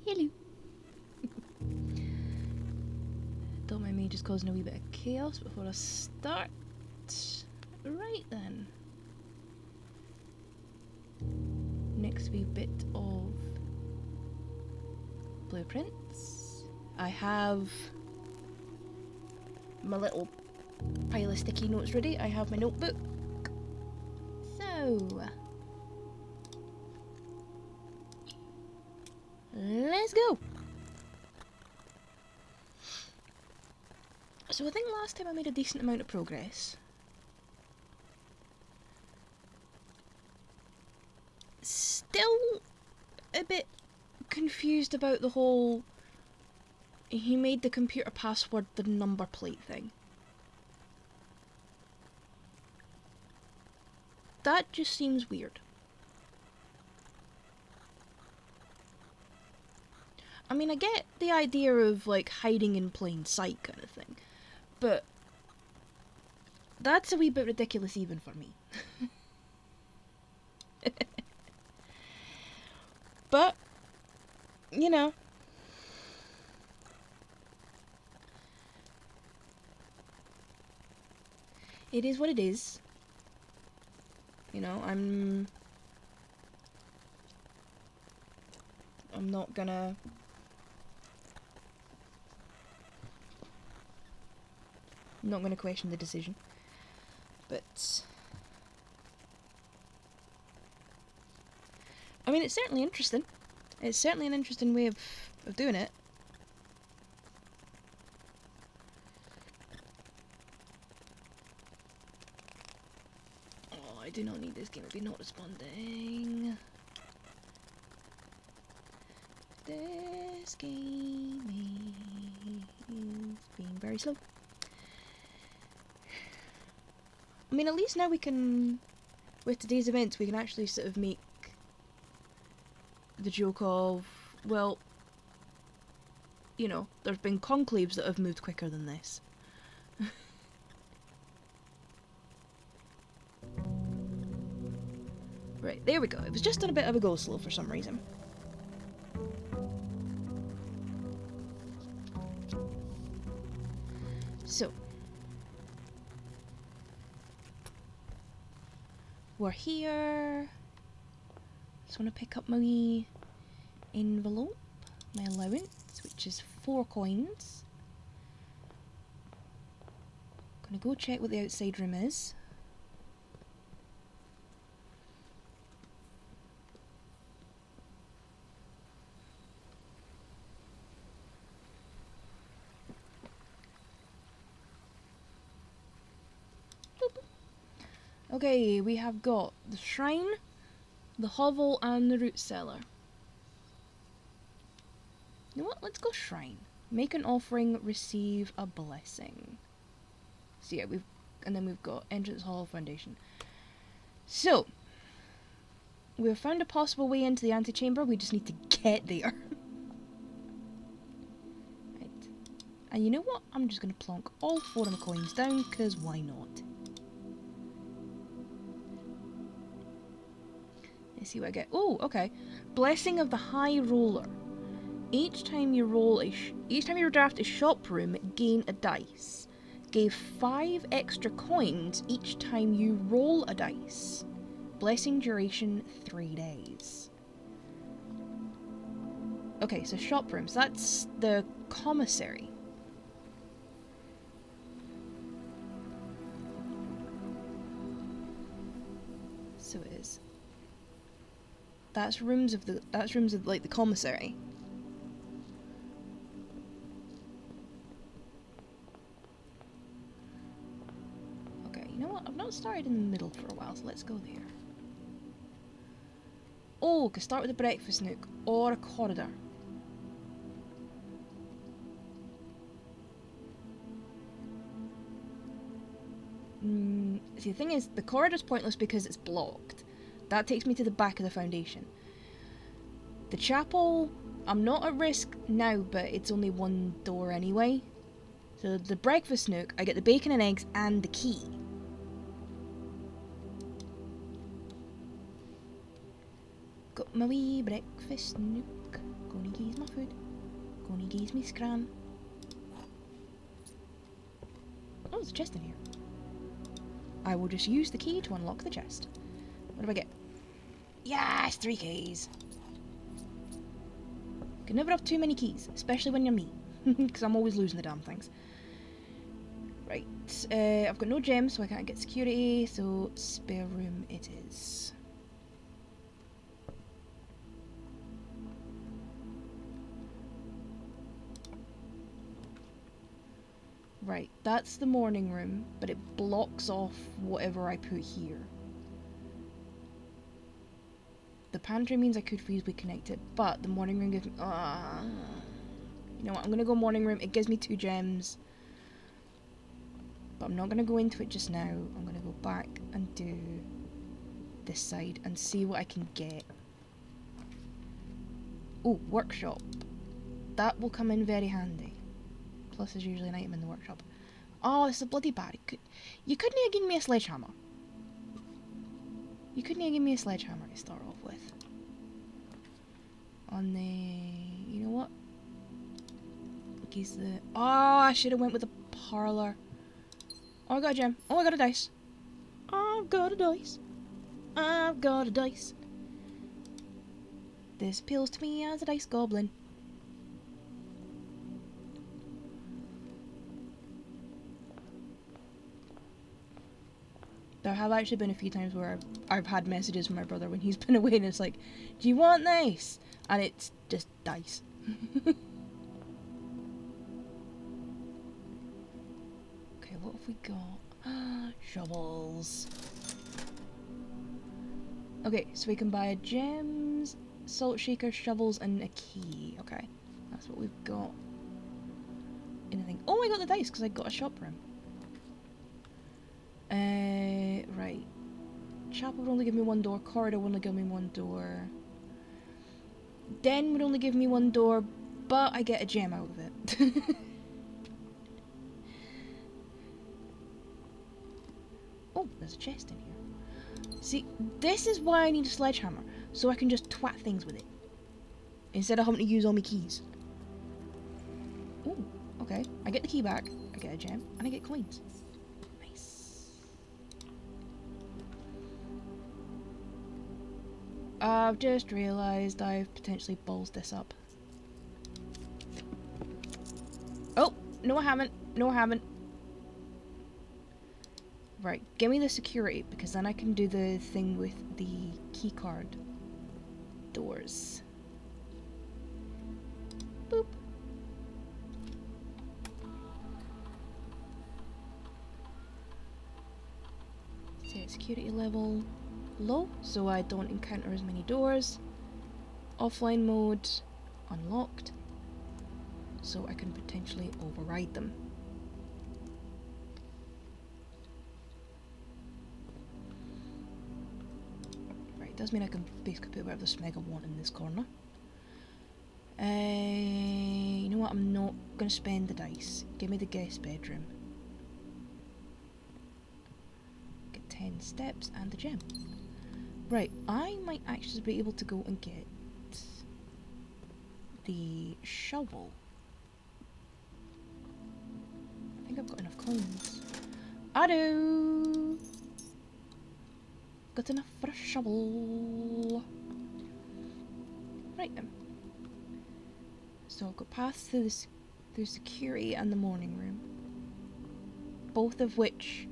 Hello. Don't mind me just causing a wee bit of chaos before I start. Right then. Next wee bit of blueprints. I have my little pile of sticky notes ready. I have my notebook. So, let's go. So I think last time I made a decent amount of progress. Still a bit confused about the whole he made the computer password the number plate thing. That just seems weird. I mean, I get the idea of like hiding in plain sight kind of thing, but that's a wee bit ridiculous even for me. But, you know. It is what it is. You know, I'm not gonna question the decision. But I mean, it's certainly interesting. It's certainly an interesting way of doing it. Oh, I do not need this game to be not responding. This game is being very slow. I mean, at least now we can, with today's events, we can actually sort of make the joke of, well, you know, there's been conclaves that have moved quicker than this. Right, there we go. It was just on a bit of a go slow for some reason. So, we're here. Just want to pick up my wee envelope, my allowance, which is 4 coins. Gonna go check what the outside room is. Okay, we have got the shrine, the hovel, and the root cellar. You know what? Let's go shrine. Make an offering, receive a blessing. So yeah, and then we've got entrance hall, foundation. So we've found a possible way into the antechamber. We just need to get there. Right. And you know what? I'm just gonna plonk all 4 of my coins down, because why not? Let's see what I get. Oh, okay. Blessing of the High Roller. Each time you draft a shop room, gain a dice. Gave 5 extra coins each time you roll a dice. Blessing duration 3 days. Okay, so shop rooms. That's the commissary. So it is. That's rooms of like the commissary. Okay, you know what? I've not started in the middle for a while, so let's go there. Oh, could start with a breakfast nook or a corridor. See, the thing is, the corridor's pointless because it's blocked. That takes me to the back of the foundation. The chapel, I'm not at risk now, but it's only 1 door anyway. So the breakfast nook, I get the bacon and eggs and the key. Got my wee breakfast nook. Gonna Gonna use my food. Gonna use me scram. Oh, there's a chest in here. I will just use the key to unlock the chest. What do I get? Yes, 3 keys. Can never have too many keys, especially when you're me. Because I'm always losing the damn things. Right, I've got no gems, so I can't get security, so spare room it is. Right, that's the morning room, but it blocks off whatever I put here. The pantry means I could feasibly connect it, but the morning room gives me... you know what, I'm gonna go morning room. It gives me 2 gems. But I'm not gonna go into it just now. I'm gonna go back and do this side and see what I can get. Oh, workshop. That will come in very handy. Plus there's usually an item in the workshop. Oh, this is a bloody bad. You couldn't have given me a sledgehammer. You couldn't have given me a sledgehammer to start off with. On the... You know what? Use the... Oh, I should have went with the parlour. Oh, I got a gem. Oh, I got a dice. I've got a dice. I've got a dice. This appeals to me as a dice goblin. There have actually been a few times where I've had messages from my brother when he's been away and it's like, do you want this? And it's just dice. Okay, what have we got? Shovels. Okay, so we can buy gems, salt shaker, shovels, and a key. Okay, that's what we've got. Anything? Oh, I got the dice because I got a shop room. Right. Chapel would only give me 1 door. Corridor would only give me 1 door. Den would only give me 1 door, but I get a gem out of it. Oh, there's a chest in here. See, this is why I need a sledgehammer, so I can just twat things with it. Instead of having to use all my keys. Oh, okay. I get the key back, I get a gem, and I get coins. I've just realised I've potentially ballsed this up. Oh! No I haven't. No I haven't. Right, give me the security, because then I can do the thing with the keycard doors. Boop. Set security level low, so I don't encounter as many doors. Offline mode unlocked, so I can potentially override them. Right, it does mean I can basically put whatever smeg I want in this corner. You know what, I'm not going to spend the dice. Give me the guest bedroom. Get 10 steps and the gem. Right, I might actually be able to go and get the shovel. I think I've got enough coins. I do! Got enough for a shovel. Right then. So I've got paths through security and the morning room. Both of which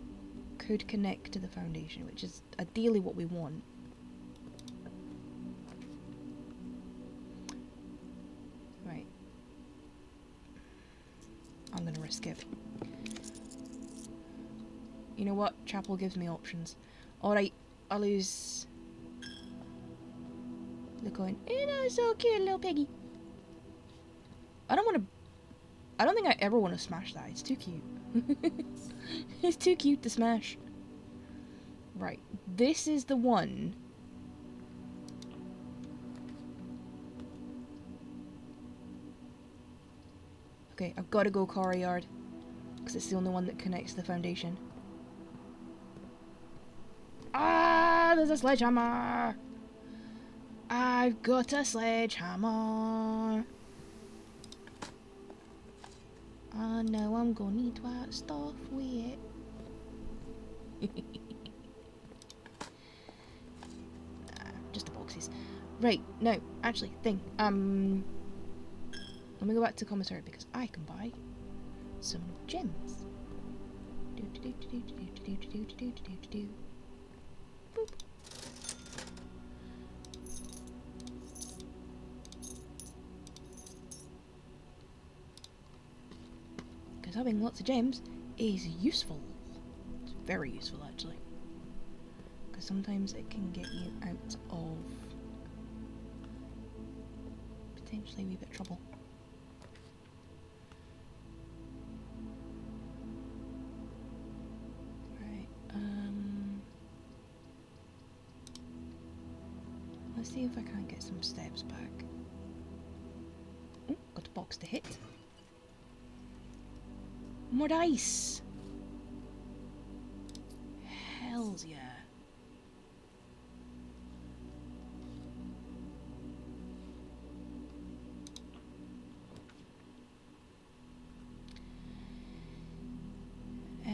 could connect to the foundation, which is ideally what we want. Right. I'm gonna risk it. You know what? Chapel gives me options. Alright, I'll lose the coin. Oh no, so cute, little piggy. I don't think I ever want to smash that. It's too cute. It's too cute to smash. Right, this is the one. Okay, I've got to go Courtyard, because it's the only one that connects to the foundation. Ah, there's a sledgehammer! I've got a sledgehammer. I know I'm gonna need to add stuff with it. Just the boxes. Right, no, actually, thing. Let me go back to commissary because I can buy some gems. Boop. Because having lots of gems is useful. It's very useful, actually. Because sometimes it can get you out of potentially a wee bit of trouble. Right, let's see if I can get some steps back. Oh, got a box to hit. More dice! Hells yeah. No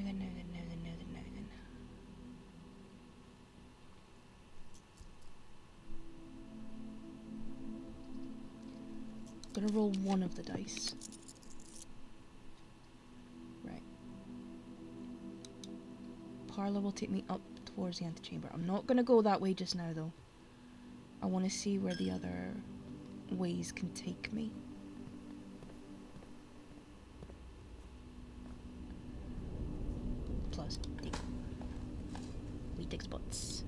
then. I'm gonna roll one of the dice. Right. Parlour will take me up towards the antechamber. I'm not gonna go that way just now though. I want to see where the other ways can take me. Plus, dig. We dig spots.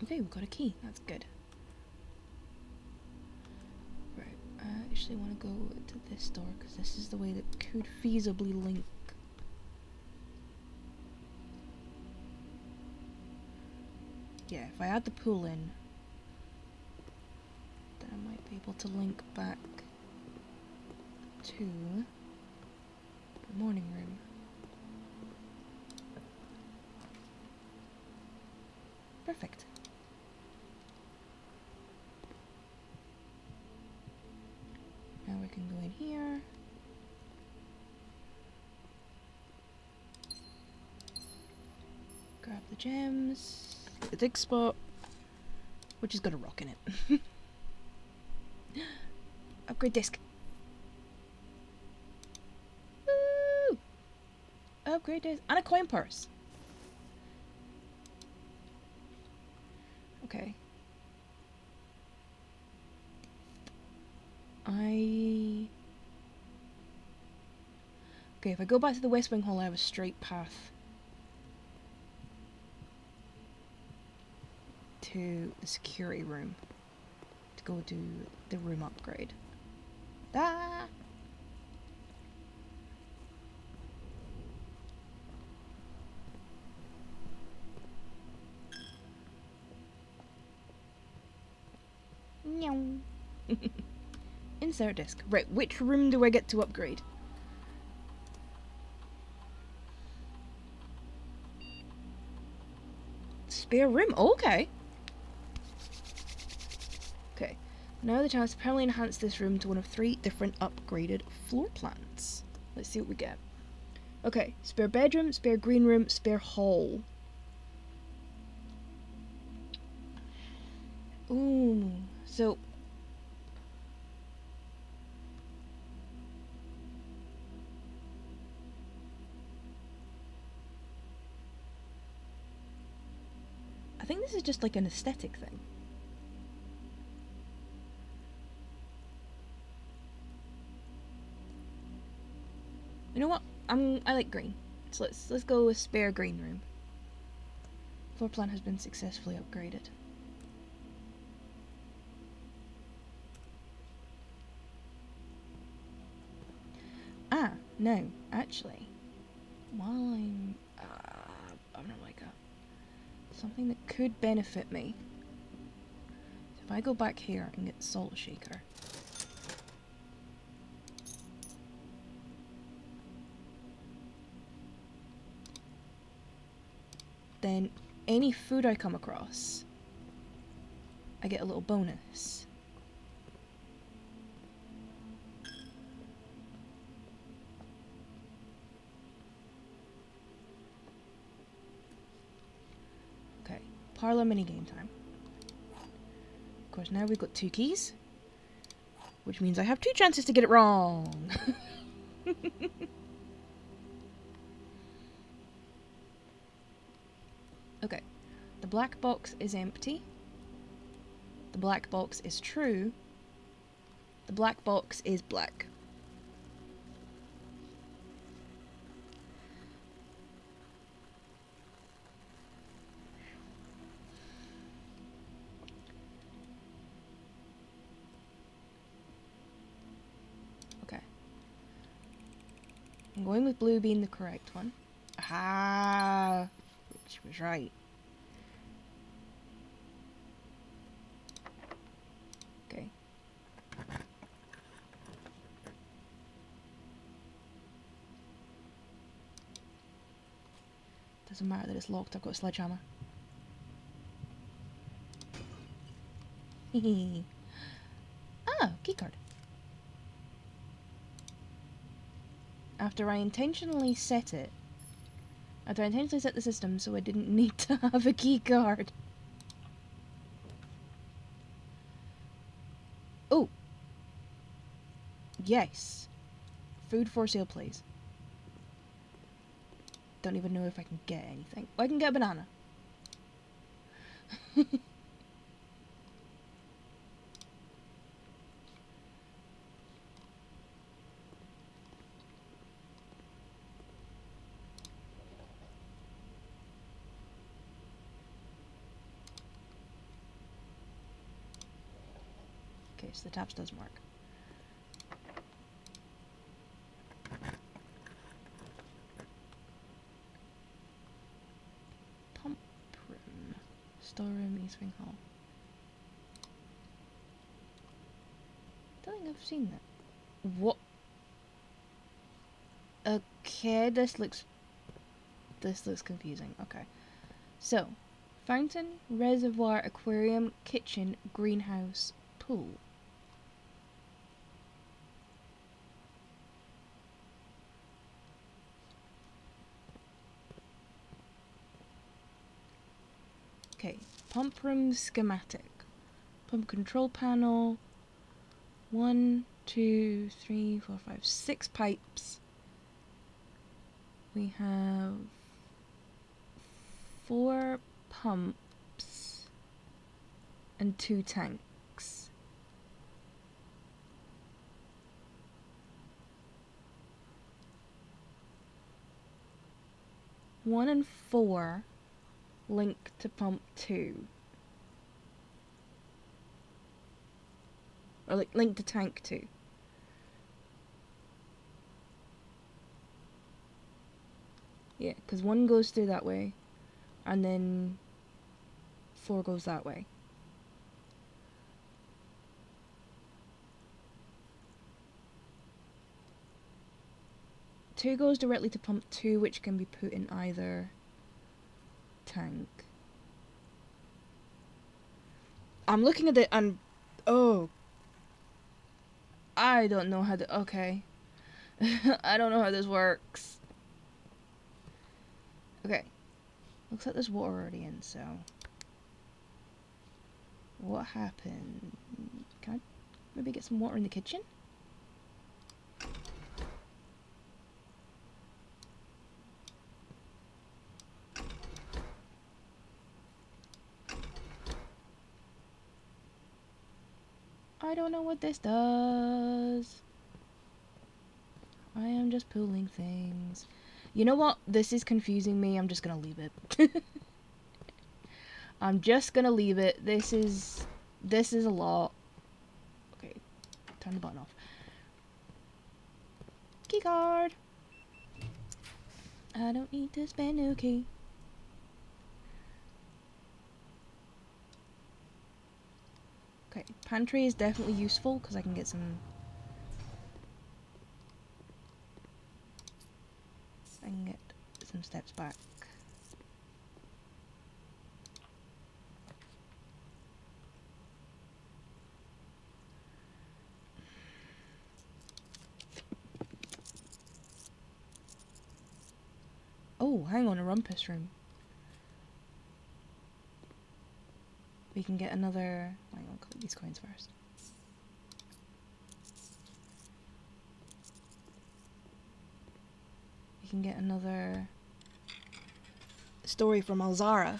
Okay, we've got a key. That's good. Right, I actually want to go to this door because this is the way that could feasibly link. Yeah, if I add the pool in, then I might be able to link back to the morning room. Perfect. Now we can go in here. Grab the gems. Get the dig spot. Which has got a rock in it. Upgrade disc. Woo! Upgrade disc. And a coin purse. Okay. Okay, if I go back to the West Wing Hall, I have a straight path to the security room to go do the room upgrade. Ah! Meow. Insert disc. Right, which room do I get to upgrade? Spare room? Okay. Okay. Now the chance to permanently enhance this room to one of 3 different upgraded floor plans. Let's see what we get. Okay, spare bedroom, spare green room, spare hall. Ooh, so I think this is just like an aesthetic thing. You know what? I like green. So let's go with spare green room. Floor plan has been successfully upgraded. Ah, no, actually, while I'm not like something that could benefit me. So If I go back here and get salt shaker. Then any food I come across, I get a little bonus. Okay, parlor minigame time. Of course, now we've got 2 keys, which means I have 2 chances to get it wrong. Okay, the black box is empty. The black box is true. The black box is black. Okay. I'm going with blue being the correct one. Aha! Which was right. Okay. Doesn't matter that it's locked, I've got a sledgehammer. Hehe. Ah, keycard. After I intentionally set the system so I didn't need to have a keycard. Oh! Yes. Food for sale, please. Don't even know if I can get anything. Oh, I can get a banana. Okay, so the taps doesn't work. Pump room. Storeroom, East Wing Hall. Don't think I've seen that. What? Okay, this looks confusing. Okay. So, fountain, reservoir, aquarium, kitchen, greenhouse, pool. Okay, pump room schematic. Pump control panel. 1, 2, 3, 4, 5, 6 pipes. We have 4 pumps and 2 tanks. One and 4 link to pump 2. Or like link to tank 2. Yeah, because 1 goes through that way, and then 4 goes that way. Two goes directly to pump 2, which can be put in either tank. I'm looking at it and... oh. I don't know how to... okay. I don't know how this works. Okay. Looks like there's water already in, so... what happened? Can I maybe get some water in the kitchen? I don't know what this does. I am just pulling things. You know what? This is confusing me. I'm just gonna leave it. I'm just gonna leave it. This is a lot. Okay, turn the button off. Key card. I don't need to spend no key. pantry is definitely useful because I can get some... I can get some steps back. Oh, hang on, a rumpus room. We can get another... Hang on, collect these coins first. We can get another story from Alzara.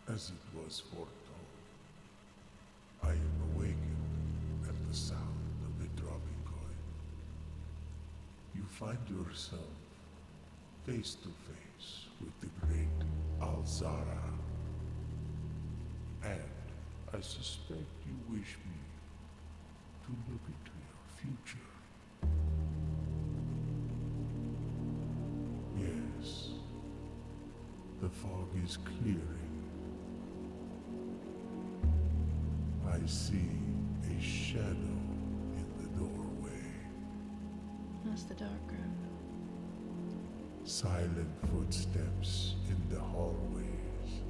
As it was foretold, I am awakened at the sound of the dropping coin. You find yourself face to face with the great Alzara. And I suspect you wish me to look into your future. Yes, the fog is clearing. I see a shadow in the doorway. That's the dark room. Silent footsteps in the hallways.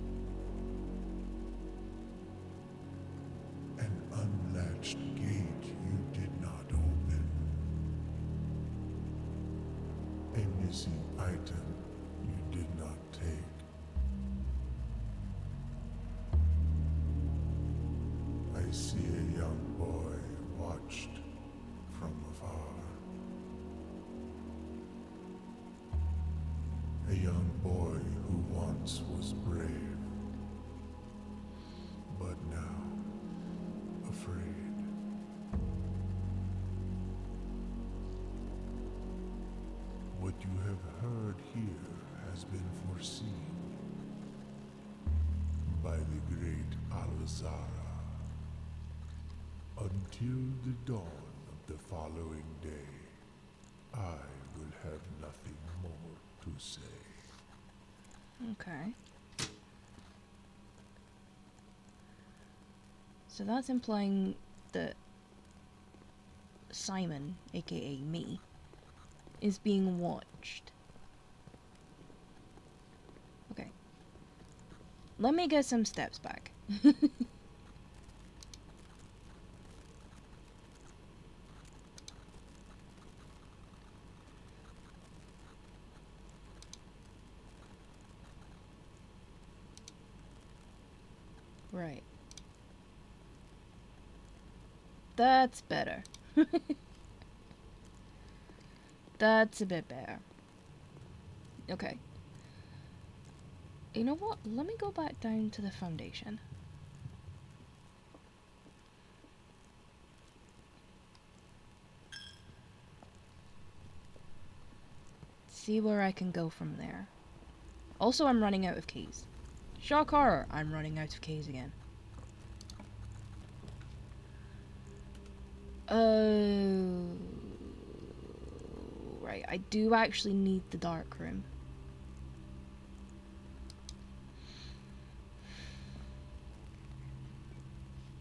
An unlatched gate you did not open. A missing item you did not take. I see a young boy watched from afar. A young boy who once was brave, but now afraid. What you have heard here has been foreseen by the great Alzara. Until the dawn of the following day, I will have nothing more to say. Okay. So that's implying that Simon, aka me, is being watched. Okay. Let me get some steps back. Right. That's better. That's a bit better. Okay. You know what? Let me go back down to the foundation. See where I can go from there. Also, I'm running out of keys. Shock horror, I'm running out of keys again. Oh, right. I do actually need the dark room.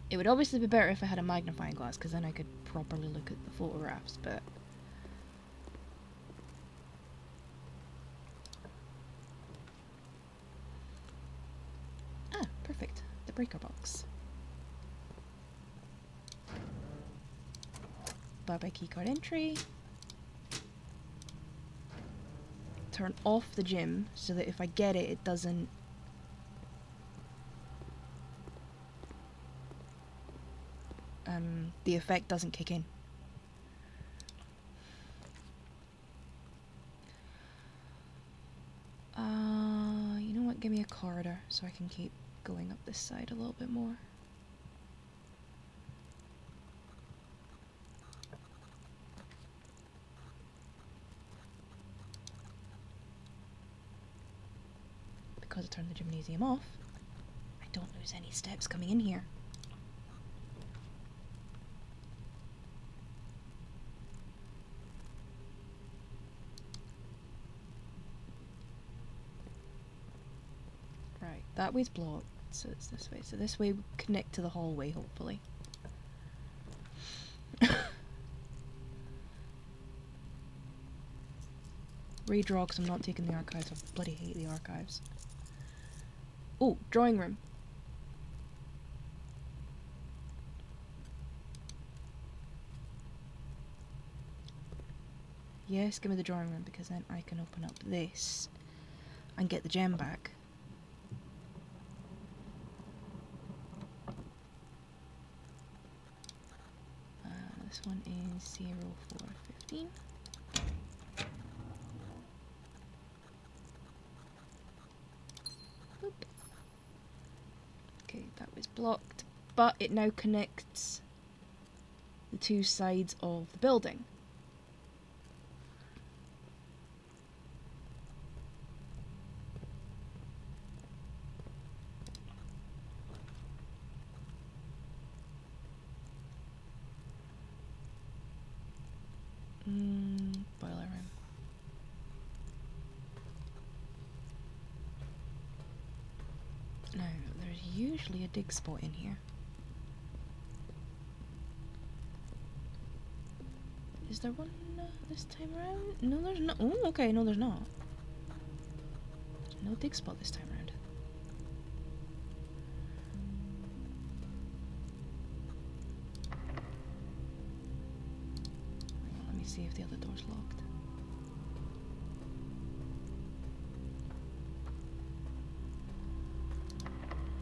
It would obviously be better if I had a magnifying glass, because then I could properly look at the photographs, but... Ah, perfect. The breaker box. Bye-bye keycard entry. Turn off the gym, so that if I get it, it doesn't... the effect doesn't kick in. You know what? Give me a corridor so I can keep going up this side a little bit more. Because I turned the gymnasium off, I don't lose any steps coming in here. Right, that way's blocked, so it's this way. So this way we connect to the hallway, hopefully. Redraw, because I'm not taking the archives. I bloody hate the archives. Oh, drawing room. Yes, give me the drawing room, because then I can open up this and get the gem back. This one is 0415. Boop. Okay, that was blocked, but it now connects the two sides of the building. Boiler room. Now, there's usually a dig spot in here. Is there one this time around? No, there's not. Oh, okay, no, there's not. There's no dig spot this time around. Hang on, let me see if the other door's locked.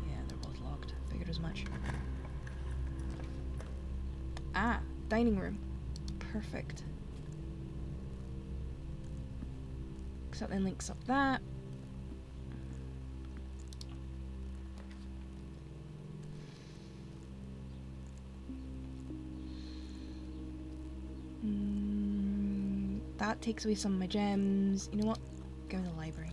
Yeah, they're both locked. Figured as much. Ah, dining room. Perfect. Except then links up that. That takes away some of my gems. You know what? Go to the library.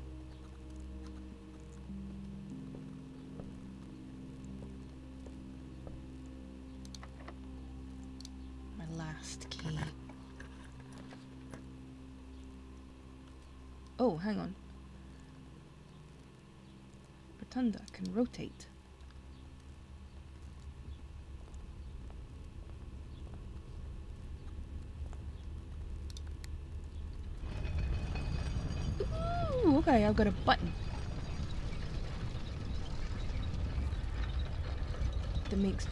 My last key. Oh, hang on. Rotunda can rotate. Ooh, okay, I've got a button. That makes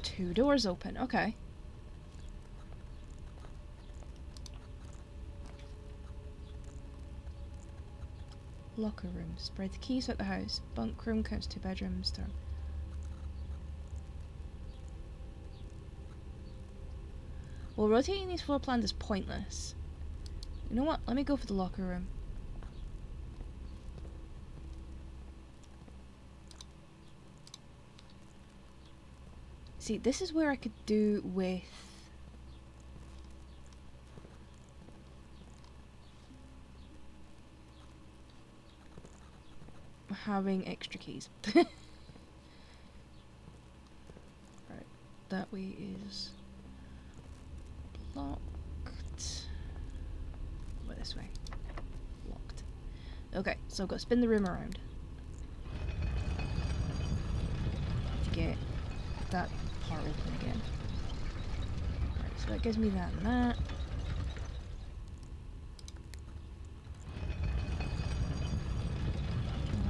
2 doors open. Okay. Locker room. Spread the keys out the house. Bunk room counts 2 bedrooms. Well, rotating these floor plans is pointless. You know what? Let me go for the locker room. See, this is where I could do with having extra keys. Right, that way is locked. Go this way. Locked. Okay, so I've got to spin the room around to get that part open again. Right, so that gives me that and that.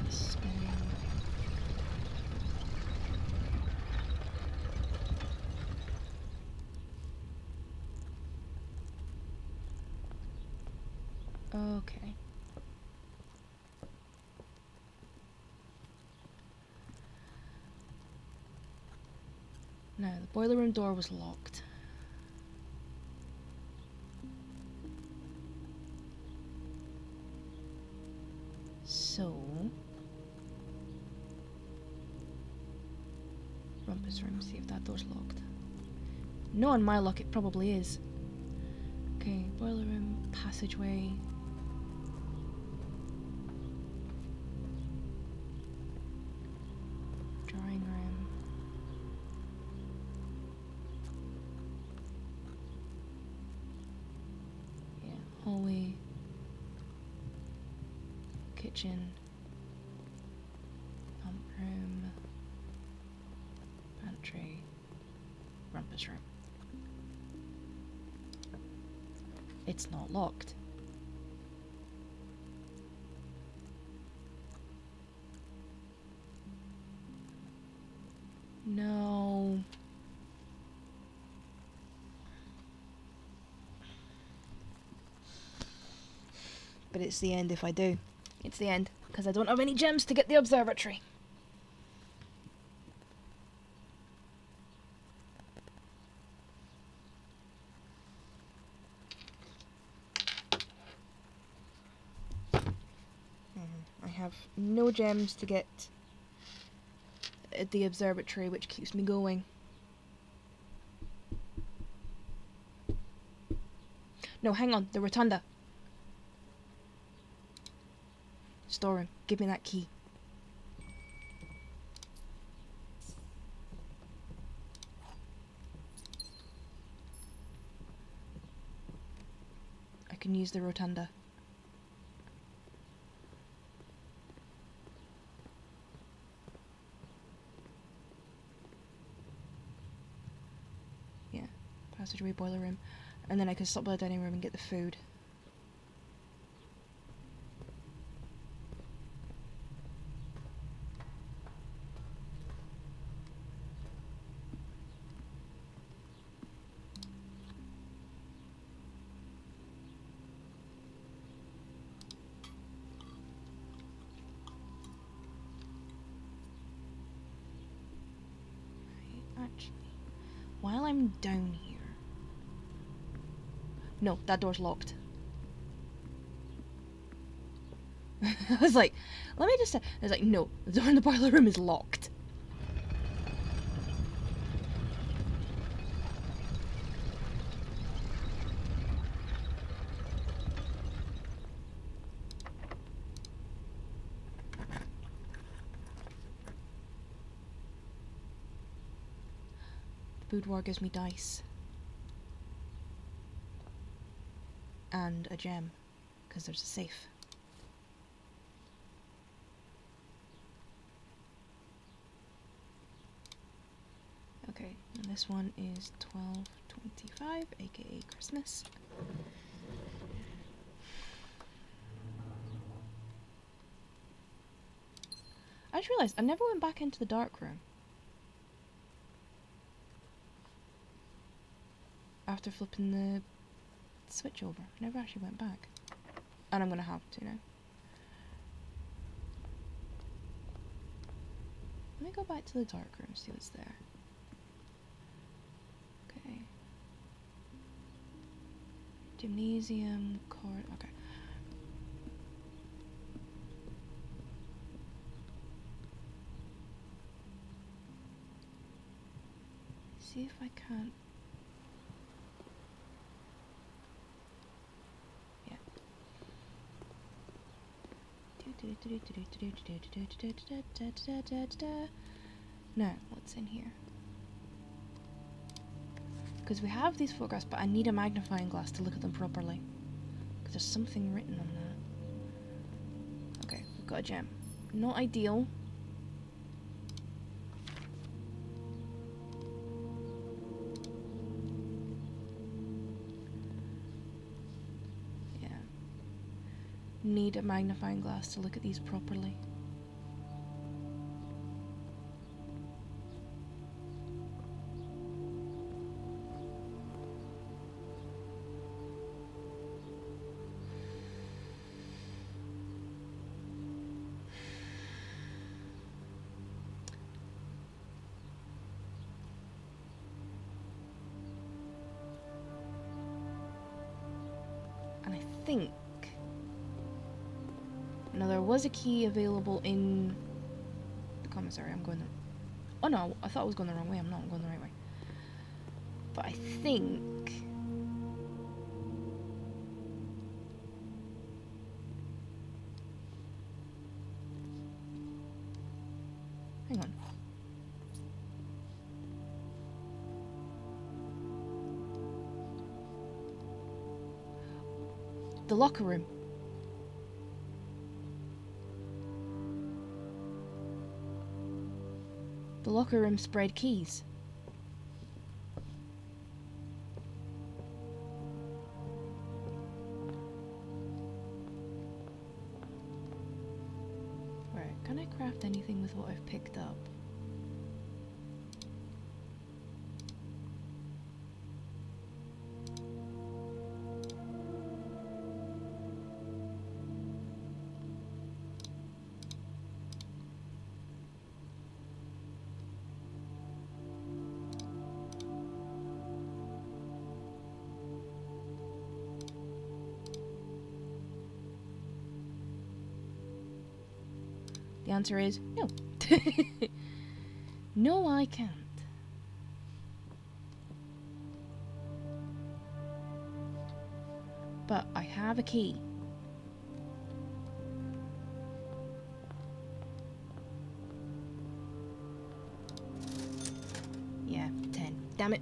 Let's spin. Okay. Now, the boiler room door was locked. So... Rumpus room, see if that door's locked. No, on my lock it probably is. Okay, boiler room, passageway. Drawing room. Yeah, hallway. Kitchen. this room. It's not locked. No. But it's the end if I do. It's the end, because I don't have any gems to get the observatory. I have no gems to get at the observatory, which keeps me going. No, hang on, the rotunda. Storeroom, give me that key. I can use the rotunda. Yeah, passageway, boiler room. And then I can stop by the dining room and get the food. Actually, while I'm down here... No, that door's locked. I was like, let me just... I was like, no, the door in the boiler room is locked. The boudoir gives me dice. And a gem, because there's a safe. Okay, and this one is 1225, aka Christmas. I just realised I never went back into the dark room. After flipping the switch over. I never actually went back. And I'm gonna have to now. Let me go back to the dark room, see what's there. Okay. Gymnasium, court, okay. See if I can't. Yeah. Now, what's in here? Because we have these photographs, but I need a magnifying glass to look at them properly. Because there's something written on that. Okay, we've got a gem. Not ideal. Yeah. Need a magnifying glass to look at these properly. And I think... Now there was a key available in the commissary. I'm going the... Oh no, I thought I was going the wrong way. I'm not. I'm going the right way. But I think... Hang on. The locker room. The locker room spread keys. can I craft anything with what I've picked up? The answer is no. No, I can't. But I have a key. Yeah, 10. Damn it.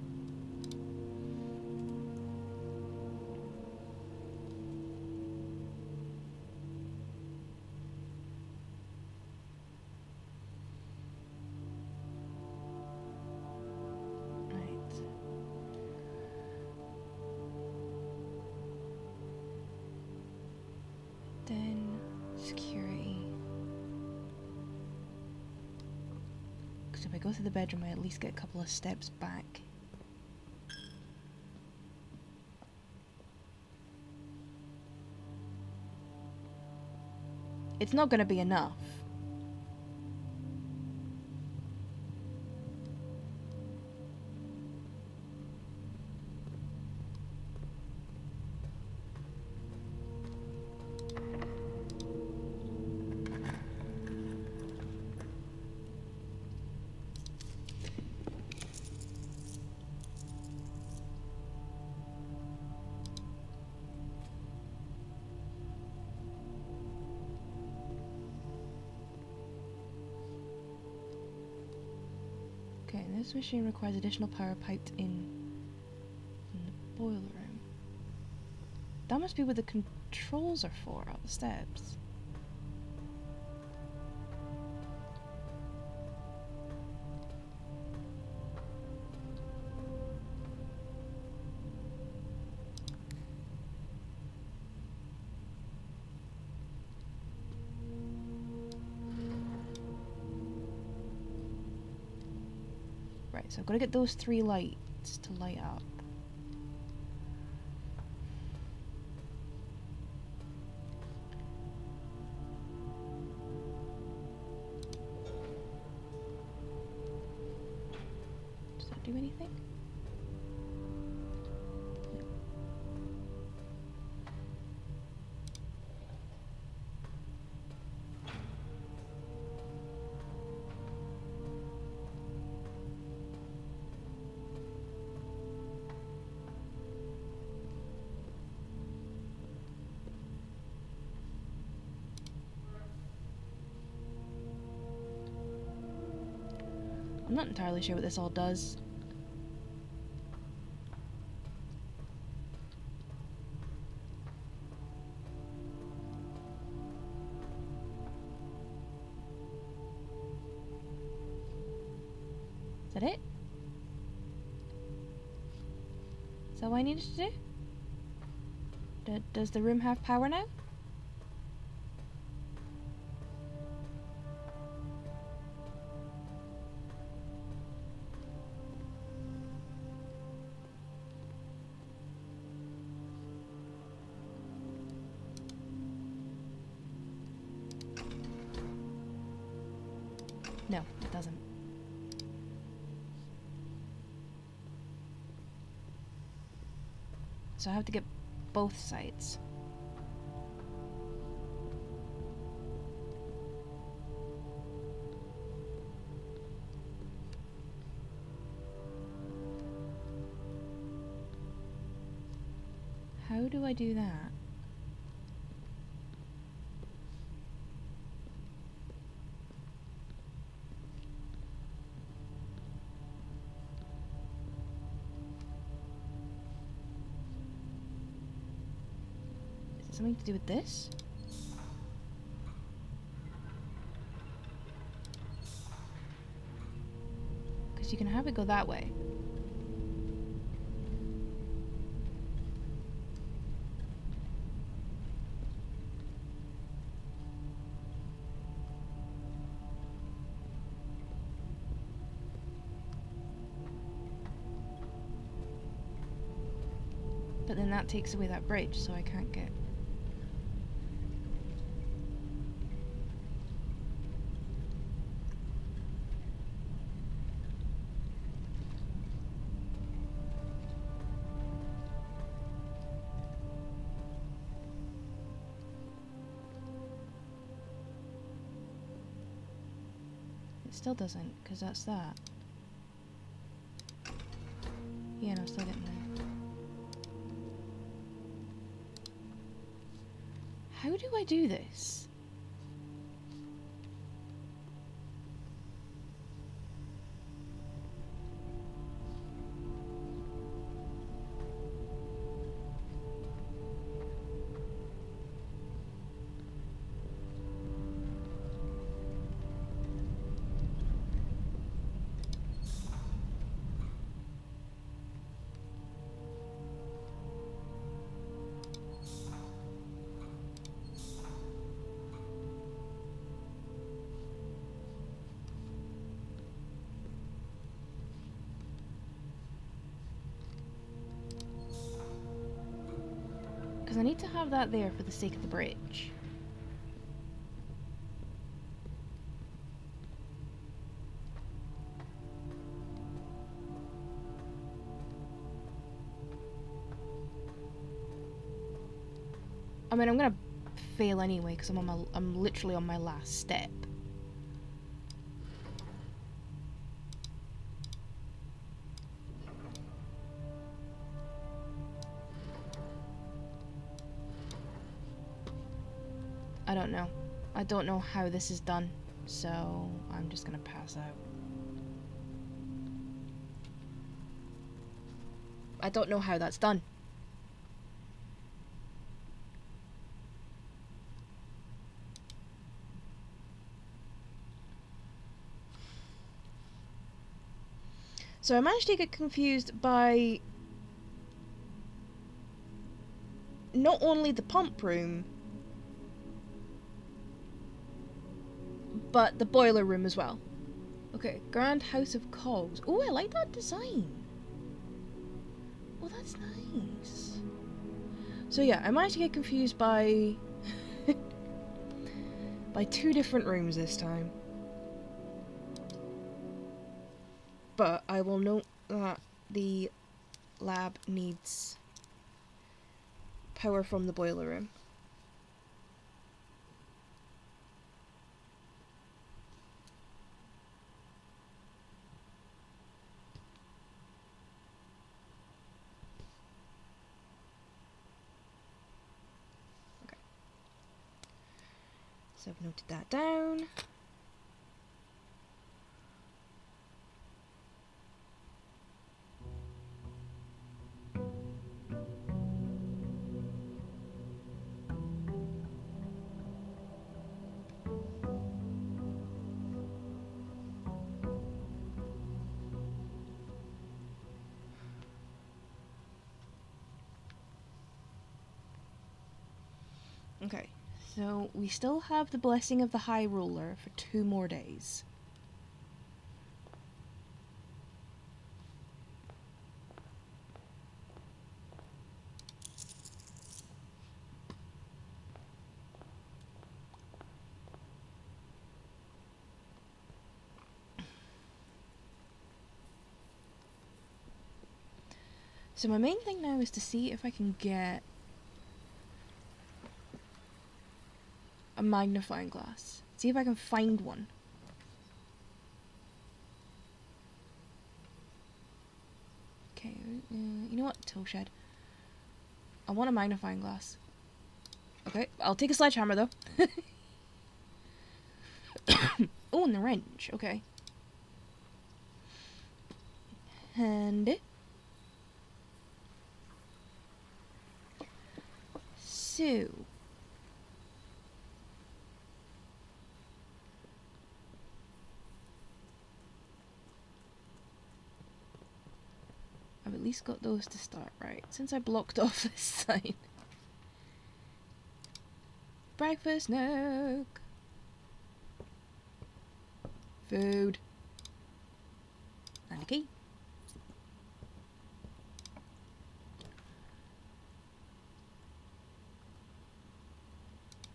Then security. Because if I go through the bedroom, I at least get a couple of steps back. It's not going to be enough. Okay, this machine requires additional power piped in the boiler room. That must be what the controls are for, up the steps. Right, so I've got to get those 3 lights to light up. Does that do anything? No. I'm not entirely sure what this all does. Is that it? Is that what I needed to do? Does the room have power now? No, it doesn't. So I have to get both sides. How do I do that? Is it something to do with this? Because you can have it go that way. But then that takes away that bridge, so I can't get... It still doesn't, because that's that. Yeah, no, still getting there. How do I do this? Because I need to have that there for the sake of the bridge. I mean, I'm gonna fail anyway because I'm literally on my last step. I don't know. I don't know how this is done, so I'm just gonna pass out. I don't know how that's done. So I managed to get confused by not only the pump room, but the boiler room as well. Okay, Grand House of Cogs. Oh, I like that design. Oh, that's nice. So yeah, I managed to get confused by by two different rooms this time. But I will note that the lab needs power from the boiler room. Okay. So I've noted that down. Okay, so we still have the Blessing of the High Ruler for 2 more days. So my main thing now is to see if I can get a magnifying glass. See if I can find one. Okay, you know what? Tool shed. I want a magnifying glass. Okay, I'll take a sledgehammer though. Oh, and the wrench. Okay. Handy. So. I've at least got those to start, right? Since I blocked off this side. Breakfast nook. Food. And a key.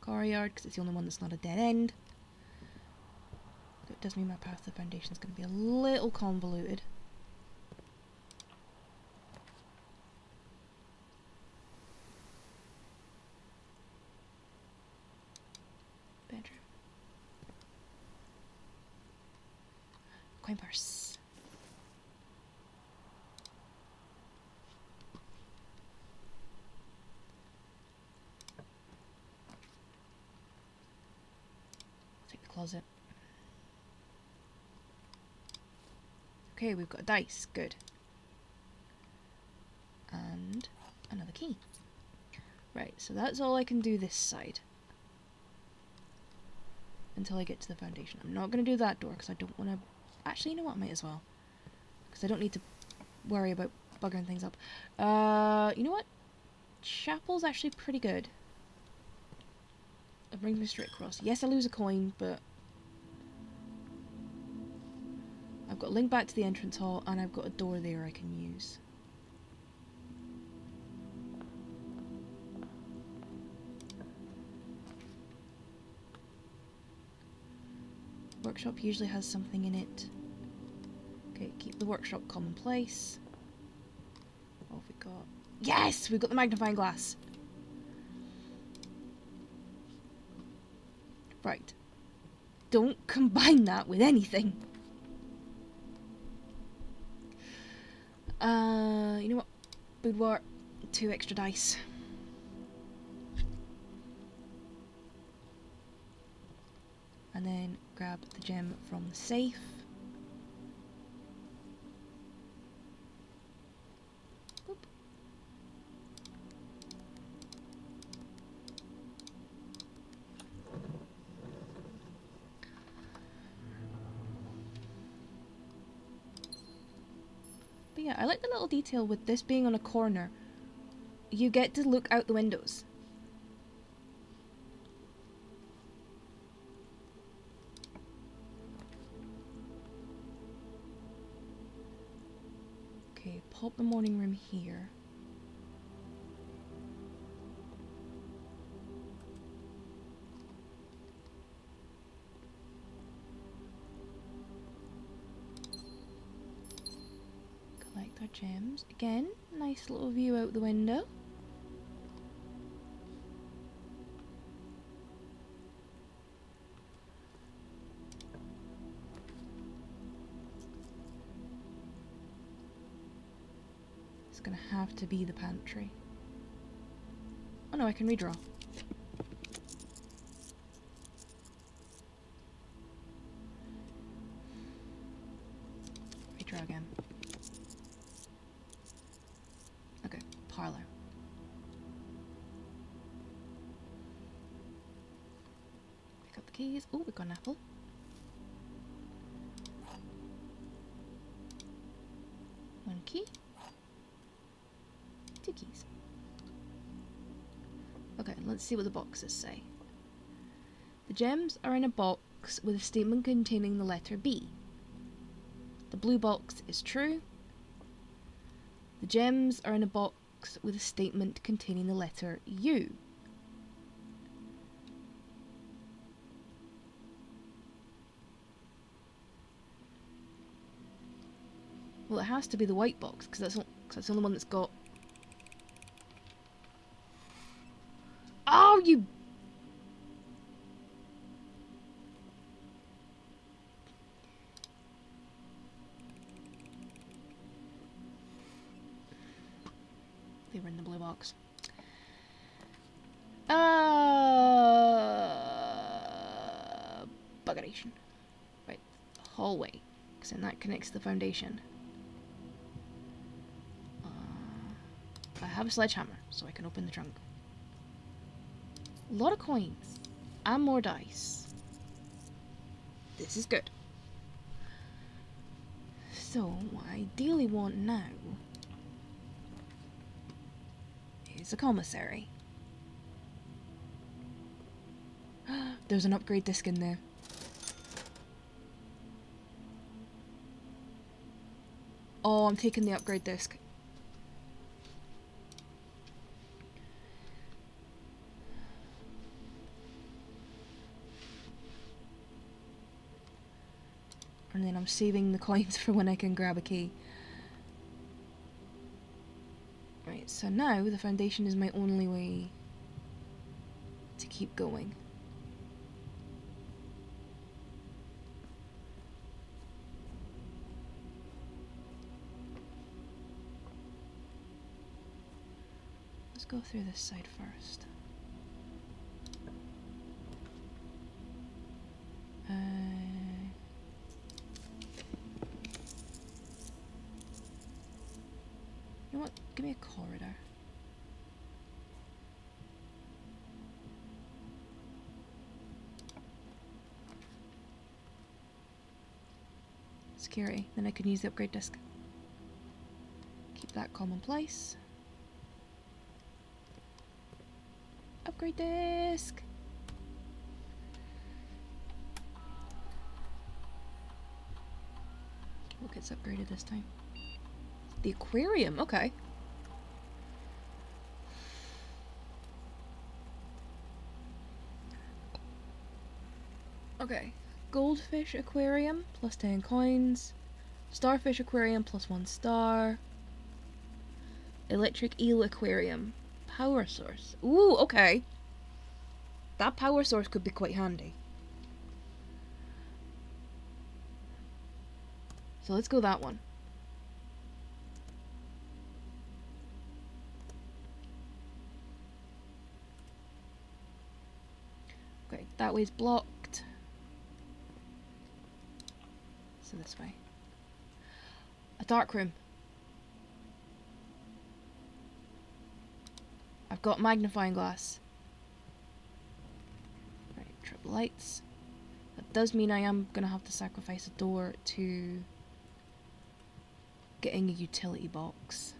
courtyard because it's the only one that's not a dead end. It does mean my path to the foundation is going to be a little convoluted. Bedroom. Coin purse. Take the closet. Okay, we've got a dice. Good. And another key. Right, so that's all I can do this side. Until I get to the foundation. I'm not going to do that door because I don't want to... Actually, you know what? I might as well. Because I don't need to worry about buggering things up. You know what? Chapel's actually pretty good. It brings me straight across. Yes, I lose a coin, but... I've got a link back to the entrance hall, and I've got a door there I can use. Workshop usually has something in it. Okay, keep the workshop commonplace. What have we got? Yes! We've got the magnifying glass! Right. Don't combine that with anything. You know what? Boudoir, 2 extra dice. And then grab the gem from the safe. Boop. But yeah, I like the little detail with this being on a corner. You get to look out the windows. Okay, pop the morning room here. Collect our gems. Again, nice little view out the window. It's gonna have to be the pantry. Oh no, I can redraw. Redraw again. Okay, parlor. Pick up the keys. Oh, we got an apple. One key. 2 keys. Okay, let's see what the boxes say. The gems are in a box with a statement containing the letter B. The blue box is true. The gems are in a box with a statement containing the letter U. Well, it has to be the white box because that's the only one that's got... Oh, you... They were in the blue box. Buggeration. Right, hallway. Because then that connects to the foundation. I have a sledgehammer, so I can open the trunk. A lot of coins. And more dice. This is good. So, what I ideally want now is a commissary. There's an upgrade disc in there. Oh, I'm taking the upgrade disc. And then I'm saving the coins for when I can grab a key. Right, so now the foundation is my only way to keep going. Let's go through this side first. You know what? Give me a corridor. Security. Then I can use the upgrade disc. Keep that commonplace. Upgrade disc! What gets upgraded this time? The aquarium, okay. Okay. Goldfish aquarium, plus 10 coins. Starfish aquarium, plus 1 star. Electric eel aquarium. Power source. Ooh, okay. That power source could be quite handy. So let's go that one. Okay, that way's blocked. So this way. A dark room. I've got magnifying glass. Right, trip lights. That does mean I am gonna have to sacrifice a door to getting a utility box.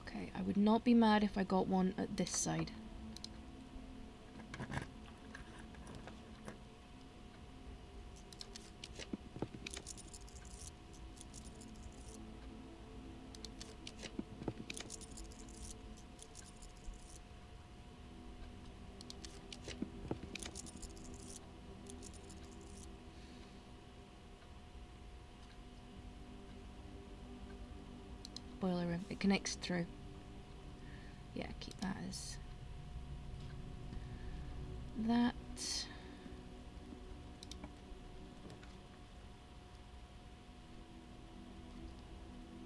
Okay, I would not be mad if I got one at this side. Boiler room. It connects through. Yeah, keep that as that.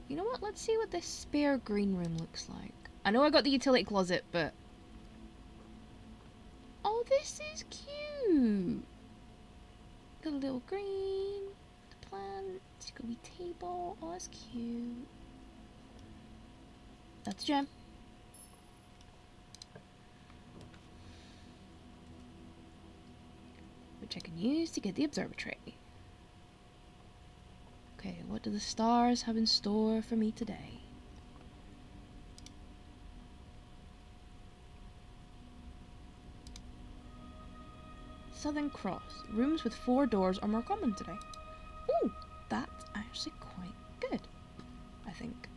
You know what? Let's see what this spare green room looks like. I know I got the utility closet, but... Oh, this is cute! Got a little green, the plant, got a wee table. Oh, that's cute. That's a gem. Which I can use to get the observatory. Okay, what do the stars have in store for me today? Southern Cross. Rooms with 4 doors are more common today. Ooh, that's actually quite good, I think.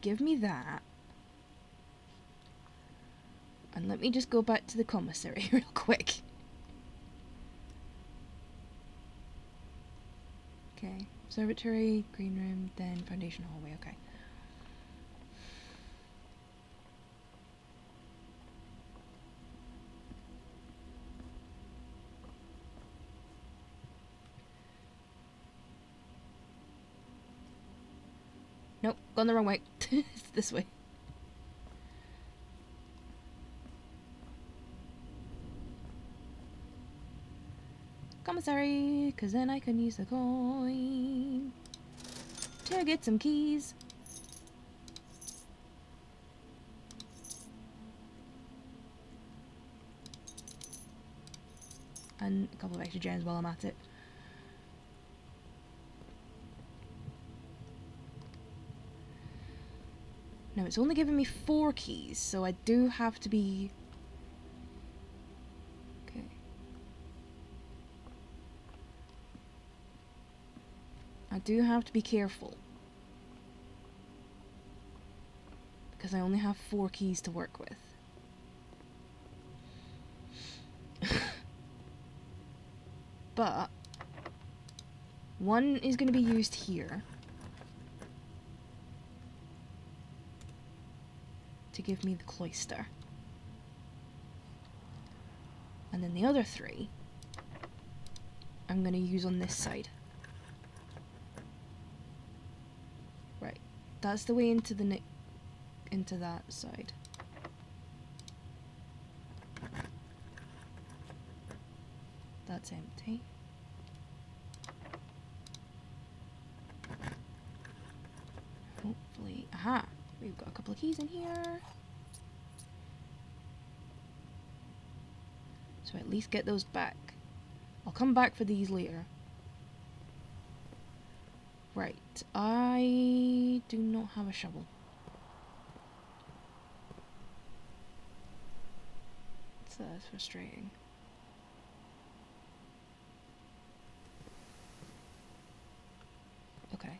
Give me that. And let me just go back to the commissary real quick. Okay, observatory, green room, then foundation hallway, okay. Nope, gone the wrong way. It's this way. Commissary, because then I can use the coin to get some keys. And a couple of extra gems while I'm at it. Now it's only giving me 4 keys, so I do have to be... Okay. I do have to be careful. Because I only have 4 keys to work with. But one is going to be used here to give me the cloister. And then the other 3 I'm going to use on this side. Right. That's the way into the into that side. That's empty. Hopefully... Aha! We've got a couple of keys in here. So at least get those back. I'll come back for these later. Right. I do not have a shovel. So that's frustrating. Okay.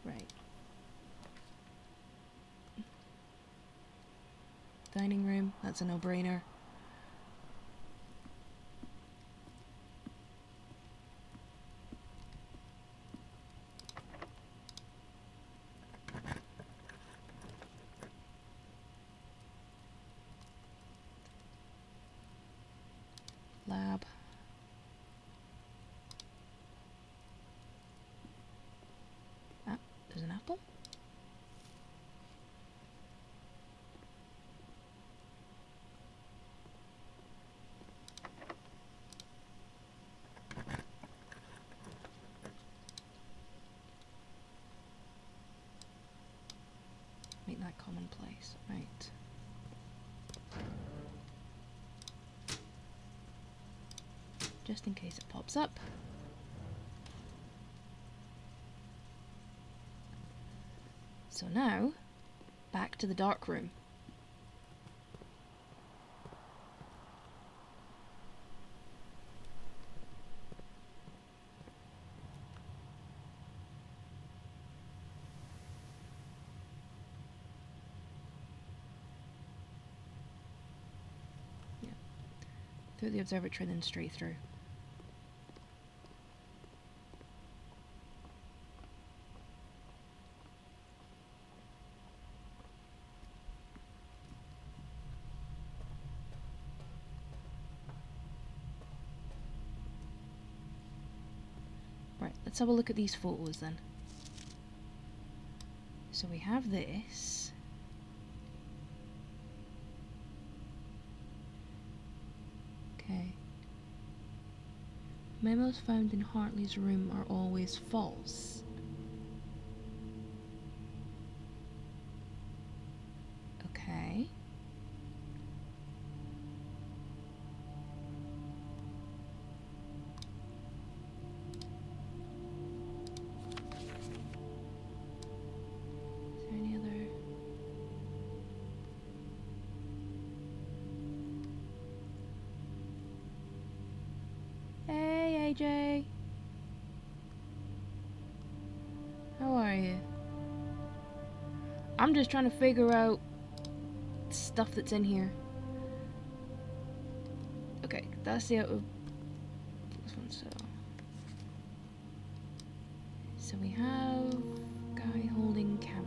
Right. Dining room, that's a no-brainer. Lab. Ah, there's an apple. Make that commonplace. Right. Just in case it pops up. So now, back to the dark room. Yeah. Through the observatory, then straight through. Right, let's have a look at these photos then. So we have this. Okay. Memos found in Hartley's room are always false. Okay. Is there any other... Hey, AJ. How are you? I'm just trying to figure out stuff that's in here. Okay, that's the out of this one. So we have guy holding camera.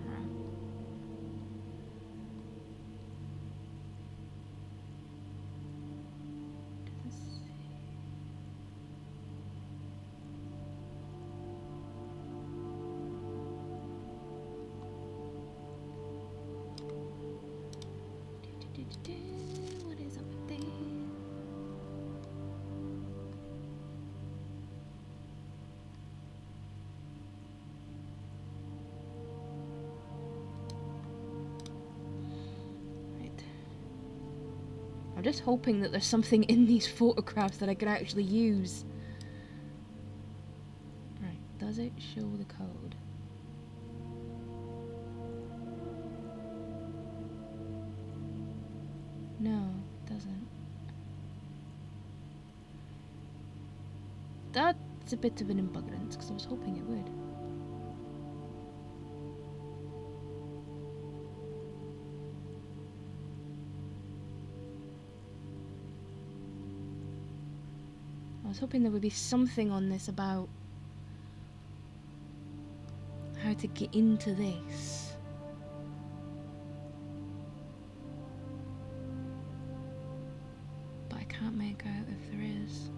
What is up with this? I'm just hoping that there's something in these photographs that I can actually use. Right, does it show the code? No, it doesn't. That's a bit of an embuggerance, because I was hoping it would. I was hoping there would be something on this about how to get into this. But I can't make out if there is.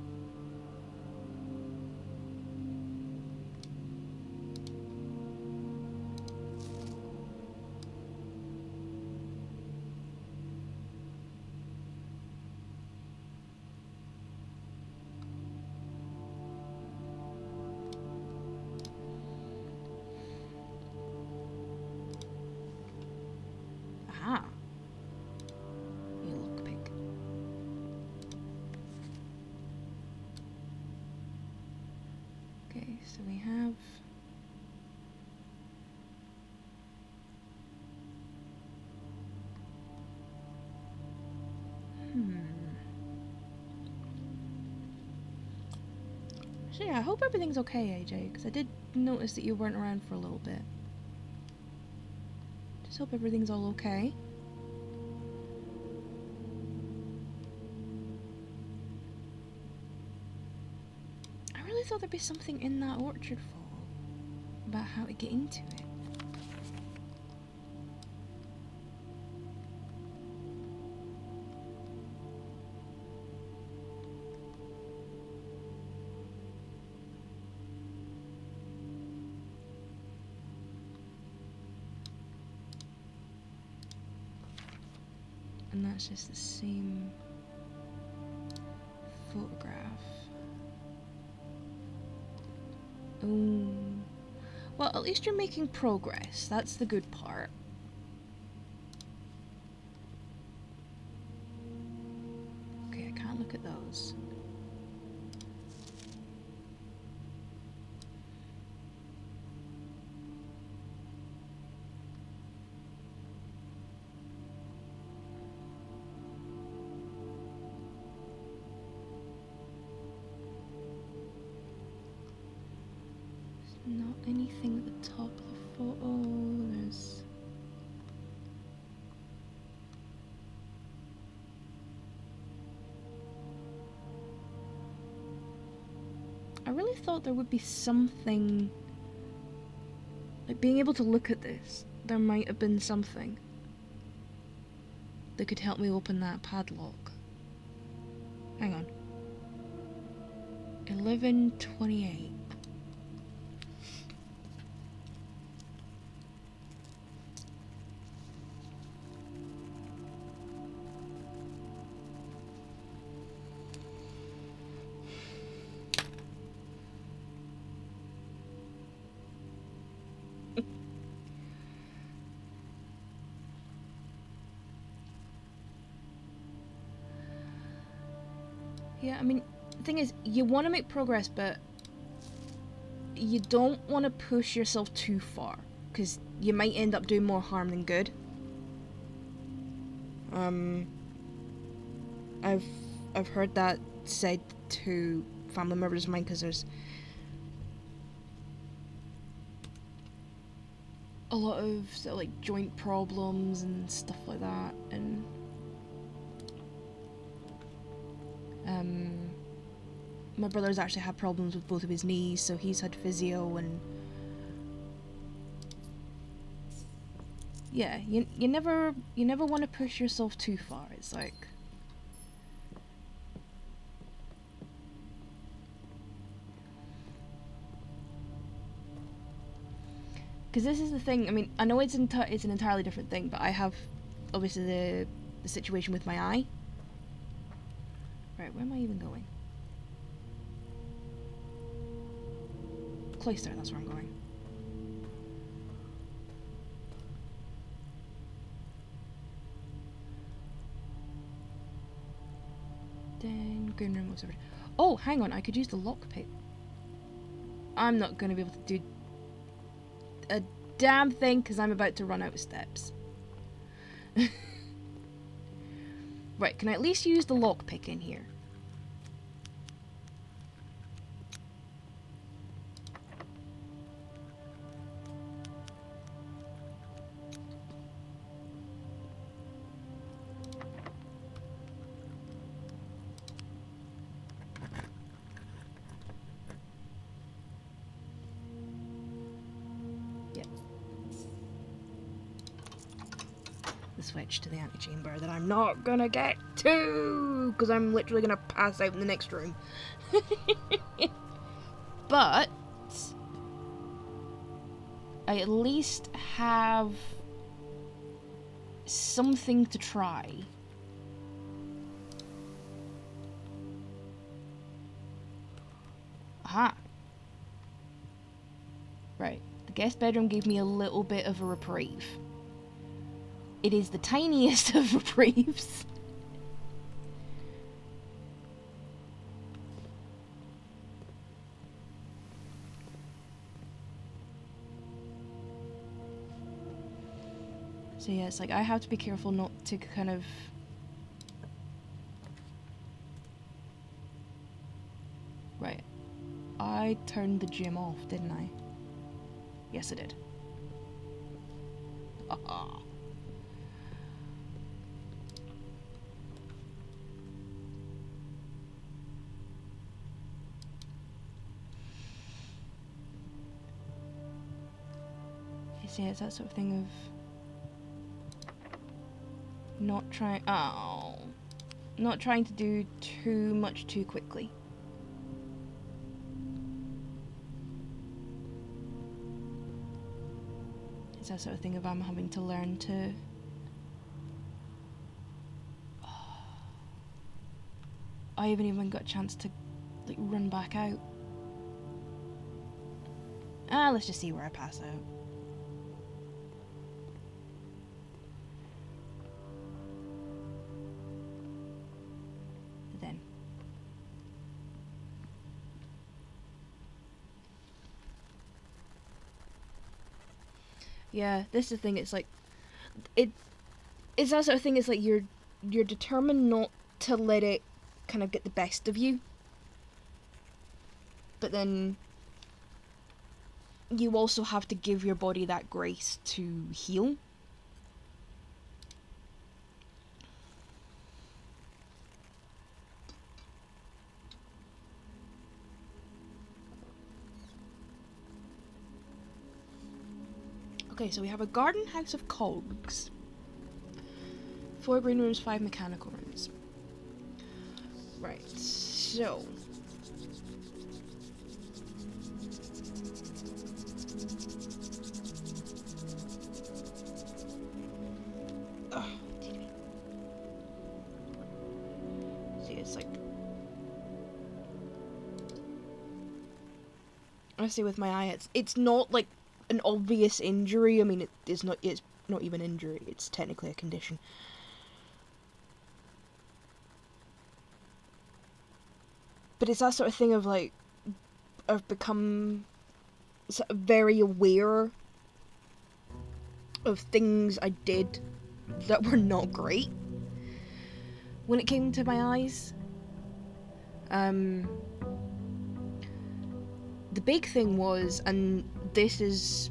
Aha! You lockpick. Okay, so we have... So yeah, I hope everything's okay, AJ, because I did notice that you weren't around for a little bit. Just hope everything's all okay. I really thought there'd be something in that orchard fall about how to get into it. And that's just the same photograph. Oh. Well, at least you're making progress. That's the good part. Okay, I can't look at those. Not anything at the top of the photo. There's... I really thought there would be something... Like, being able to look at this, there might have been something that could help me open that padlock. Hang on. 11:28. Yeah, I mean, the thing is, you want to make progress, but you don't want to push yourself too far, because you might end up doing more harm than good. I've heard that said to family members of mine, because there's a lot of sort of like joint problems and stuff like that, and my brother's actually had problems with both of his knees, so he's had physio, and yeah, you never want to push yourself too far. It's like, because this is the thing. I mean, I know it's an entirely different thing, but I have obviously the situation with my eye. Right, where am I even going? Cloister, that's where I'm going. Then green room was over. Oh, hang on, I could use the lockpick. I'm not going to be able to do a damn thing because I'm about to run out of steps. Right, can I at least use the lockpick in here? Switch to the antechamber that I'm not gonna get to because I'm literally gonna pass out in the next room. But I at least have something to try. Aha. Right. The guest bedroom gave me a little bit of a reprieve. It is the tiniest of reprieves. So yeah, it's like I have to be careful not to kind of... Right. I turned the gym off, didn't I? Yes, I did. Haha. Yeah, it's that sort of thing of not trying to do too much too quickly. It's that sort of thing of I'm having to learn to I haven't even got a chance to like run back out. Let's just see where I pass out. Then. Yeah, this is the thing, it's like it's that sort of thing, it's like you're determined not to let it kind of get the best of you. But then you also have to give your body that grace to heal. Okay, so we have a garden house of cogs. 4 green rooms, 5 mechanical rooms. Right, so... See, it's like... I see with my eye, it's not like an obvious injury. I mean, it's not even injury, it's technically a condition. But it's that sort of thing of like, I've become sort of very aware of things I did that were not great when it came to my eyes. The big thing was, and this is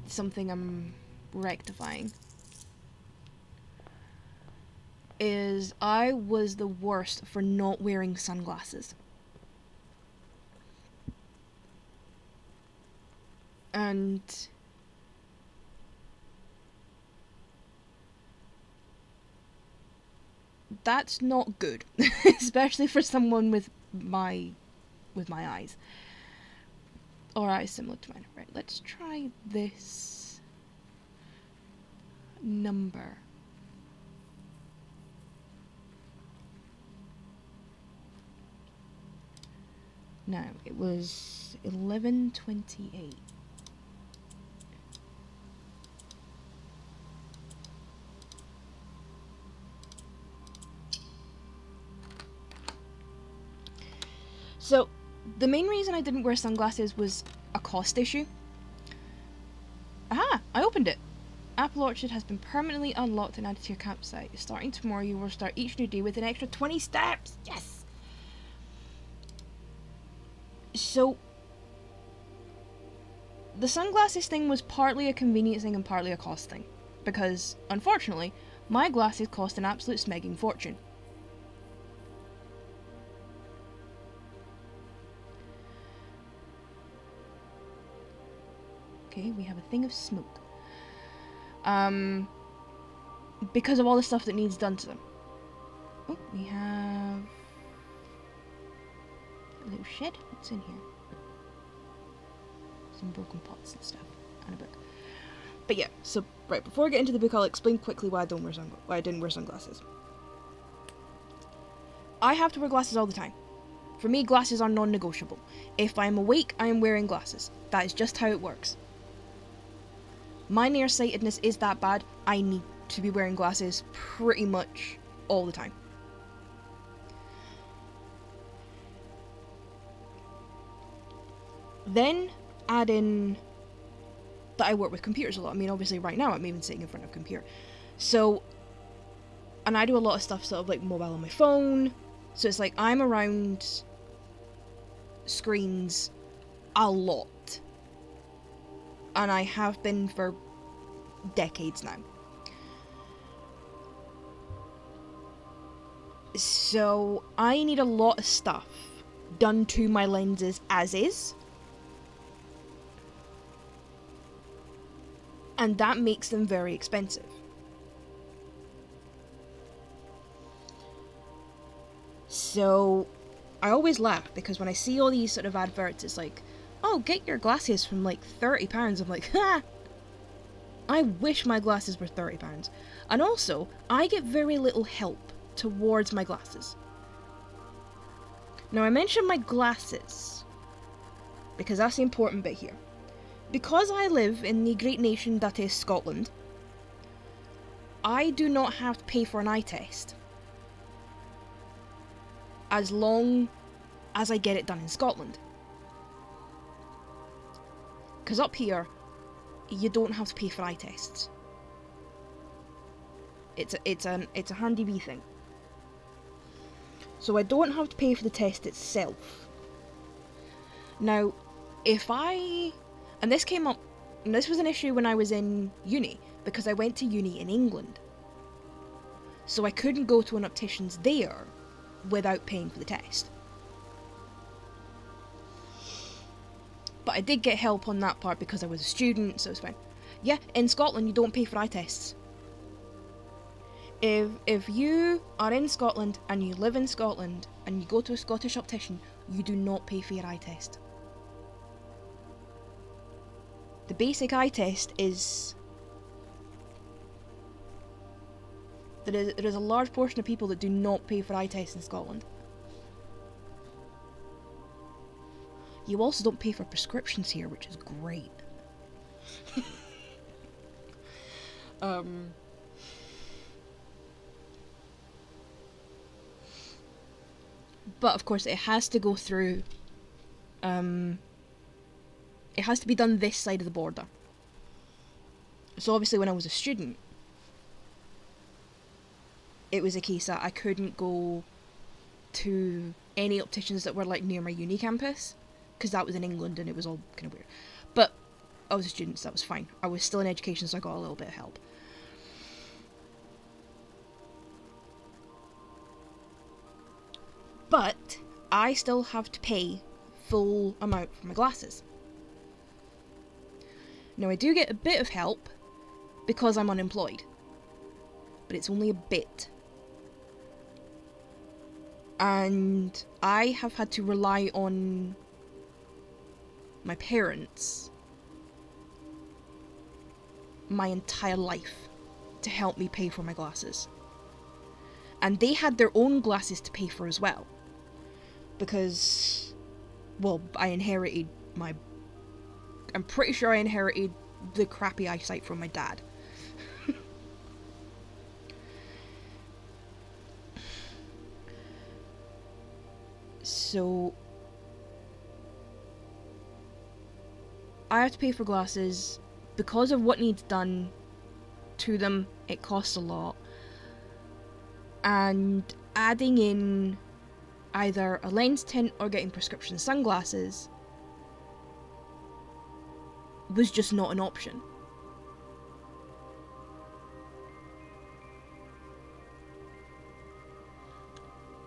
something I'm rectifying, is I was the worst for not wearing sunglasses. And that's not good, especially for someone with my eyes. Or eyes similar to mine. Right, let's try this number. No, it was 1128. So, the main reason I didn't wear sunglasses was a cost issue. Aha! I opened it. Apple Orchard has been permanently unlocked and added to your campsite. Starting tomorrow, you will start each new day with an extra 20 steps. Yes! So, the sunglasses thing was partly a convenience thing and partly a cost thing. Because, unfortunately, my glasses cost an absolute smegging fortune. Okay, we have a thing of smoke. Because of all the stuff that needs done to them. Oh, we have a little shed. What's in here? Some broken pots and stuff, and a book. But yeah, so right before I get into the book, I'll explain quickly why I didn't wear sunglasses. I have to wear glasses all the time. For me, glasses are non-negotiable. If I am awake, I am wearing glasses. That is just how it works. My nearsightedness is that bad, I need to be wearing glasses pretty much all the time. Then add in that I work with computers a lot. I mean, obviously right now I'm even sitting in front of a computer. So, and I do a lot of stuff sort of like mobile on my phone. So it's like I'm around screens a lot. And I have been for decades now. So I need a lot of stuff done to my lenses as is. And that makes them very expensive. So I always laugh because when I see all these sort of adverts, it's like, oh, get your glasses from like £30. I'm like, ha! I wish my glasses were £30. And also, I get very little help towards my glasses. Now, I mentioned my glasses because that's the important bit here. Because I live in the great nation that is Scotland, I do not have to pay for an eye test as long as I get it done in Scotland. Because up here, you don't have to pay for eye tests. It's a handy wee thing. So I don't have to pay for the test itself. Now, and this came up, and this was an issue when I was in uni, because I went to uni in England. So I couldn't go to an optician's there without paying for the test. But I did get help on that part because I was a student, so it's fine. Yeah, in Scotland you don't pay for eye tests. If you are in Scotland and you live in Scotland and you go to a Scottish optician, you do not pay for your eye test. The basic eye test is... There is a large portion of people that do not pay for eye tests in Scotland. You also don't pay for prescriptions here, which is great. But of course it has to go through, it has to be done this side of the border. So obviously when I was a student, it was a case that I couldn't go to any opticians that were like near my uni campus, because that was in England and it was all kind of weird. But I was a student, so that was fine. I was still in education, so I got a little bit of help. But I still have to pay full amount for my glasses. Now I do get a bit of help because I'm unemployed, but it's only a bit. And I have had to rely on my parents my entire life to help me pay for my glasses. And they had their own glasses to pay for as well. Because, well, I'm pretty sure I inherited the crappy eyesight from my dad. So, I have to pay for glasses because of what needs done to them. It costs a lot. And adding in either a lens tint or getting prescription sunglasses was just not an option.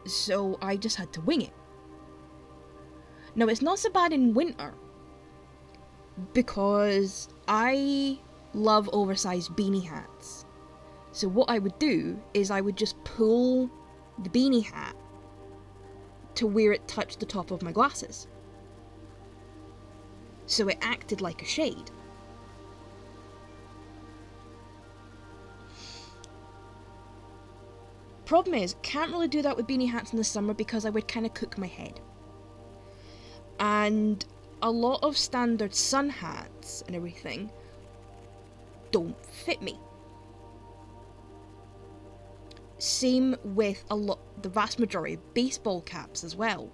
So I just had to wing it. Now, it's not so bad in winter because I love oversized beanie hats. So what I would do is I would just pull the beanie hat to where it touched the top of my glasses. So it acted like a shade. Problem is, can't really do that with beanie hats in the summer because I would kind of cook my head. And a lot of standard sun hats and everything don't fit me. Same with the vast majority of baseball caps as well.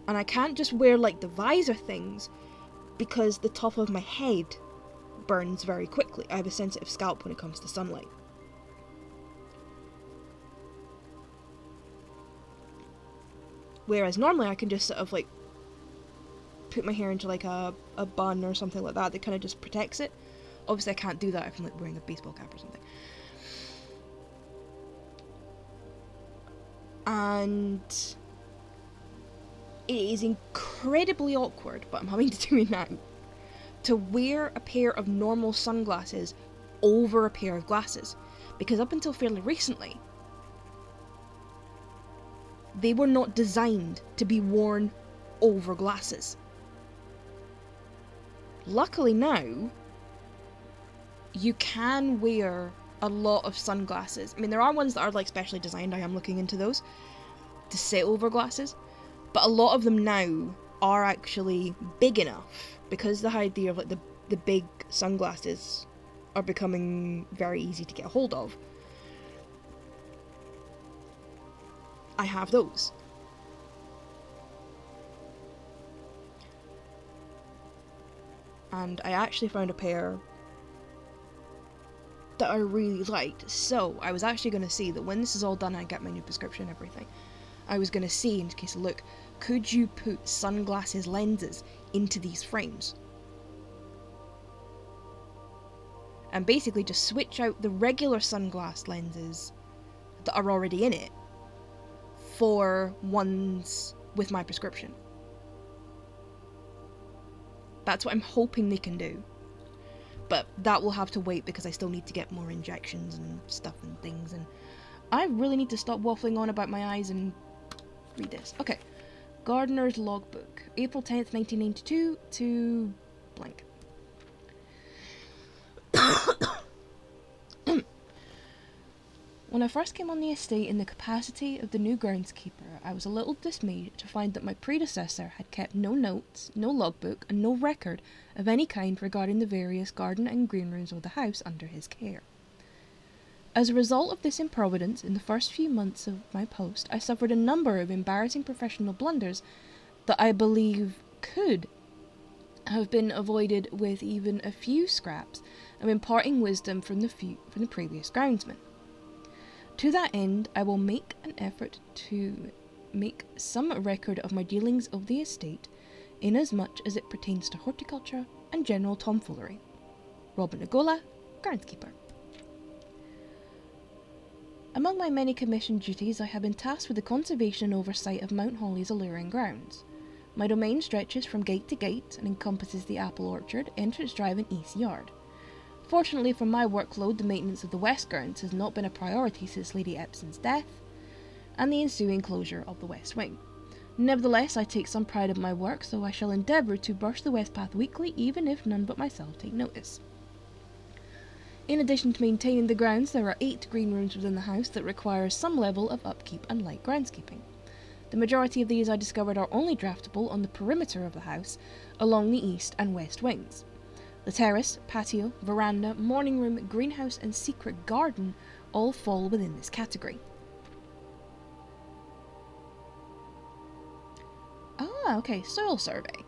And I can't just wear like the visor things because the top of my head burns very quickly. I have a sensitive scalp when it comes to sunlight. Whereas normally I can just sort of like put my hair into like a bun or something like that kind of just protects it. Obviously I can't do that if I'm like wearing a baseball cap or something. And it is incredibly awkward, but I'm having to do it now, to wear a pair of normal sunglasses over a pair of glasses. Because up until fairly recently, they were not designed to be worn over glasses. Luckily now, you can wear a lot of sunglasses. I mean, there are ones that are like specially designed. I am looking into those to sit over glasses. But a lot of them now are actually big enough because the idea of like the big sunglasses are becoming very easy to get a hold of. I have those. And I actually found a pair that I really liked. So I was actually going to see that when this is all done and I get my new prescription and everything, I was going to see in case, look, could you put sunglasses lenses into these frames? And basically just switch out the regular sunglass lenses that are already in it for ones with my prescription. That's what I'm hoping they can do. But that will have to wait because I still need to get more injections and stuff and things, and I really need to stop waffling on about my eyes and read this. Okay. Gardener's Logbook. April 10th, 1992 to blank. When I first came on the estate in the capacity of the new groundskeeper, I was a little dismayed to find that my predecessor had kept no notes, no logbook, and no record of any kind regarding the various garden and green rooms of the house under his care. As a result of this improvidence, in the first few months of my post, I suffered a number of embarrassing professional blunders that I believe could have been avoided with even a few scraps of imparting wisdom from the previous groundsman. To that end, I will make an effort to make some record of my dealings of the estate, inasmuch as it pertains to horticulture and general tomfoolery. Robin Nagola, groundskeeper. Among my many commissioned duties, I have been tasked with the conservation and oversight of Mount Holly's alluring grounds. My domain stretches from gate to gate and encompasses the apple orchard, entrance drive and east yard. Fortunately for my workload, the maintenance of the west grounds has not been a priority since Lady Epson's death and the ensuing closure of the west wing. Nevertheless, I take some pride in my work, so I shall endeavour to brush the west path weekly, even if none but myself take notice. In addition to maintaining the grounds, there are 8 green rooms within the house that require some level of upkeep and light groundskeeping. The majority of these I discovered are only draftable on the perimeter of the house, along the east and west wings. The terrace, patio, veranda, morning room, greenhouse and secret garden all fall within this category. Ah, okay, soil survey.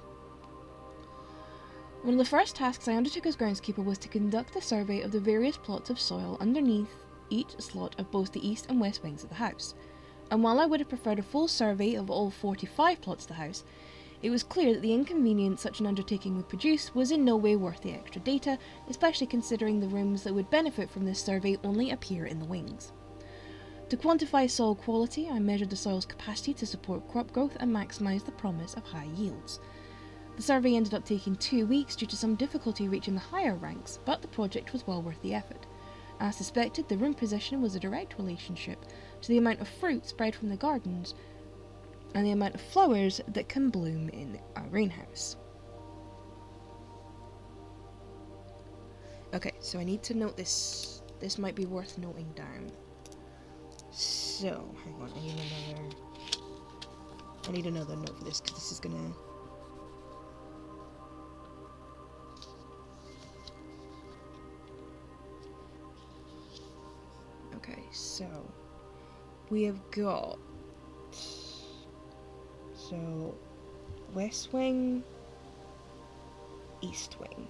One of the first tasks I undertook as groundskeeper was to conduct a survey of the various plots of soil underneath each slot of both the east and west wings of the house. And while I would have preferred a full survey of all 45 plots of the house, it was clear that the inconvenience such an undertaking would produce was in no way worth the extra data, especially considering the rooms that would benefit from this survey only appear in the wings. To quantify soil quality, I measured the soil's capacity to support crop growth and maximise the promise of high yields. The survey ended up taking 2 weeks due to some difficulty reaching the higher ranks, but the project was well worth the effort. As suspected, the room position was a direct relationship to the amount of fruit spread from the gardens and the amount of flowers that can bloom in a greenhouse. Okay, so I need to note this. This might be worth noting down. So, hang on, I need another note for this, because this is gonna... Okay, so we have got west wing, east wing.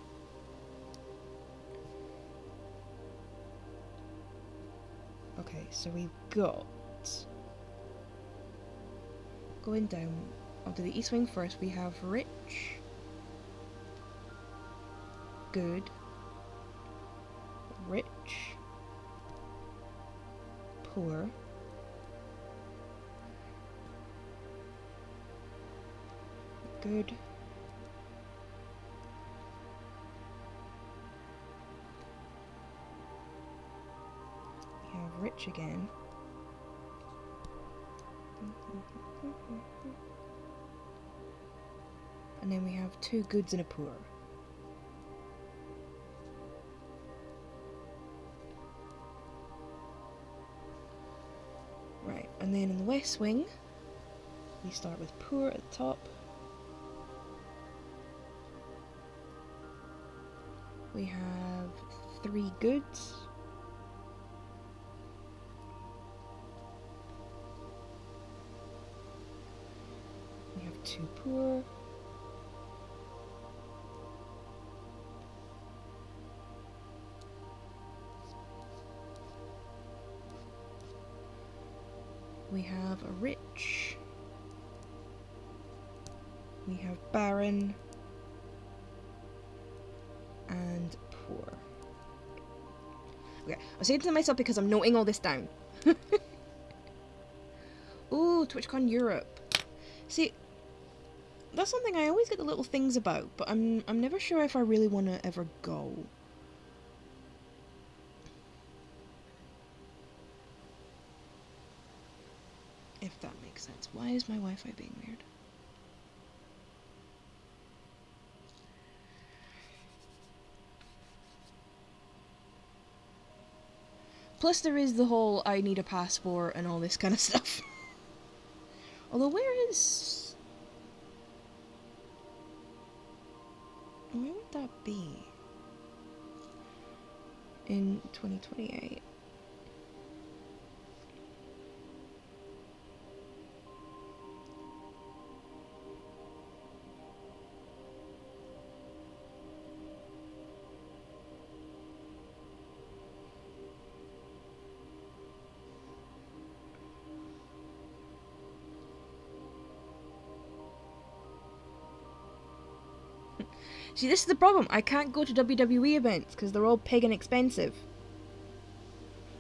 Okay, so we've got, going down, I'll do the east wing first. We have rich, good, rich, poor, good, we have rich again, and then we have two goods and a poor. Right, and then in the west wing, we start with poor at the top. We have 3 goods. We have 2 poor. We have a rich. We have barren. And poor. Okay, I'm saying to myself because I'm noting all this down. Ooh, TwitchCon Europe. See, that's something I always get the little things about, but I'm never sure if I really want to ever go. If that makes sense. Why is my Wi-Fi being weird? Plus there is the whole I need a passport and all this kind of stuff. Although where would that be? In 2028. See, this is the problem. I can't go to WWE events because they're all pig and expensive.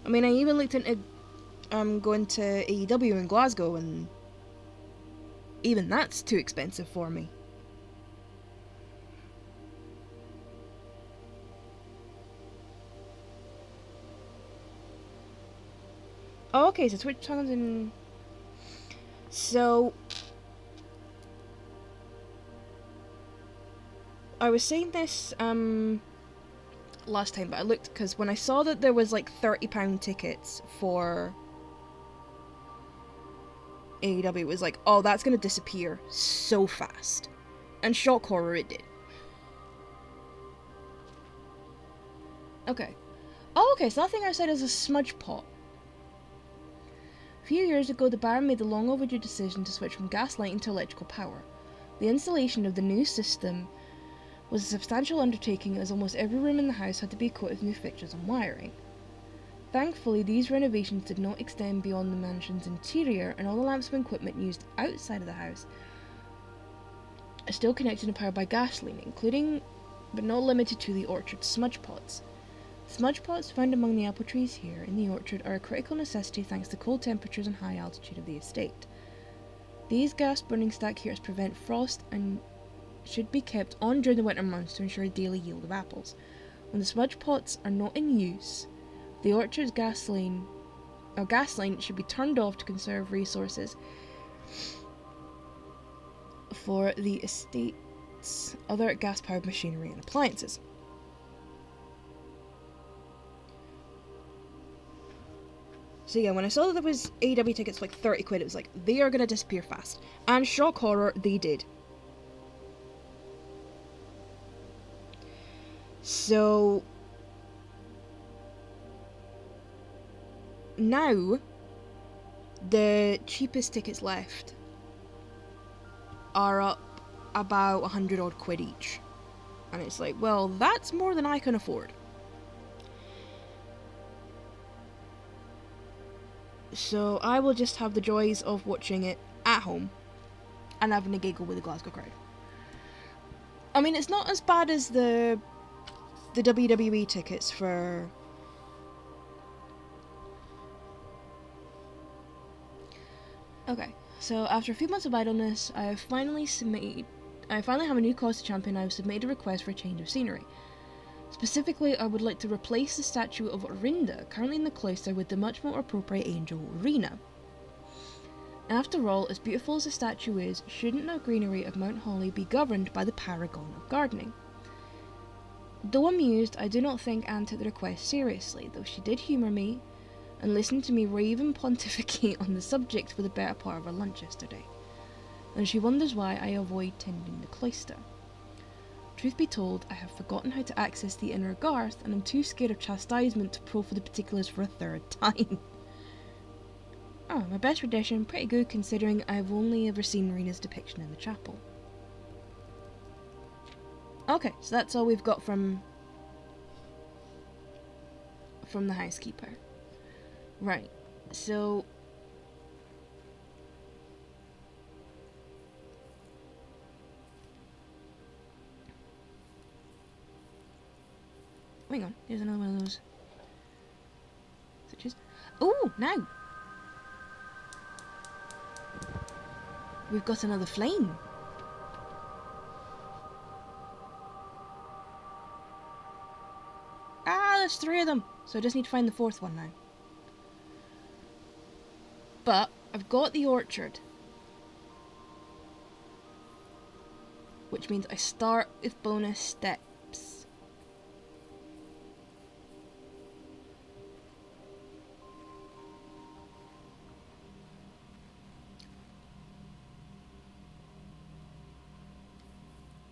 I mean, I even looked into going to AEW in Glasgow, and even that's too expensive for me. Oh, okay, so Twitch channels in... So... I was saying this, last time, but I looked, because when I saw that there was, like, £30 tickets for AEW, it was like, oh, that's gonna disappear so fast. And shock horror, it did. Okay. Oh, okay, so that thing I said is a smudge pot. A few years ago, the Baron made the long overdue decision to switch from gas lighting to electrical power. The installation of the new system was a substantial undertaking as almost every room in the house had to be equipped with new fixtures and wiring. Thankfully, these renovations did not extend beyond the mansion's interior, and all the lamps and equipment used outside of the house are still connected and powered by gasoline, including but not limited to the orchard smudge pots. Smudge pots found among the apple trees here in the orchard are a critical necessity thanks to cold temperatures and high altitude of the estate. These gas-burning stack heaters prevent frost and should be kept on during the winter months to ensure a daily yield of apples. When the smudge pots are not in use, the orchard's gas line should be turned off to conserve resources for the estate's other gas-powered machinery and appliances. So yeah, when I saw that there was AEW tickets for like 30 quid, it was like, they are going to disappear fast. And shock horror, they did. So now the cheapest tickets left are up about 100 odd quid each. And it's like, well, that's more than I can afford. So I will just have the joys of watching it at home and having a giggle with the Glasgow crowd. I mean, it's not as bad as the WWE tickets for... Okay, so after a few months of idleness, I finally have a new cause to champion. I have submitted a request for a change of scenery. Specifically, I would like to replace the statue of Orinda, currently in the cloister, with the much more appropriate angel, Rena. After all, as beautiful as the statue is, shouldn't the greenery of Mount Holly be governed by the paragon of gardening? Though amused, I do not think Anne took the request seriously, though she did humour me and listened to me rave and pontificate on the subject for the better part of her lunch yesterday. And she wonders why I avoid tending the cloister. Truth be told, I have forgotten how to access the inner garth, and I'm too scared of chastisement to probe for the particulars for a third time. Oh, my best rendition, pretty good considering I've only ever seen Rena's depiction in the chapel. Okay, so that's all we've got from the housekeeper. Right, so... Hang on, here's another one of those switches. Oh, now! We've got another flame. Ah, there's 3 of them. So I just need to find the 4th one now. But I've got the orchard, which means I start with bonus steps.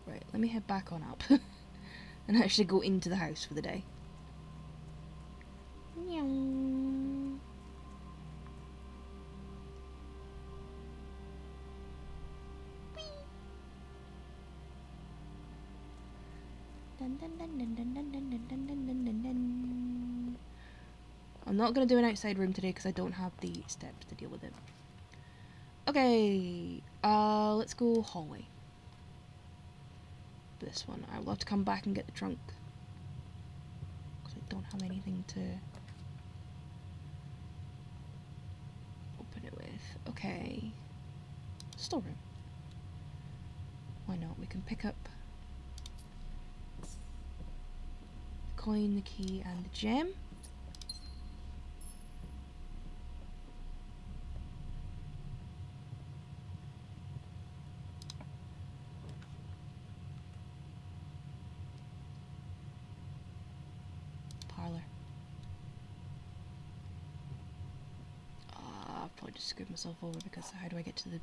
Right, let me head back on up and actually go into the house for the day. Meow. I'm not going to do an outside room today because I don't have the steps to deal with it. Okay, let's go hallway. This one. I will have to come back and get the trunk because I don't have anything to open it with. Okay. Storeroom. Why not? We can pick up the coin, the key, and the gem. Parlor. I've probably just screwed myself over because how do I get to the... I'm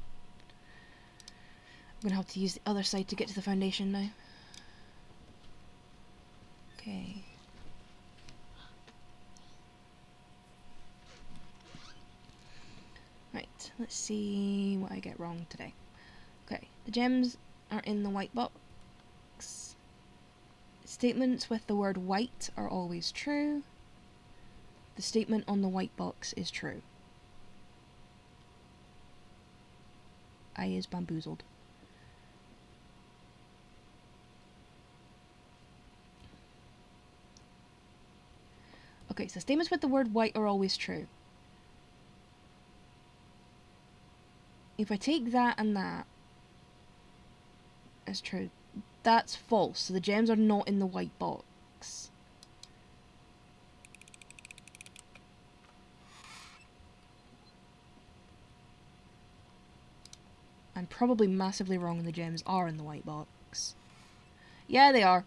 gonna have to use the other side to get to the foundation now. Okay. Right, let's see what I get wrong today. Okay, the gems are in the white box. Statements with the word white are always true. The statement on the white box is true. I is bamboozled. Okay, so statements with the word white are always true. If I take that and that as true, that's false. So the gems are not in the white box. I'm probably massively wrong and the gems are in the white box. Yeah, they are.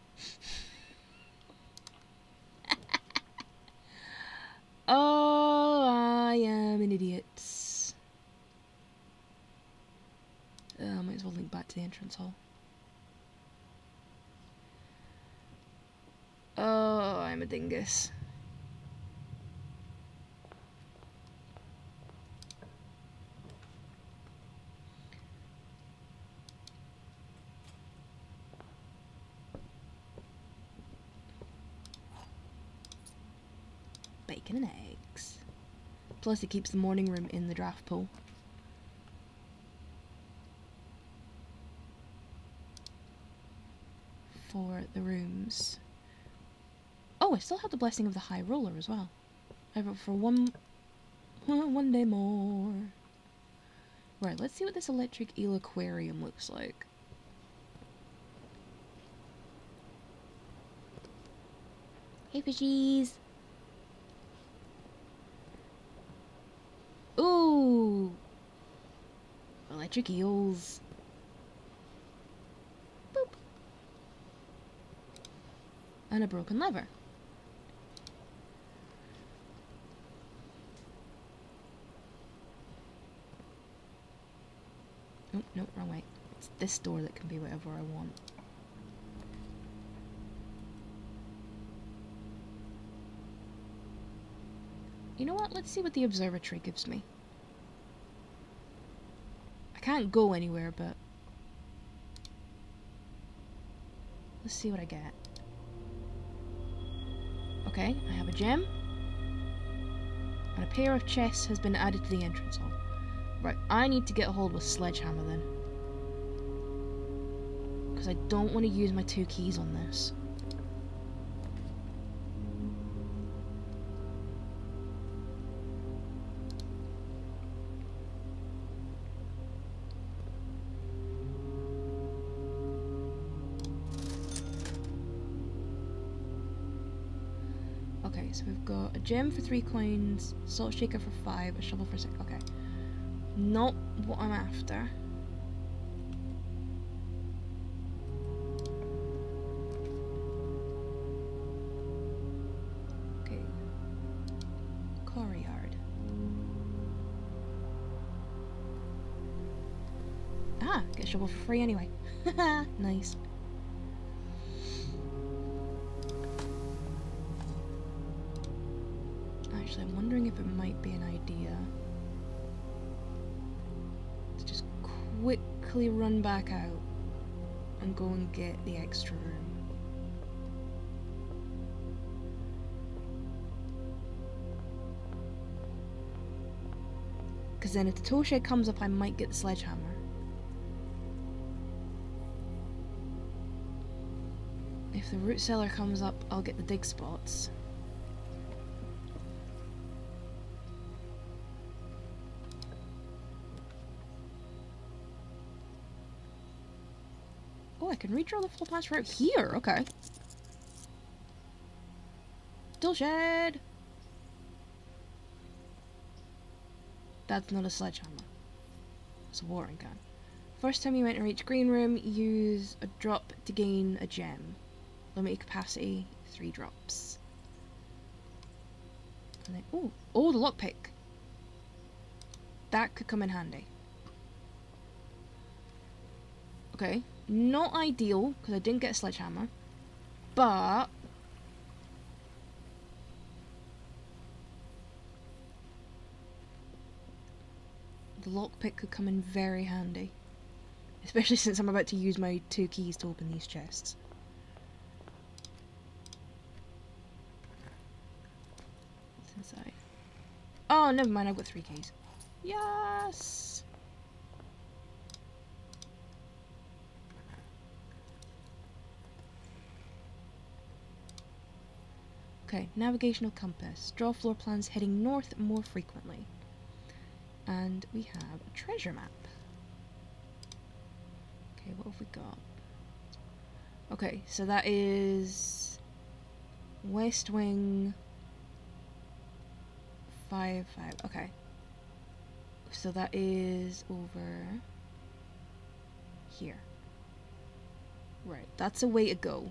Oh, I am an idiot. I might as well link back to the entrance hall. Oh, I'm a dingus. Bacon and eggs. Plus it keeps the morning room in the draft pool. For the rooms. Oh, I still have the blessing of the High Roller as well. I vote for one day more. Right, let's see what this electric eel aquarium looks like. Hey fishies! Ooh! Electric eels. Boop. And a broken lever. Nope, nope, wrong way. It's this door that can be whatever I want. You know what? Let's see what the observatory gives me. I can't go anywhere, but... let's see what I get. Okay, I have a gem. And a pair of chests has been added to the entrance hall. Right, I need to get a hold of a sledgehammer then. Because I don't want to use my 2 keys on this. Okay, so we've got a gem for 3 coins, salt shaker for 5, a shovel for 6. Okay. Not what I'm after. Okay. Quarry yard. Ah, get a shovel for free anyway. Nice. Actually, I'm wondering if it might be an idea to just quickly run back out and go and get the extra room. Because then if the tool shed comes up, I might get the sledgehammer. If the root cellar comes up, I'll get the dig spots. Oh, I can redraw the floor plans right here. Okay. Tool shed. That's not a sledgehammer. It's a watering can. First time you enter each green room, use a drop to gain a gem. Limited capacity, 3 drops. And then, oh, the lockpick. That could come in handy. Okay. Not ideal, because I didn't get a sledgehammer, but the lockpick could come in very handy, especially since I'm about to use my 2 keys to open these chests. Oh, never mind. I've got 3 keys. Yes. Okay, navigational compass. Draw floor plans heading north more frequently. And we have a treasure map. Okay, what have we got? Okay, so that is West Wing 5-5. Okay. So that is over here. Right, that's a way to go.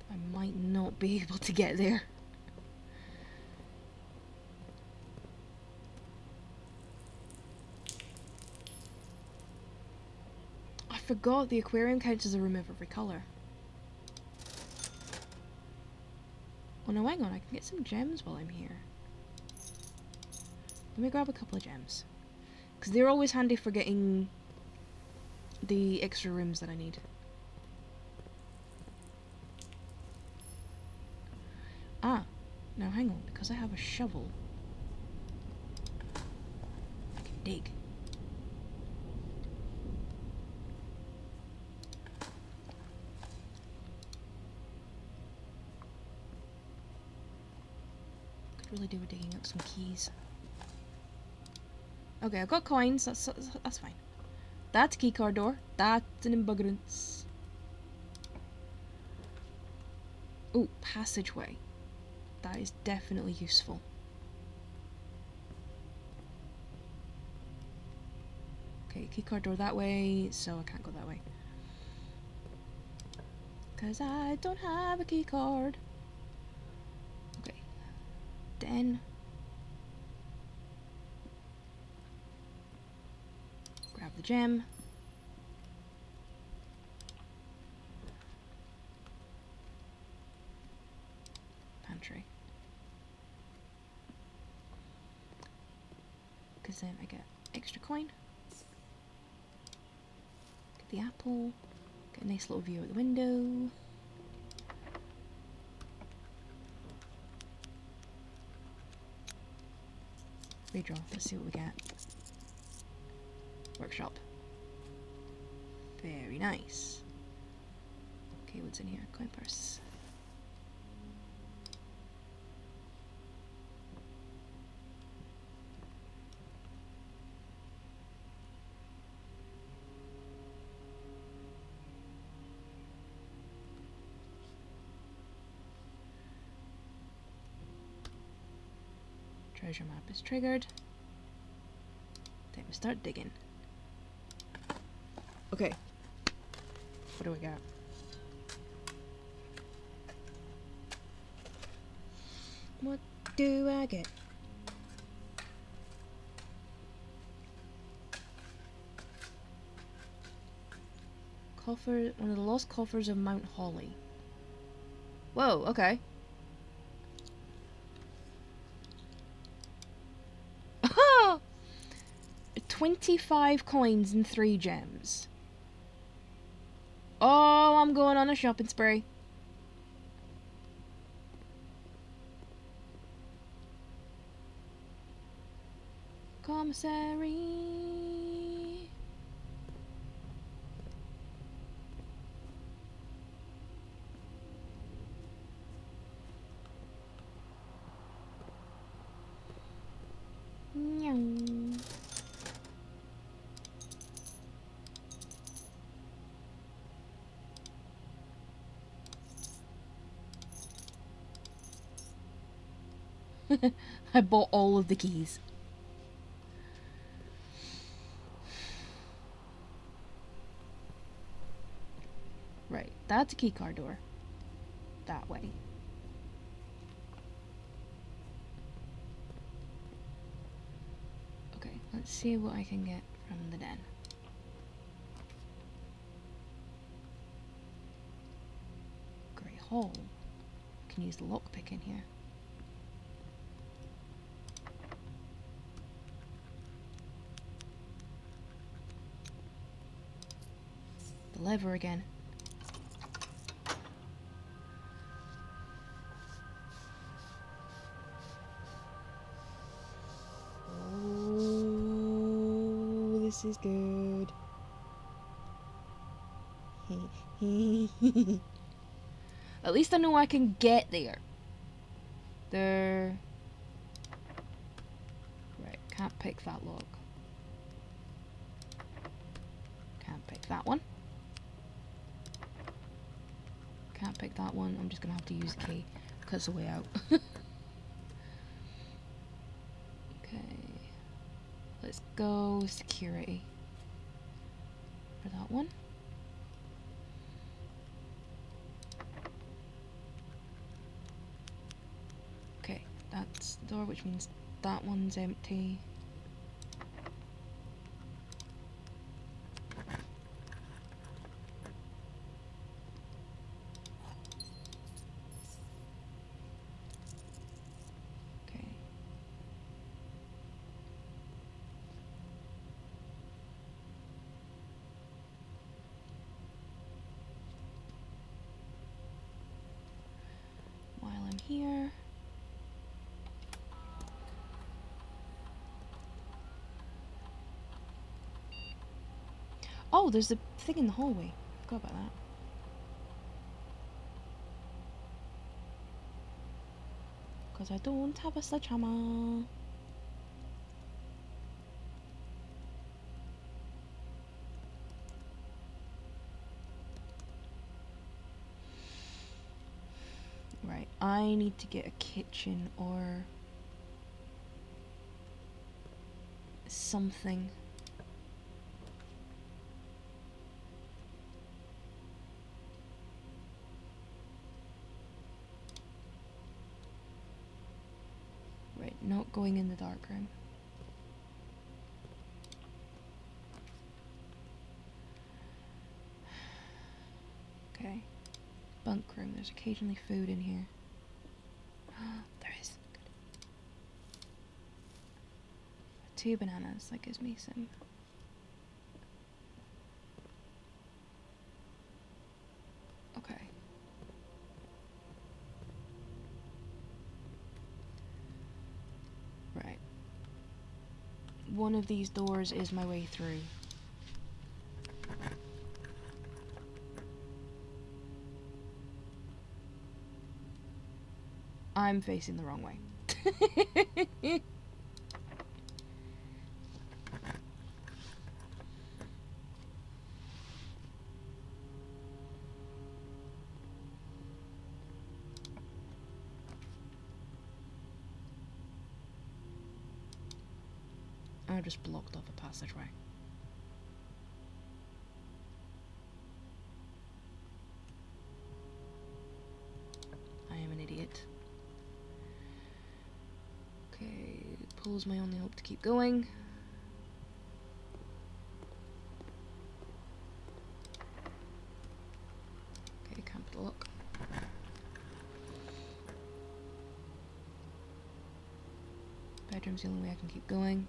I might not be able to get there. I forgot the aquarium counts as a room of every colour. Oh no, hang on, I can get some gems while I'm here. Let me grab a couple of gems. Because they're always handy for getting the extra rooms that I need. Ah, now hang on, because I have a shovel, I can dig. Could really do with digging up some keys. Okay, I've got coins, that's fine. That's a keycard door, that's an embuggerance. Oh, passageway. That is definitely useful. Okay, keycard door that way, so I can't go that way. Because I don't have a keycard. Okay. Den. Grab the gem. Pantry. Because then I get extra coin. Get the apple. Get a nice little view of the window. Redraw. Let's see what we get. Workshop. Very nice. Okay, what's in here? Coin purse. Treasure map is triggered. Then we start digging. Okay. What do we got? What do I get? Coffer, one of the lost coffers of Mount Holly. Whoa, okay. 25 coins and 3 gems. Oh, I'm going on a shopping spree. Commissary. Nyong. I bought all of the keys. Right, that's a keycard door. That way. Okay, let's see what I can get from the den. Great hall. I can use the lockpick in here. The lever again. This is good. At least I know I can get there. There. Right, can't pick that log. Can't pick that one. Can't pick that one. I'm just gonna have to use K because it's a way out. Okay. Let's go security for that one. Okay, that's the door, which means that one's empty. Okay. While I'm here. Oh, there's a thing in the hallway. Forgot about that. Because I don't have a sledgehammer. Right, I need to get a kitchen or something. Right, not going in the dark room. Okay. Bunk room, there's occasionally food in here. There is. Good. 2 bananas, that gives me some. Okay. Right. One of these doors is my way through. I'm facing the wrong way. I just blocked off a passageway. I am an idiot. Okay, pool's my only hope to keep going. Okay, can't put a lock. Bedroom's the only way I can keep going.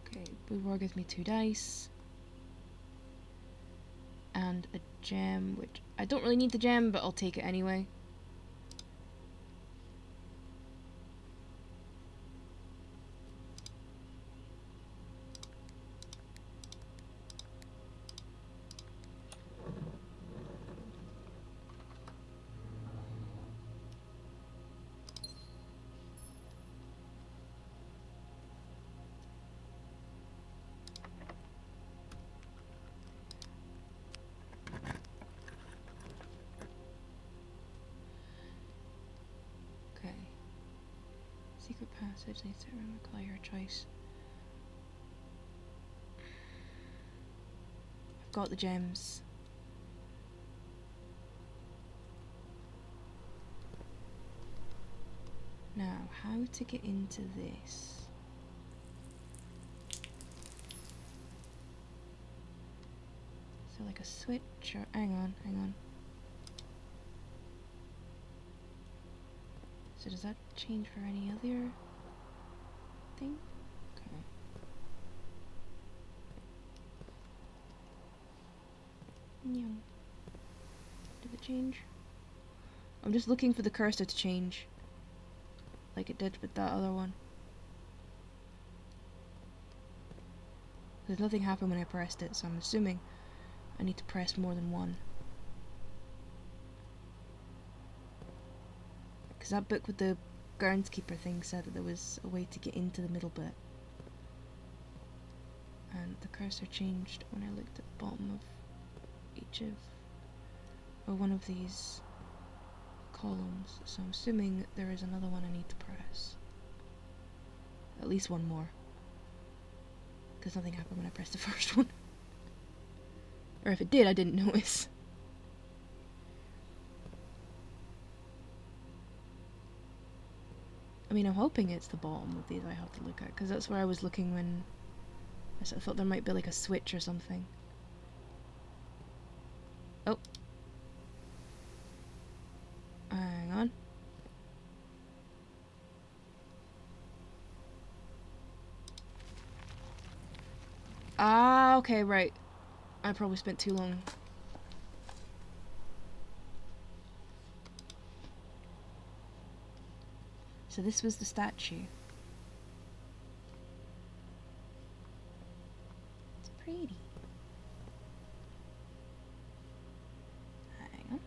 Okay, boudoir gives me 2 dice. And a gem, which I don't really need the gem, but I'll take it anyway. Okay. Secret passage needs to room a color your choice. I've got the gems. Now, how to get into this? So like a switch or hang on. So does that change for any other thing? Okay. No. Did it change? I'm just looking for the cursor to change. Like it did with that other one. There's nothing happened when I pressed it, so I'm assuming I need to press more than one. Because that book with the groundskeeper thing said that there was a way to get into the middle bit. And the cursor changed when I looked at the bottom of each of, or one of these columns. So I'm assuming there is another one I need to press. At least one more. Because nothing happened when I pressed the first one. Or if it did, I didn't notice. I mean, I'm hoping it's the bottom of these I have to look at, because that's where I was looking when I sort of thought there might be like a switch or something. Oh. Hang on. Ah, okay, right. I probably spent too long. So this was the statue. It's pretty. Hang on.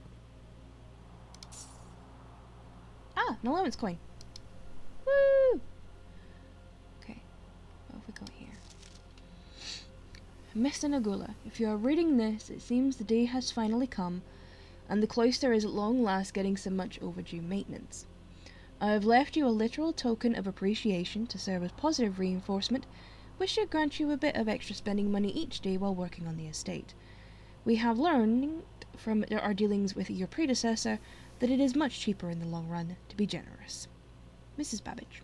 Ah, an allowance coin. Woo! Okay, what have we got here? Mr. Nagula, if you are reading this, it seems the day has finally come, and the cloister is at long last getting some much overdue maintenance. I have left you a literal token of appreciation to serve as positive reinforcement, which should grant you a bit of extra spending money each day while working on the estate. We have learned from our dealings with your predecessor that it is much cheaper in the long run to be generous. Mrs. Babbage.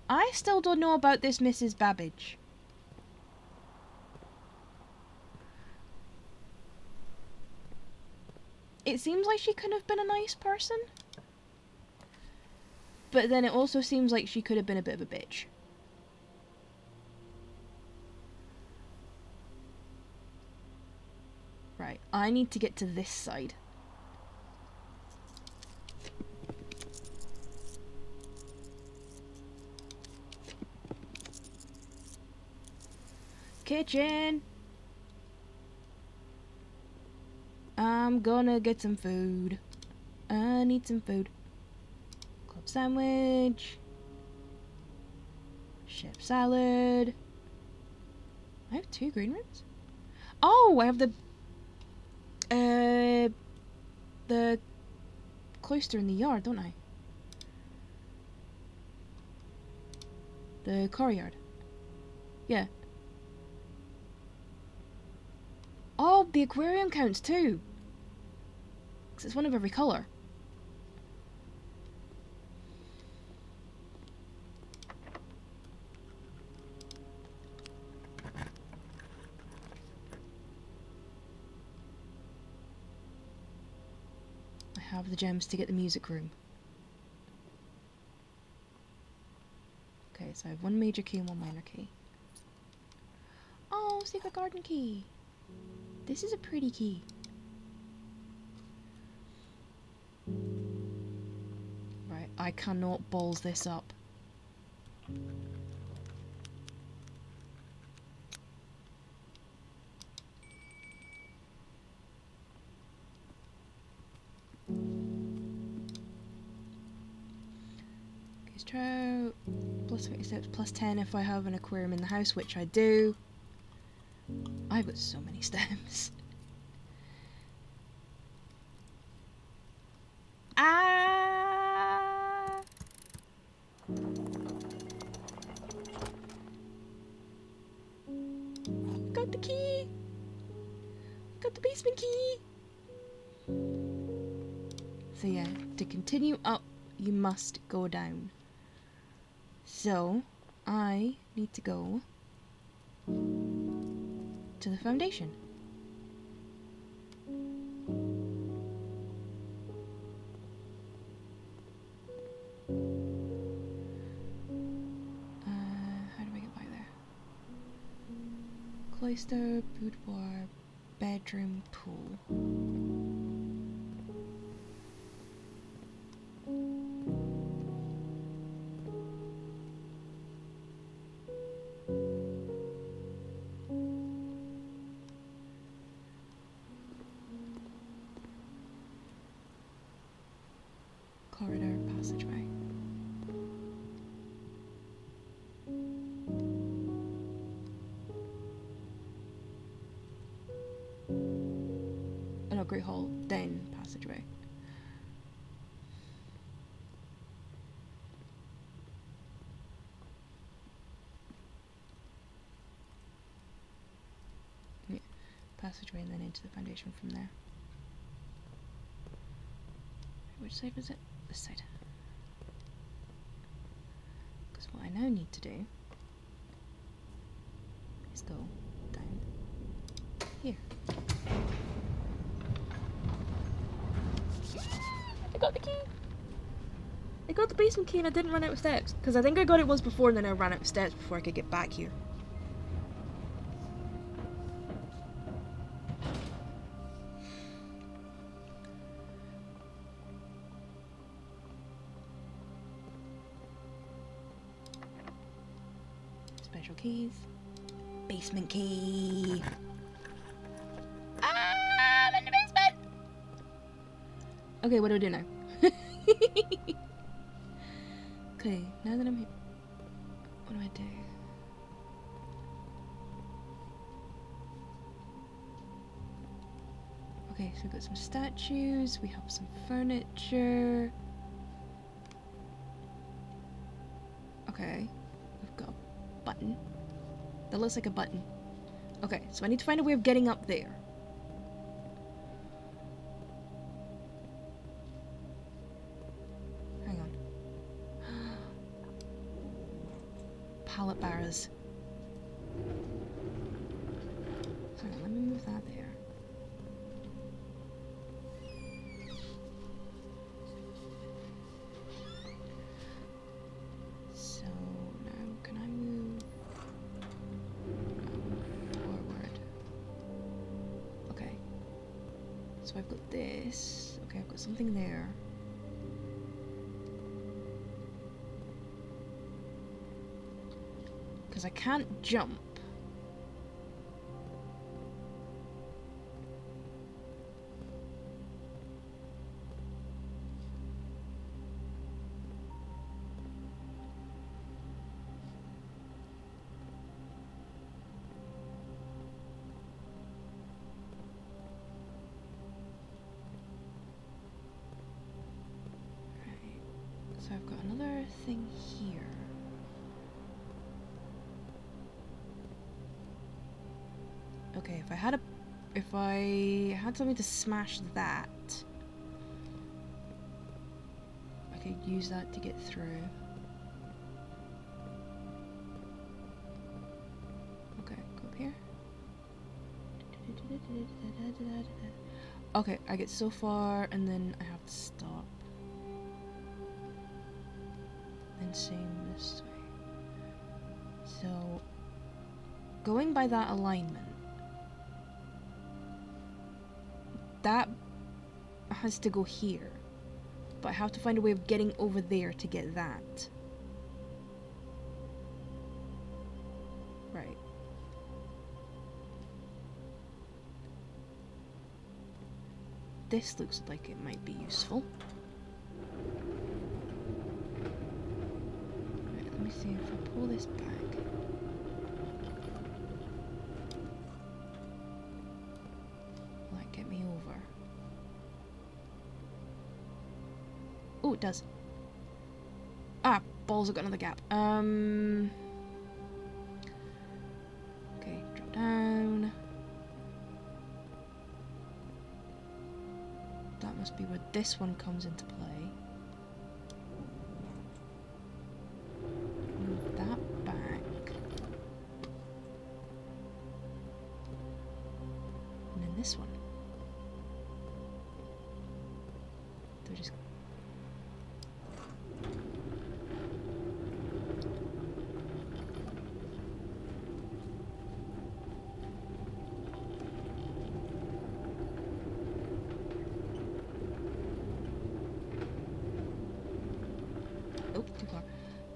I still don't know about this Mrs. Babbage. It seems like she could have been a nice person. But then it also seems like she could have been a bit of a bitch. Right, I need to get to this side. Kitchen! I'm gonna get some food. I need some food. Club sandwich. Chef salad. I have 2 green rooms? Oh, I have the cloister in the yard, don't I? The courtyard. Yeah. Oh, the aquarium counts too. 'Cause it's one of every colour. I have the gems to get the music room. Okay, so I have 1 major key and 1 minor key. Oh, secret garden key. This is a pretty key. Right, I cannot balls this up. Case trout, plus 56, plus 10 if I have an aquarium in the house, which I do. I've got so many stems. Ah! Got the key! Got the basement key! So yeah, to continue up, you must go down. So, I need to go to the foundation. How do I get by there? Cloister, boudoir, bedroom pool. Corridor passageway. Oh no, Great Hall, then passageway. Yeah, passageway and then into the foundation from there. Which side was it? This side. Because what I now need to do is go down here. I got the key! I got the basement key and I didn't run out of steps. Because I think I got it once before and then I ran out of steps before I could get back here. Special keys. Basement key! Ah, I'm in the basement! Okay, what do I do now? Okay, now that I'm here, what do I do? Okay, so we've got some statues, we have some furniture. Okay, we've got a button. That looks like a button. Okay, so I need to find a way of getting up there. Hang on. Pallet barrows. Hang on, let me move that there. So now can I move forward? Okay. So I've got this. Okay, I've got something there. Because I can't jump. Right. So I've got another thing here. Okay, if I had something to smash that, I could use that to get through. Okay, go up here. Okay, I get so far and then I have to stop. And same this way. So, going by that alignment, that has to go here, but I have to find a way of getting over there to get that. Right. This looks like it might be useful. Right, let me see if I pull this back. Get me over. Oh, it does. Ah, balls, I've got another gap. Okay, drop down. That must be where this one comes into play. Move that back. And then this one. They're just...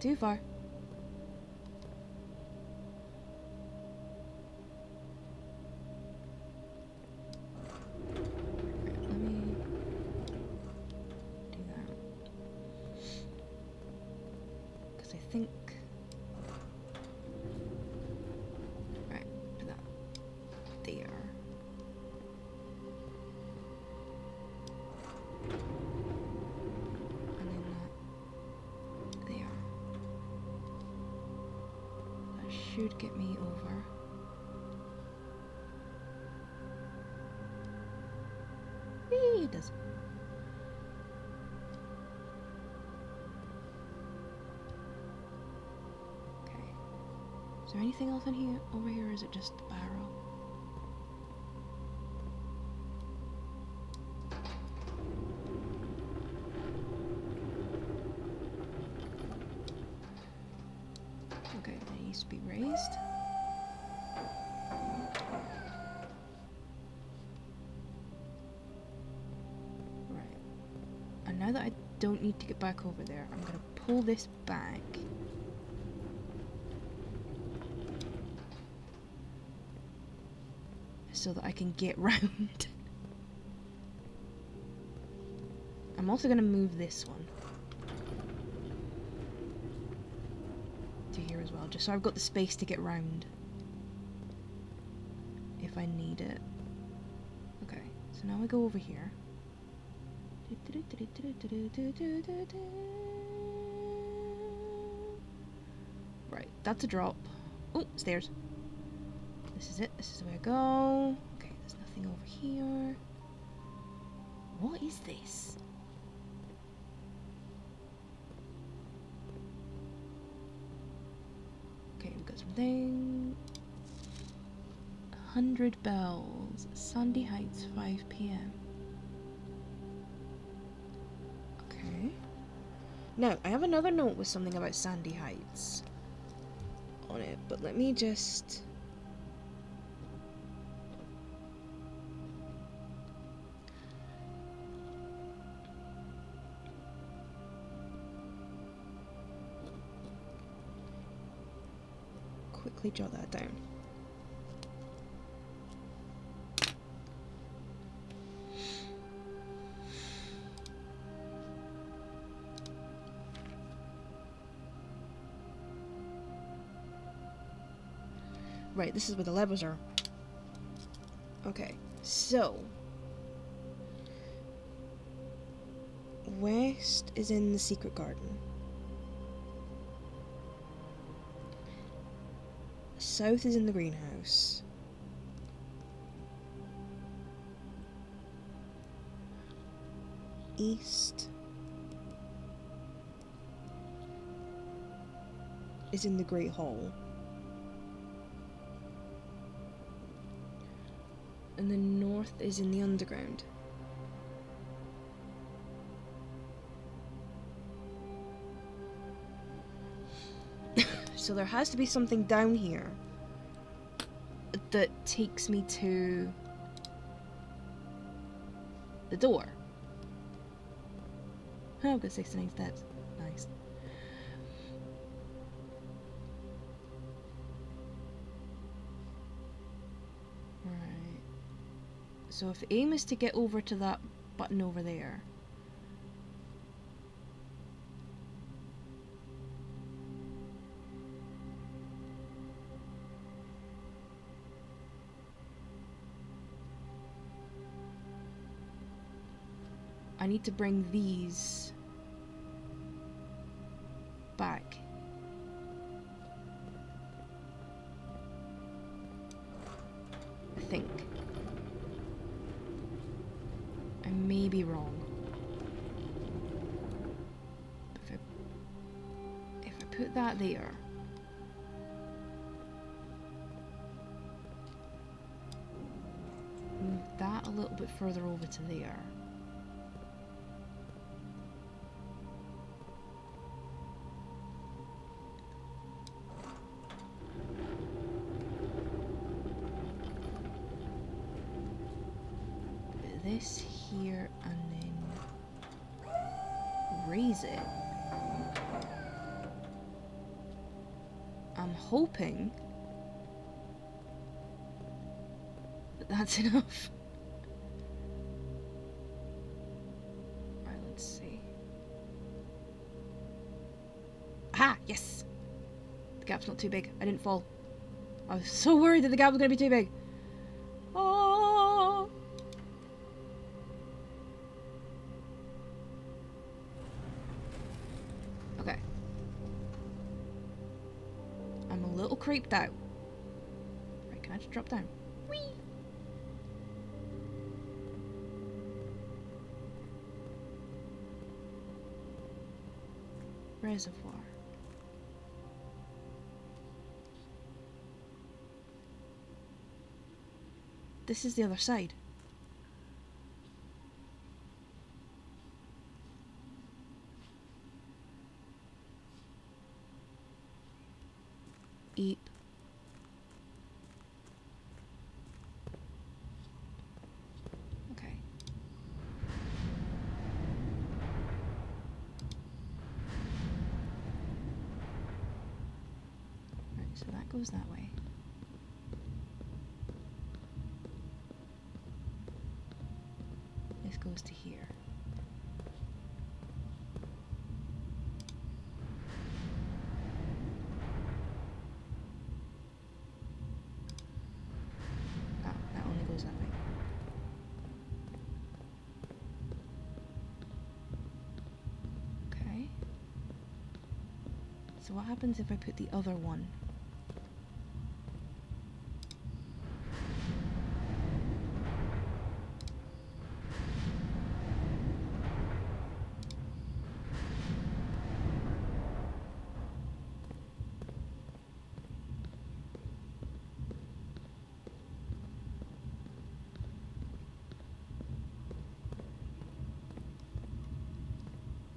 too far. Right, let me do that. Because I think... Right, put that there. And then that there. That should get me over. It does. Okay. Is there anything else in here, over here, or is it just the barrel? Okay, that needs to be raised. Right. And now that I don't need to get back over there, I'm gonna pull this back. So that I can get round. I'm also gonna move this one to here as well, just so I've got the space to get round if I need it. Okay, so now I go over here. Right, that's a drop. Oh, stairs. This is it. This is the way I go. Okay, there's nothing over here. What is this? Okay, we've got something. 100 bells. Sandy Heights, 5 p.m. Okay. Now, I have another note with something about Sandy Heights on it, but let me just... quickly jot that down. Right, this is where the levers are. Okay, so west is in the secret garden. South is in the greenhouse. East is in the Great Hall. And the north is in the underground. So there has to be something down here that takes me to the door. Oh, I've got 69 steps. Nice. Right. So if the aim is to get over to that button over there, I need to bring these back. I think. I may be wrong. If I put that there, move that a little bit further over to there. This here and then raise it. I'm hoping that that's enough. Right, let's see. Aha! Yes! The gap's not too big. I didn't fall. I was so worried that the gap was going to be too big. Oh! Okay. I'm a little creeped out. Right, can I just drop down? Whee! Reservoir. This is the other side. Eep. Okay. Right, so that goes that way. This goes to here. Oh, that only goes that way. Okay. So what happens if I put the other one?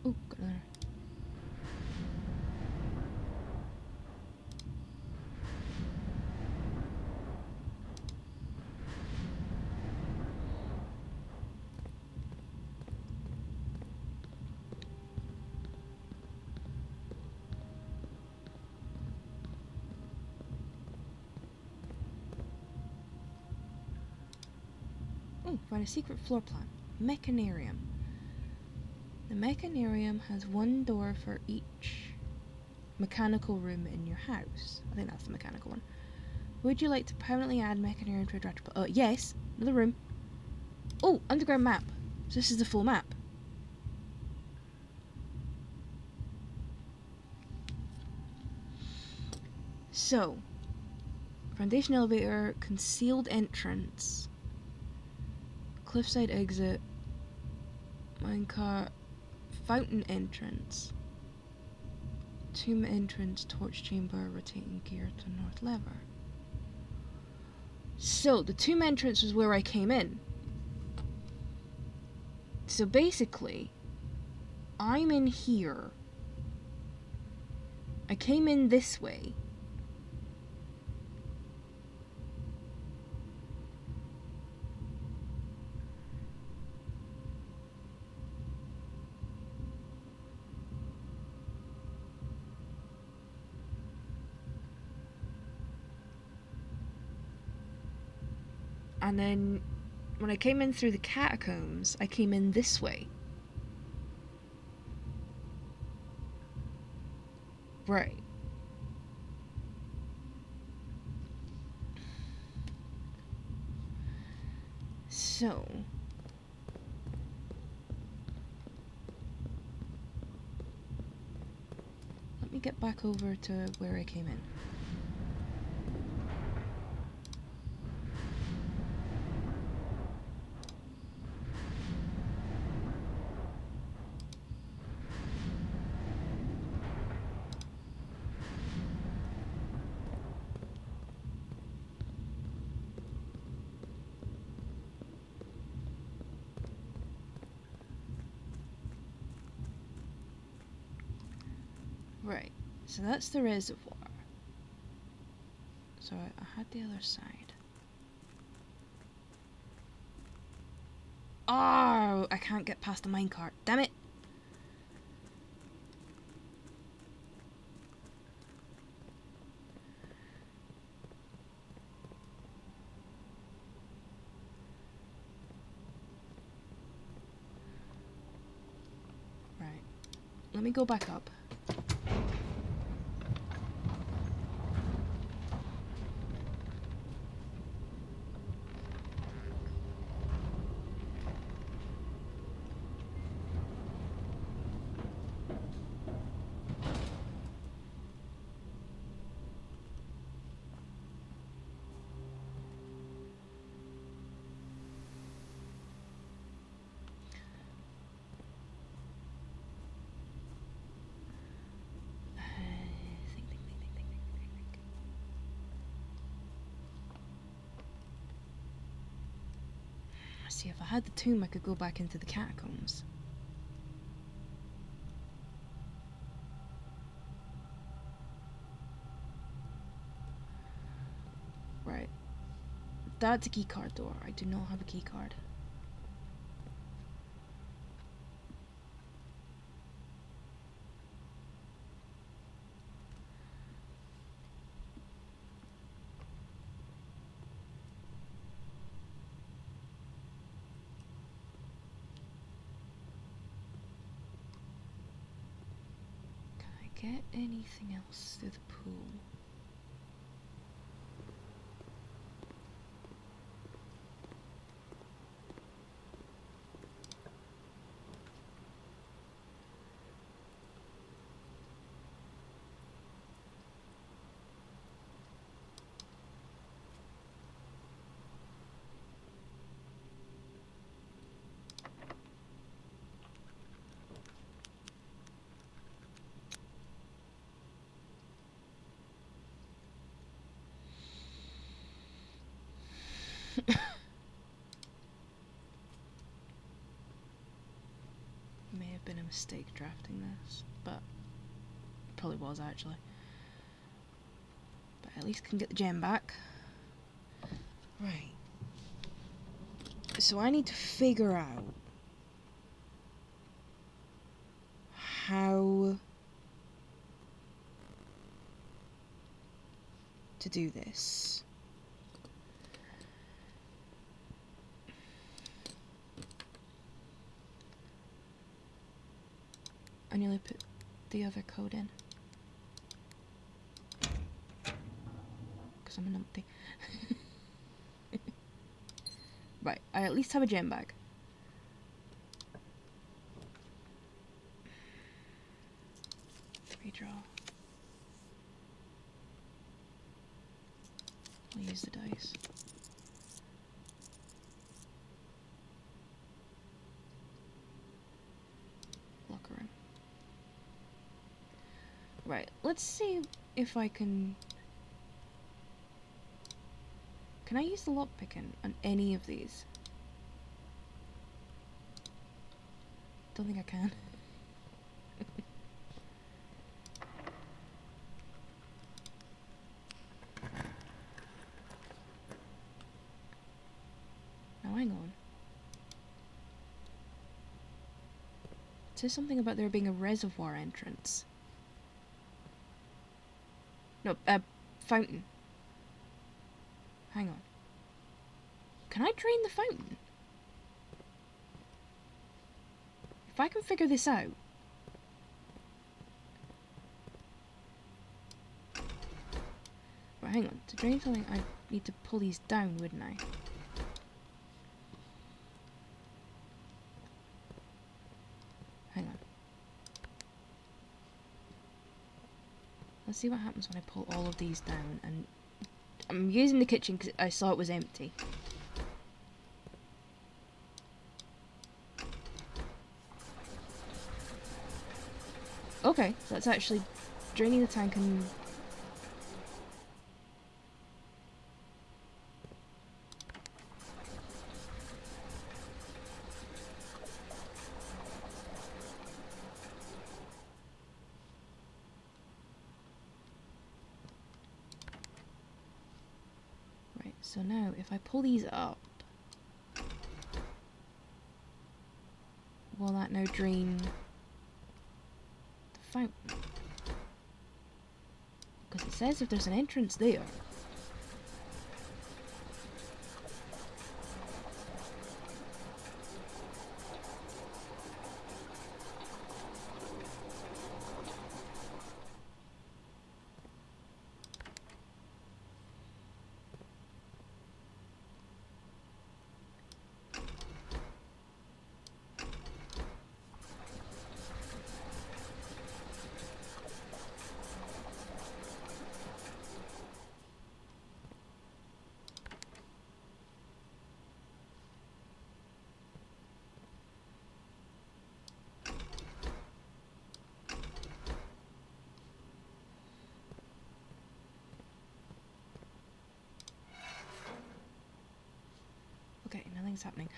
Oh, got another. Oh, find a secret floor plan. Mechanarium. The mechanarium has one door for each mechanical room in your house. I think that's the mechanical one. Would you like to permanently add mechanarium to a draft? Yes. Another room. Oh, underground map. So this is the full map. So, foundation elevator, concealed entrance, cliffside exit, minecart, fountain entrance, tomb entrance, torch chamber, rotating gear to north lever. So, the tomb entrance was where I came in. So basically, I'm in here. I came in this way. And then, when I came in through the catacombs, I came in this way. Right. So... let me get back over to where I came in. Right, so that's the reservoir. So I had the other side. Oh, I can't get past the minecart. Damn it! let me go back up. See, if I had the tomb, I could go back into the catacombs. Right. That's a keycard door. I do not have a keycard. Get anything else through the pool? May have been a mistake drafting this, but probably was actually. But at least can get the gem back. Right. So I need to figure out how to do this. I nearly put the other code in. Because I'm a numpty. Right, I at least have a gem bag. Redraw. I'll use the dice. Locker room. Right, let's see if I can... Can I use the lockpicking on any of these? Don't think I can. Now hang on. It says something about there being a reservoir entrance. No, fountain. Hang on. Can I drain the fountain? If I can figure this out... Right, hang on. To drain something, I need to pull these down, wouldn't I? Hang on. Let's see what happens when I pull all of these down, and... I'm using the kitchen because I saw it was empty. Okay, so that's actually draining the tank and... Right, so now if I pull these up, will that now drain the fountain? Because it says if there's an entrance there. Nothing's happening.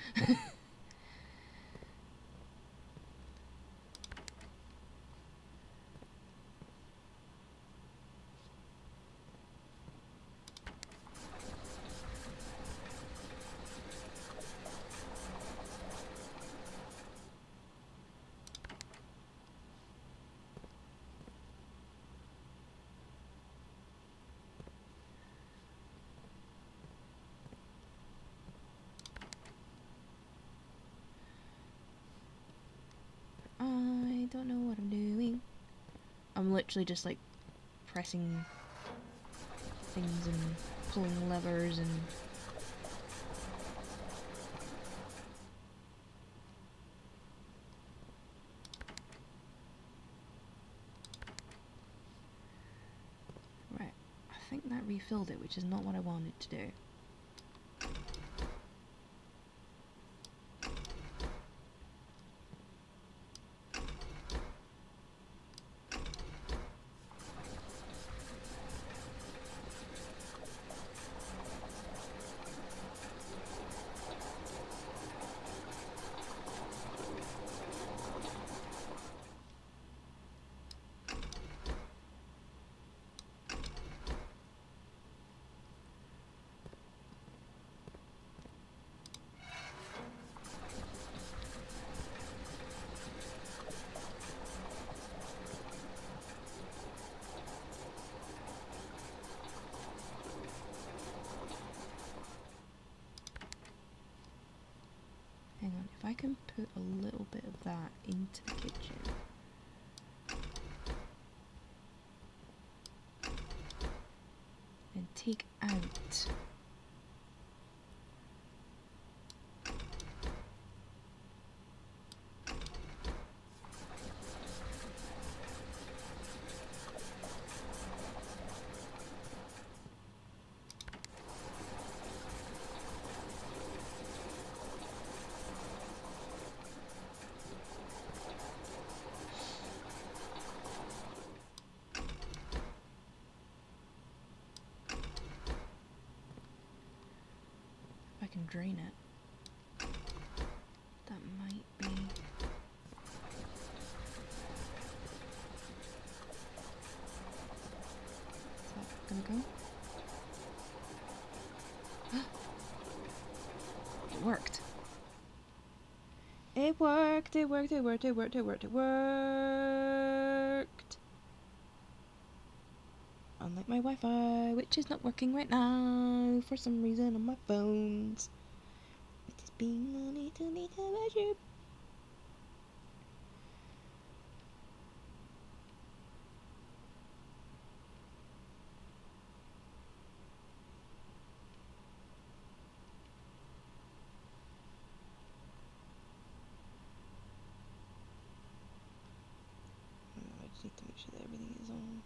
I don't know what I'm doing. I'm literally just like pressing things and pulling levers and right. I think that refilled it, which is not what I wanted to do. Hang on, if I can put a little bit of that into the kitchen. And take out. If I can drain it. That might be. Is that gonna go? It worked. It worked, it worked, it worked, it worked, it worked, it worked. Unlike my Wi-Fi, which is not working right now for some reason on my phones. It is being a little measure. I just need to make sure that everything is on.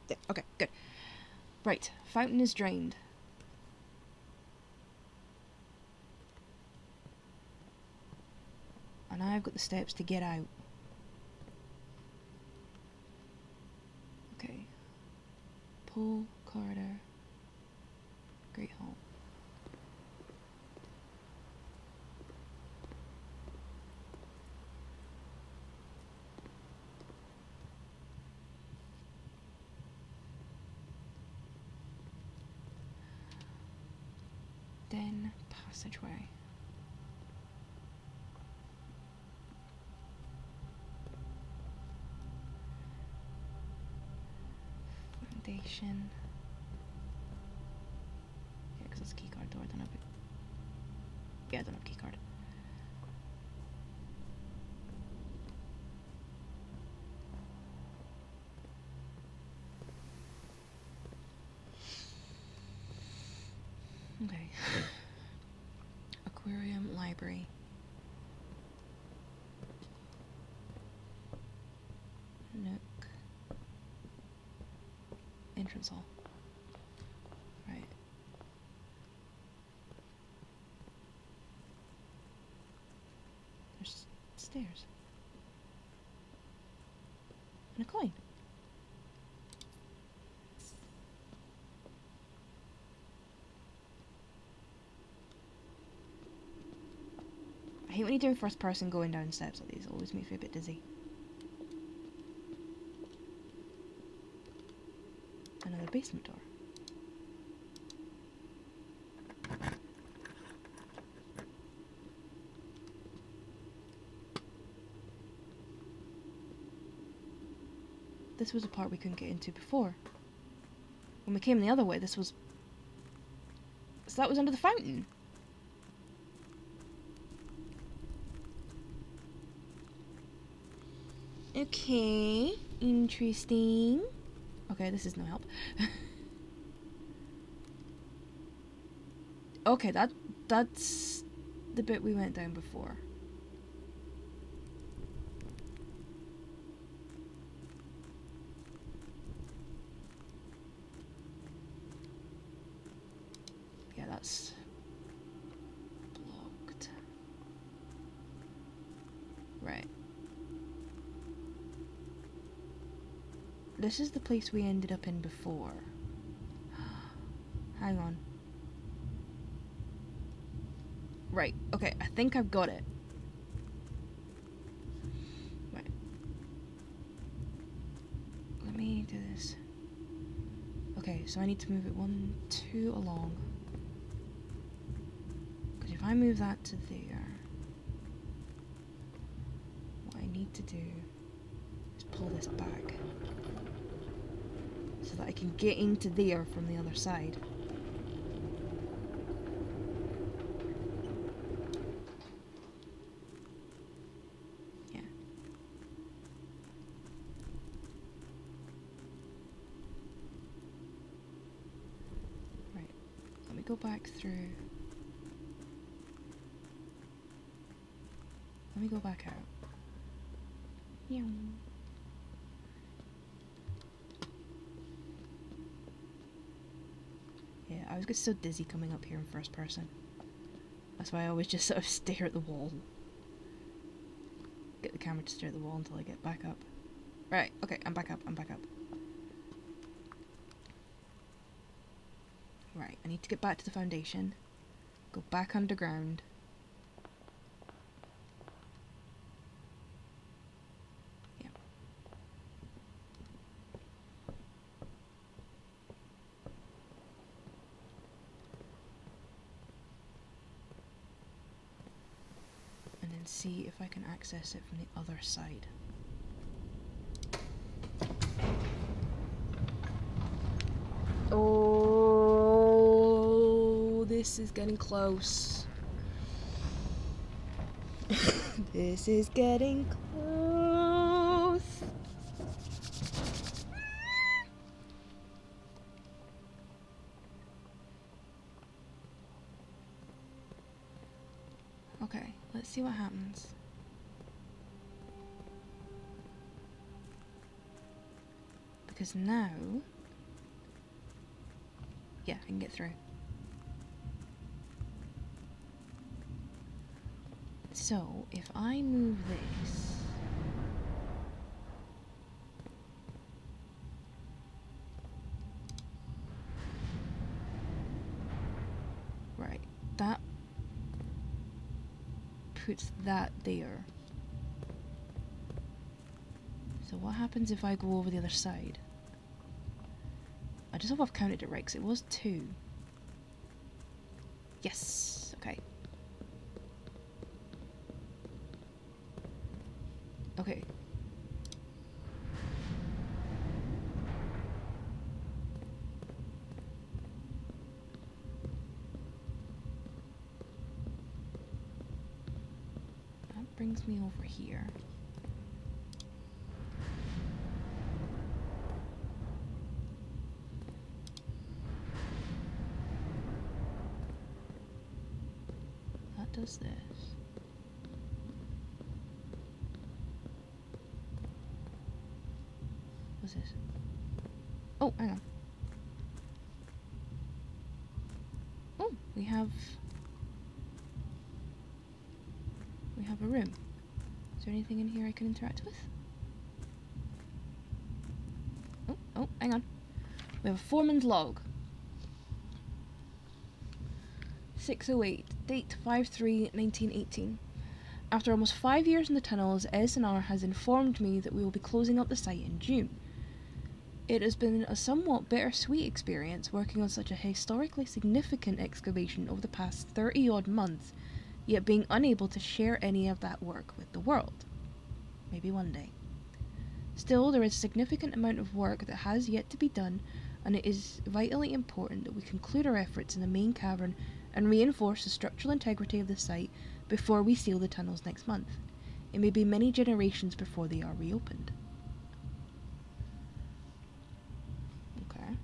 There. Okay, good. Right, fountain is drained. And I've got the steps to get out. Okay. Pull, corridor, Great Hall. Then passageway. Foundation. Yeah, because it's a keycard door. I don't have it. Yeah, I don't have a keycard. Okay. Aquarium, library. Nook. Entrance hall. Right. There's stairs. And a coin. I hate when you do first person going down steps like these. It always makes me a bit dizzy. Another basement door. This was a part we couldn't get into before. When we came the other way, this was... So that was under the fountain. Okay, interesting. Okay, this is no help. Okay, that's the bit we went down before. Yeah, that's blocked. Right. This is the place we ended up in before. Hang on. Right, okay, I think I've got it. Right. Let me do this. Okay, so I need to move it 1, 2 along. Because if I move that to there, what I need to do is pull this back. So that I can get into there from the other side. Yeah. Right. Let me go back through. Let me go back out. Yeah. Yeah, I always get so dizzy coming up here in first person. That's why I always just sort of stare at the wall. Get the camera to stare at the wall until I get back up. Right, okay, I'm back up, I'm back up. Right, I need to get back to the foundation. Go back underground. Yeah. And then see if I can access it from the other side. Oh, this is getting close. This is getting close. Okay, let's see what happens. Because now... Yeah, I can get through. So, if I move this... Right, that puts that there. So what happens if I go over the other side? I just hope I've counted it right, because it was 2. Yes, okay. Okay. That brings me over here. That does this. What's this? Oh, hang on. Oh, we have a room. Is there anything in here I can interact with? Oh, hang on. We have a foreman's log. 608, date 5/3/1918. After almost 5 years in the tunnels, SNR has informed me that we will be closing up the site in June. It has been a somewhat bittersweet experience working on such a historically significant excavation over the past 30 odd months, yet being unable to share any of that work with the world. Maybe one day. Still, there is a significant amount of work that has yet to be done, and it is vitally important that we conclude our efforts in the main cavern and reinforce the structural integrity of the site before we seal the tunnels next month. It may be many generations before they are reopened. Okay.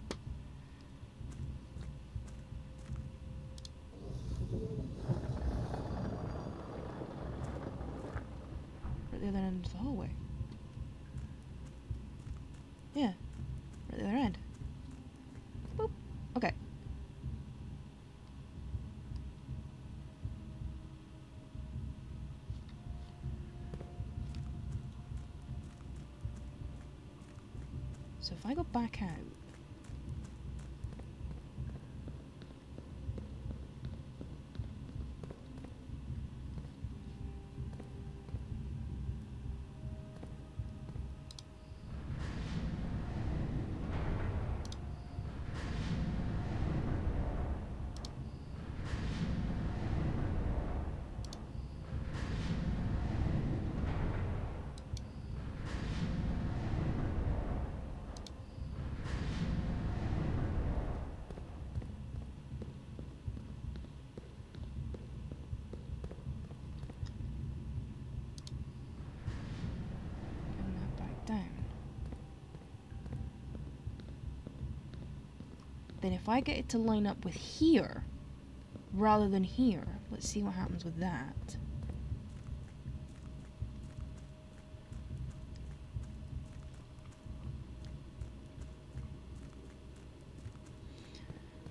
At the other end of the hallway. Yeah, right at the other end. Boop. Okay. So if I go back out, bring that back down. Then if I get it to line up with here, rather than here, let's see what happens with that.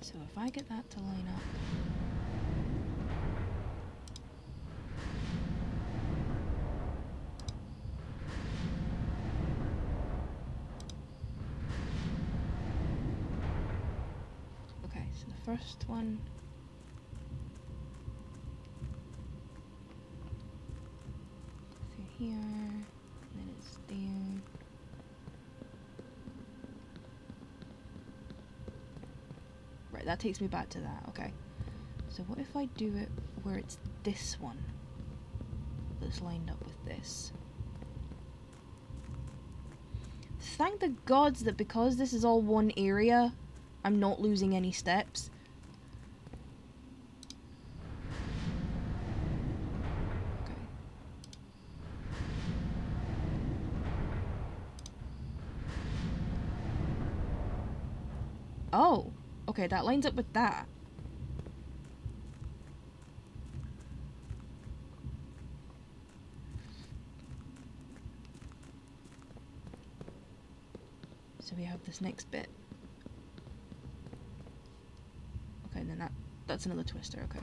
So if I get that to line up, okay, so the first one, through here, and then it's there. Right, that takes me back to that, okay. So what if I do it where it's this one that's lined up with this? Thank the gods that because this is all one area, I'm not losing any steps. Okay. Oh, okay, that lines up with that. So we have this next bit. Okay, and then that's another twister, okay.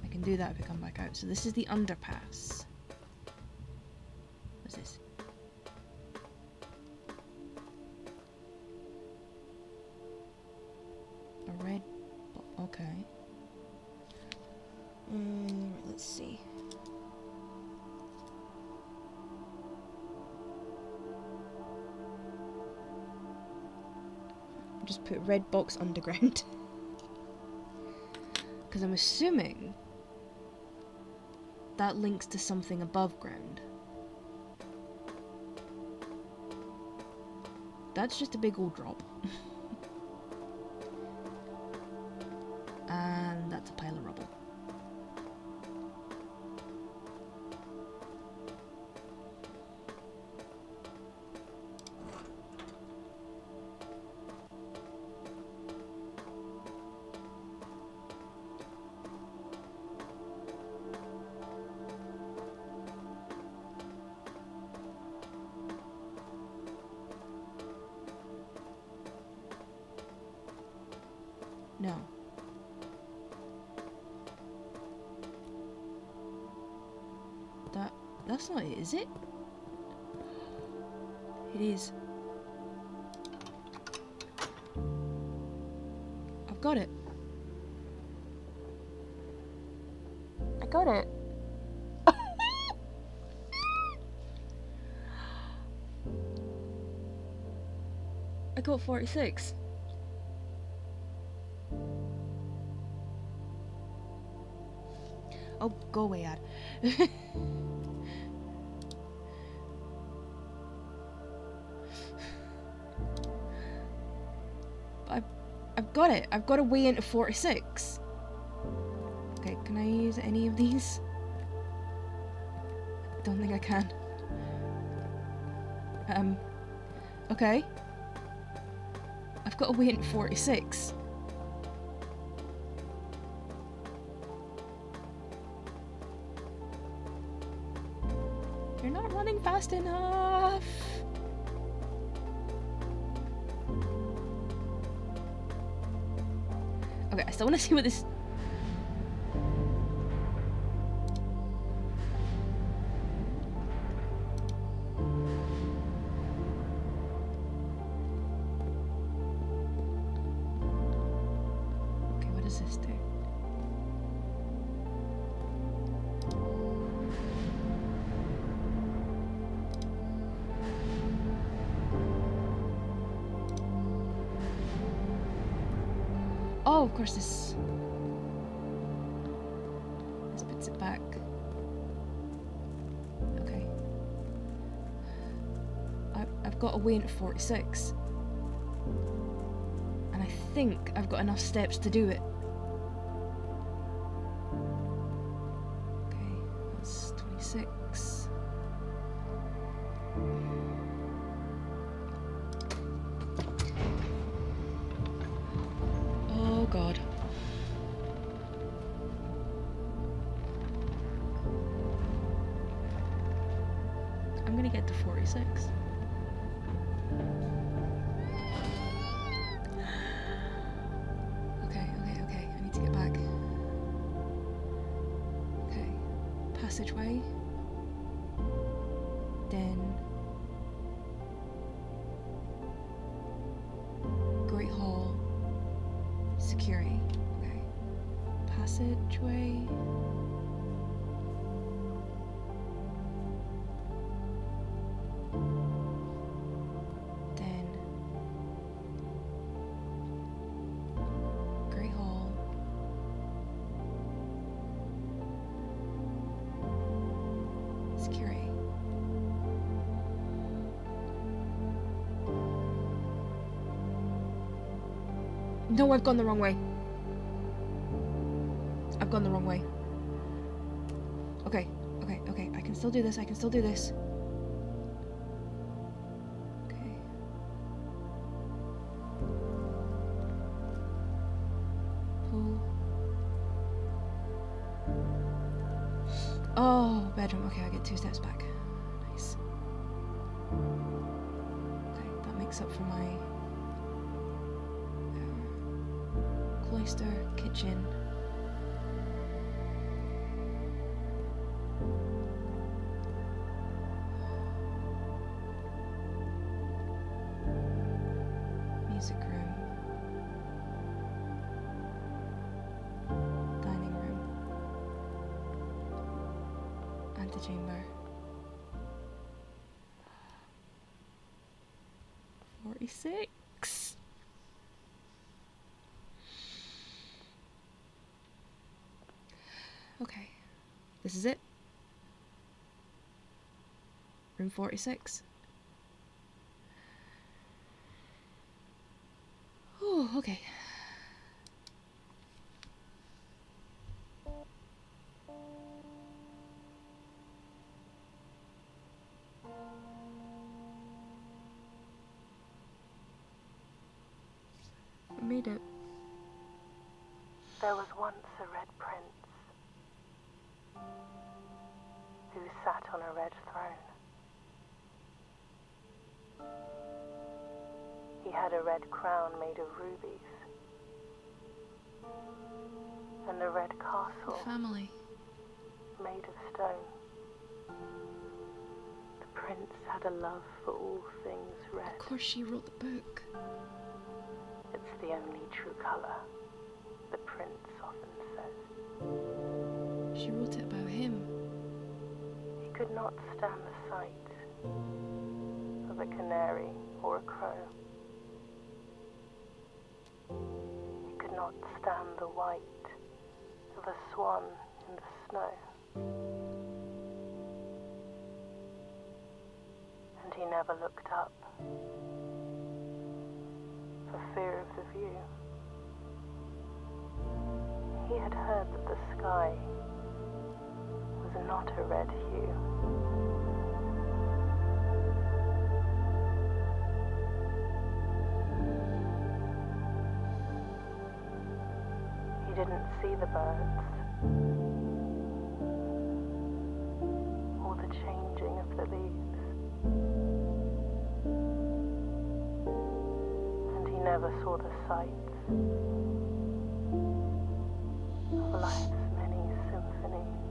I can do that if I come back out. So this is the underpass. What's this? A red okay. Right, let's see. Just put red box underground. Because I'm assuming that links to something above ground. That's just a big old drop. And that's a pile of rubble. No. That's not it, is it? It is. I've got it. I got it. I got 46. Oh, go away, Ad. I've got it. I've got a way into 46. Okay, can I use any of these? Don't think I can. Okay. I've got a way into 46. You're not running fast enough. Okay, I still want to see what this... Okay, what does this do? Oh, of course this puts it back. Okay. I've got a way into 46. And I think I've got enough steps to do it. Okay, that's 26. Oh god. I'm gonna get to 46. Okay. I need to get back. Okay. Passageway. Then Great Hall. Security. Okay. Passageway. Then Great Hall. Security. No, I've gone the wrong way. I've gone the wrong way. Okay. I can still do this. Okay. Pull. Oh, bedroom. Okay, I get 2 steps back. Nice. Okay, that makes up for my cloister, kitchen. Music room. Dining room. Antechamber. 46. Okay. This is it. Room 46. Oh, okay. I made it. There was once a red prince who sat on a red throne. He had a red crown made of rubies and a red castle Family. made of stone. The prince had a love for all things red. Of course she wrote the book. It's the only true color, the prince often says. She wrote it about him. He could not stand the sight of a canary or a crow. He could not stand the white of a swan in the snow. And he never looked up for fear of the view. He had heard that the sky was not a red hue. He didn't see the birds or the changing of the leaves. And he never saw the sights of life's many symphonies.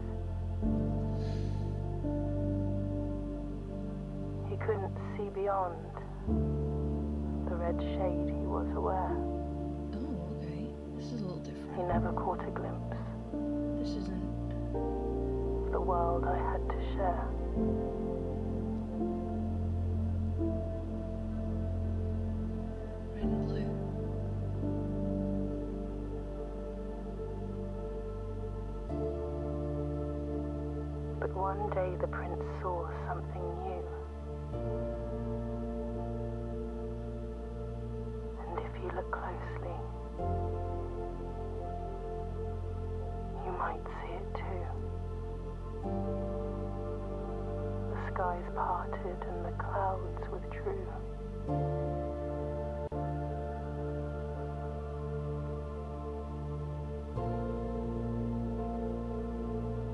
He couldn't see beyond the red shade he was aware. Oh, okay. This is a little different. He never caught a glimpse This isn't... of the world I had to share. red and blue. But one day the prince saw something new. And if you look closely, you might see it too. The skies parted and the clouds withdrew.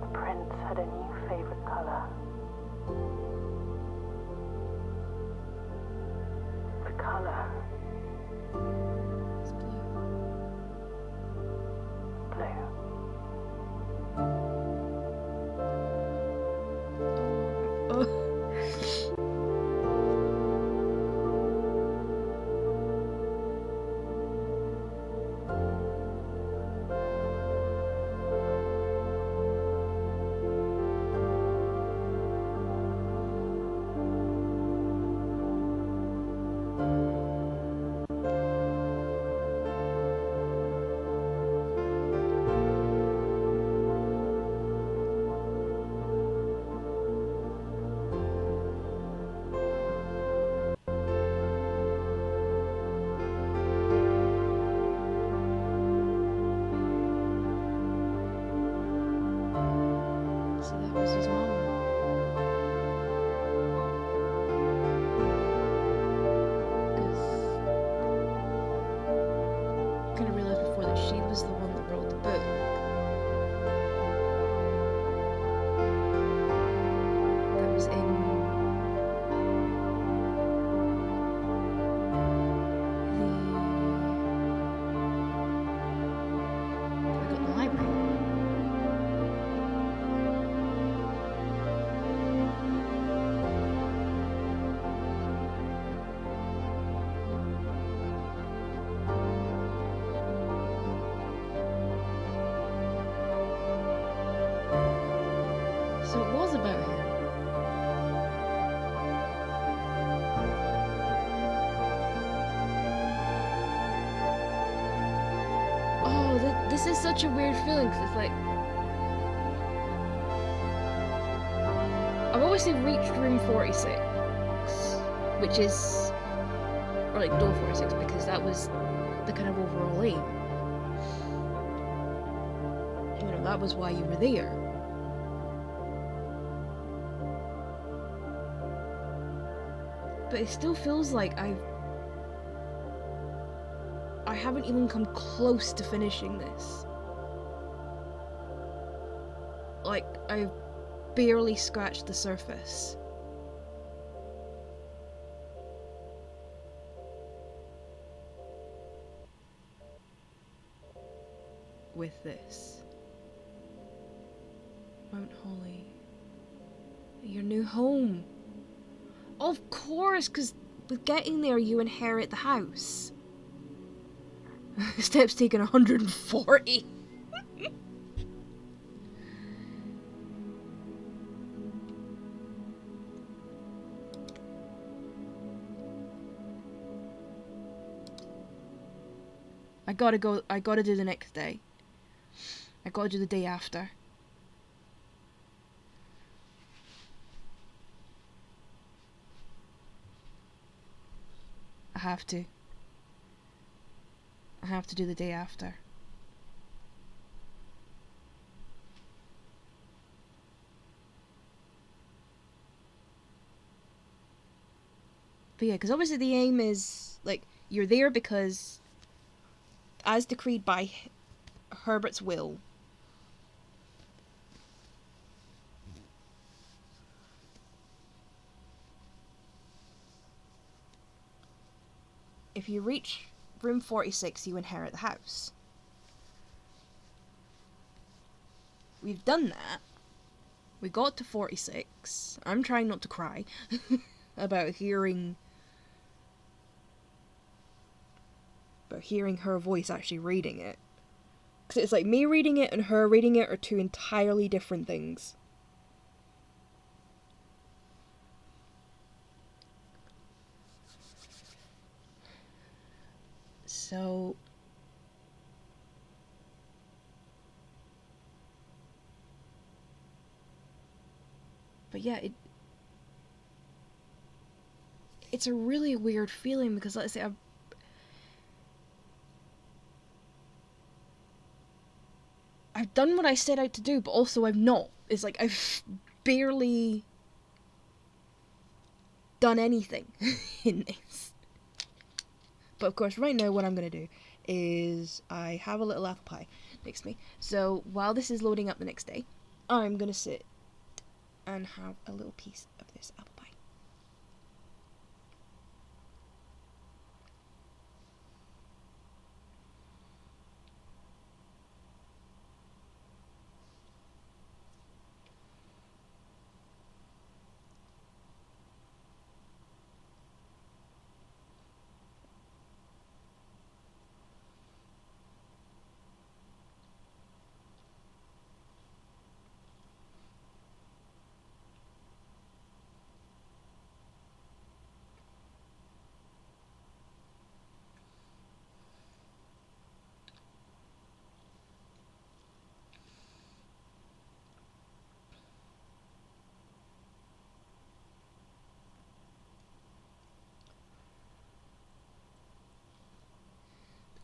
The prince had a new favorite color. The color It's blue. blue. Oh. So that was his mom. Because I kind of realized before that she was the one that wrote the book. That was in that we got in the library. So it was about him. Oh, this is such a weird feeling 'cause it's like I've obviously reached room 46, which is, or like door 46, because that was the kind of overall aim. You know, that was why you were there. But it still feels like I haven't even come close to finishing this. Like, I've barely scratched the surface. With this. Mount Holly. Your new home. Of course, because with getting there, you inherit the house. Steps taken 140. I gotta go. I gotta do the next day. I gotta do the day after. I have to. I have to do the day after. But yeah, because obviously the aim is, like, you're there because, as decreed by Herbert's will, if you reach room 46, you inherit the house. We've done that. We got to 46. I'm trying not to cry about hearing her voice actually reading it. Because it's like me reading it and her reading it are two entirely different things. So... But yeah, it's a really weird feeling because, let's say, I've done what I set out to do, but also I've not. It's like I've barely done anything in this. But of course, right now what I'm going to do is I have a little apple pie next to me. So while this is loading up the next day, I'm going to sit and have a little piece of this apple pie.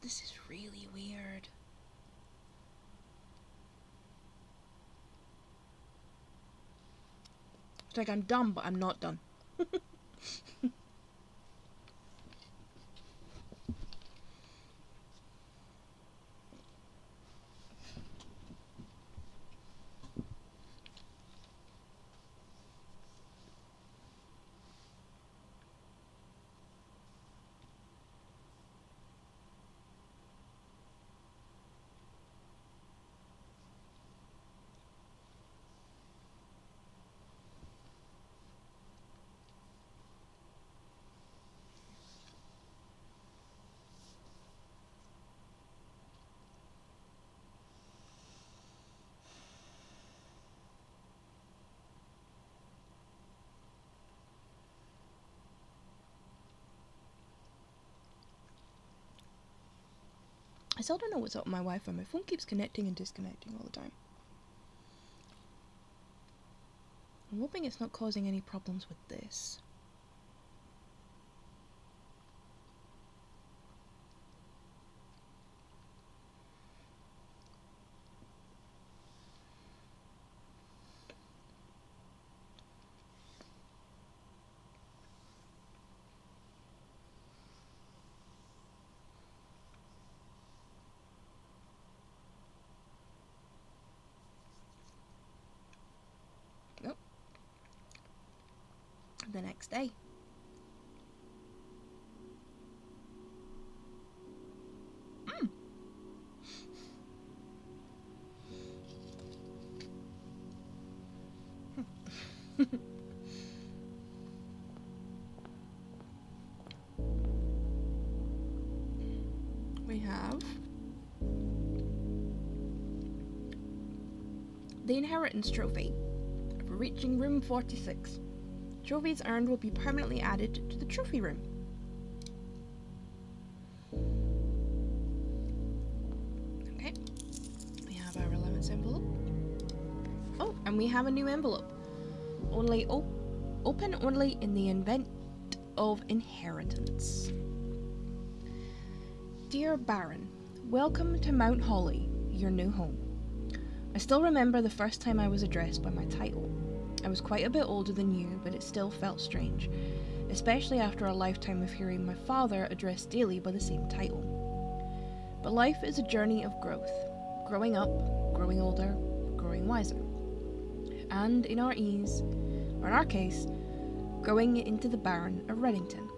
This is really weird. It's like I'm done, but I'm not done. I still don't know what's up with my Wi-Fi. My phone keeps connecting and disconnecting all the time. I'm hoping it's not causing any problems with this. Nope. The next day. have the Inheritance Trophy for reaching room 46. Trophies earned will be permanently added to the trophy room. Okay, we have our allowance envelope. Oh, and we have a new envelope. Only open only in the event of inheritance. Dear Baron, welcome to Mount Holly, your new home. I still remember the first time I was addressed by my title. I was quite a bit older than you, but it still felt strange, especially after a lifetime of hearing my father addressed daily by the same title. But life is a journey of growth, growing up, growing older, growing wiser. And in our case, growing into the Baron of Reddington.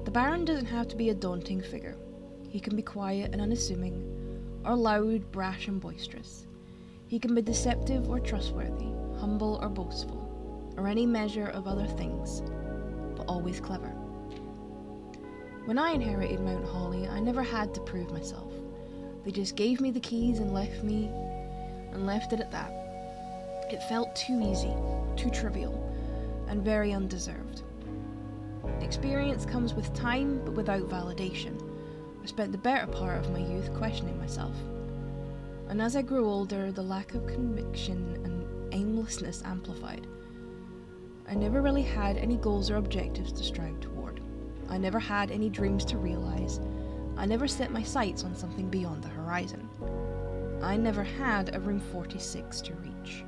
The Baron doesn't have to be a daunting figure. He can be quiet and unassuming, or loud, brash and boisterous. He can be deceptive or trustworthy, humble or boastful, or any measure of other things, but always clever. When I inherited Mount Holly, I never had to prove myself. They just gave me the keys and left it at that. It felt too easy, too trivial, and very undeserved. Experience comes with time, but without validation. I spent the better part of my youth questioning myself. And as I grew older, the lack of conviction and aimlessness amplified. I never really had any goals or objectives to strive toward. I never had any dreams to realize. I never set my sights on something beyond the horizon. I never had a room 46 to reach.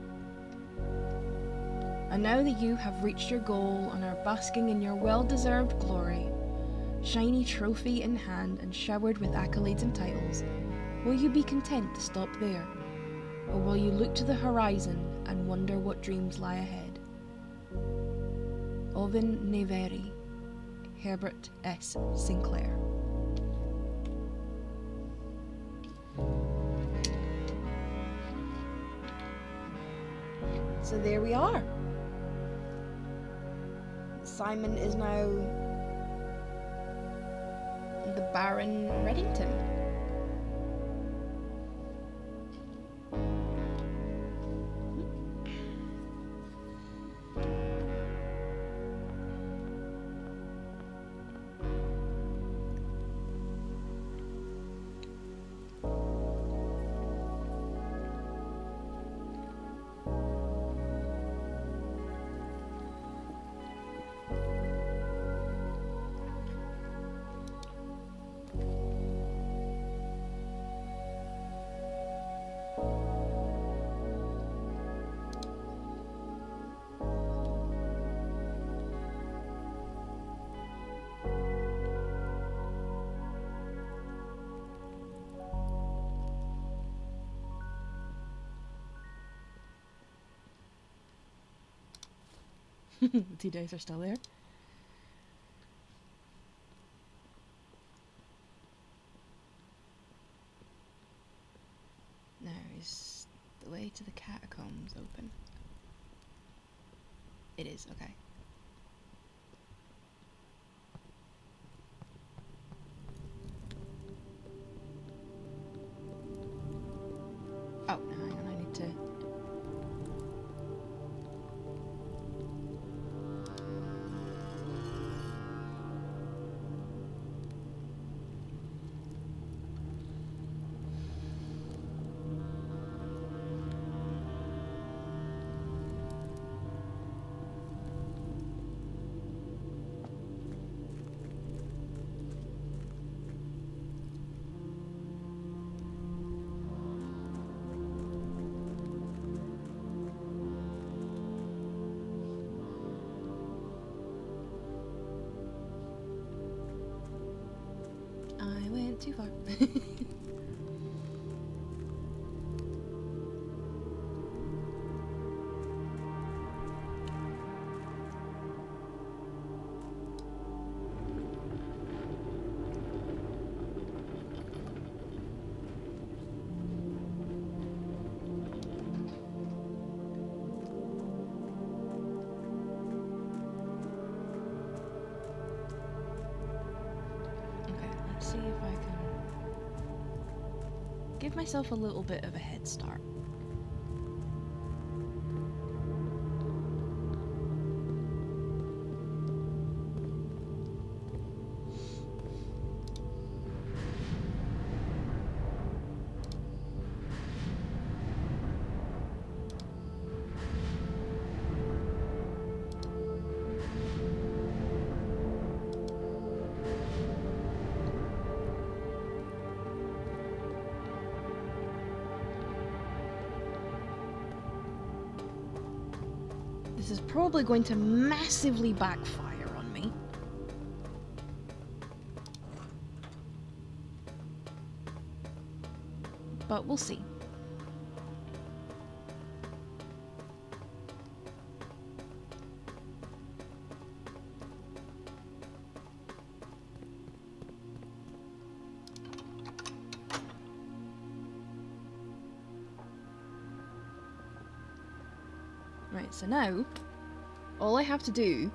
And now that you have reached your goal and are basking in your well-deserved glory, shiny trophy in hand and showered with accolades and titles, will you be content to stop there? Or will you look to the horizon and wonder what dreams lie ahead? Oven Neveri, Herbert S. Sinclair. So there we are. Simon is now the Baron Reddington. The 2 days are still there. Now, is the way to the catacombs open? It is, okay. Oh, no, hang on, I need to... I went too far. Okay, let's see if I can... Give myself a little bit of a head start. This is probably going to massively backfire on me. But we'll see. Right, so now, all I have to do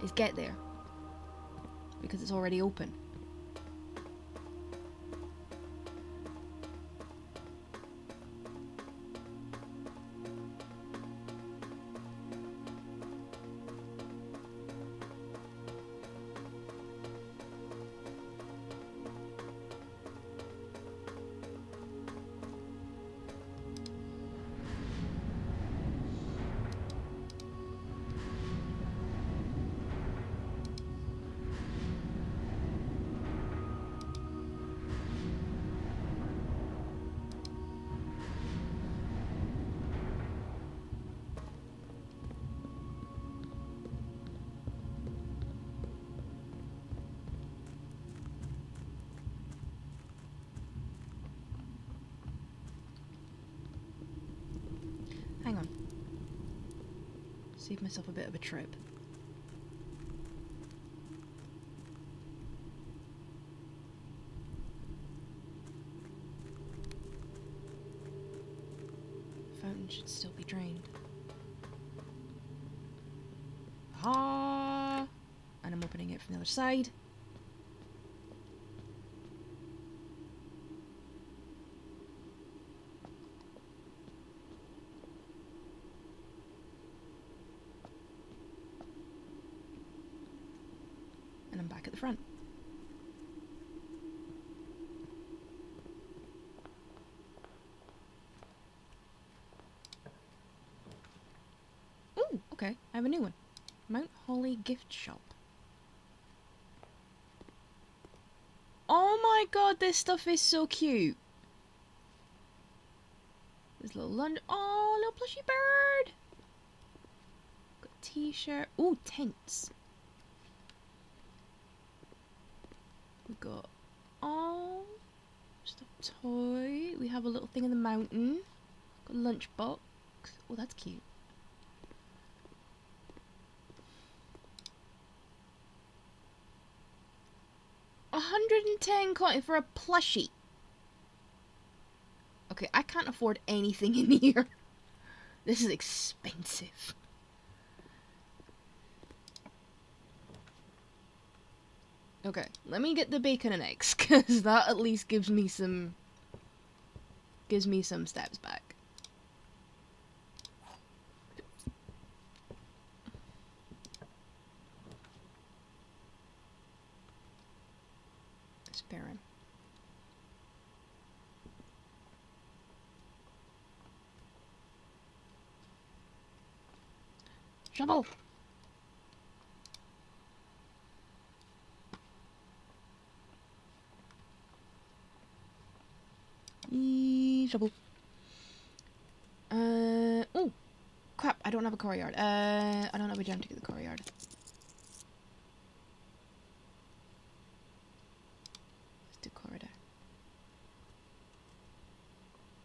is get there, because it's already open. Hang on. Save myself a bit of a trip. Fountain should still be drained. Ah! And I'm opening it from the other side. And I'm back at the front. Ooh, okay, I have a new one. Mount Holly gift shop. Oh my god, this stuff is so cute. This little London. Oh, little plushy bird. Got a t-shirt. Ooh, tents. We got just a toy. We have a little thing in the mountain. Got a lunchbox. Oh, that's cute. $110 coin for a plushie. Okay, I can't afford anything in here. This is expensive. Okay, let me get the bacon and eggs, because that at least gives me some steps back. Sparing. Shovel! Shovel. Oh, crap! I don't have a courtyard. I don't have a gem to get the courtyard. Let's do corridor.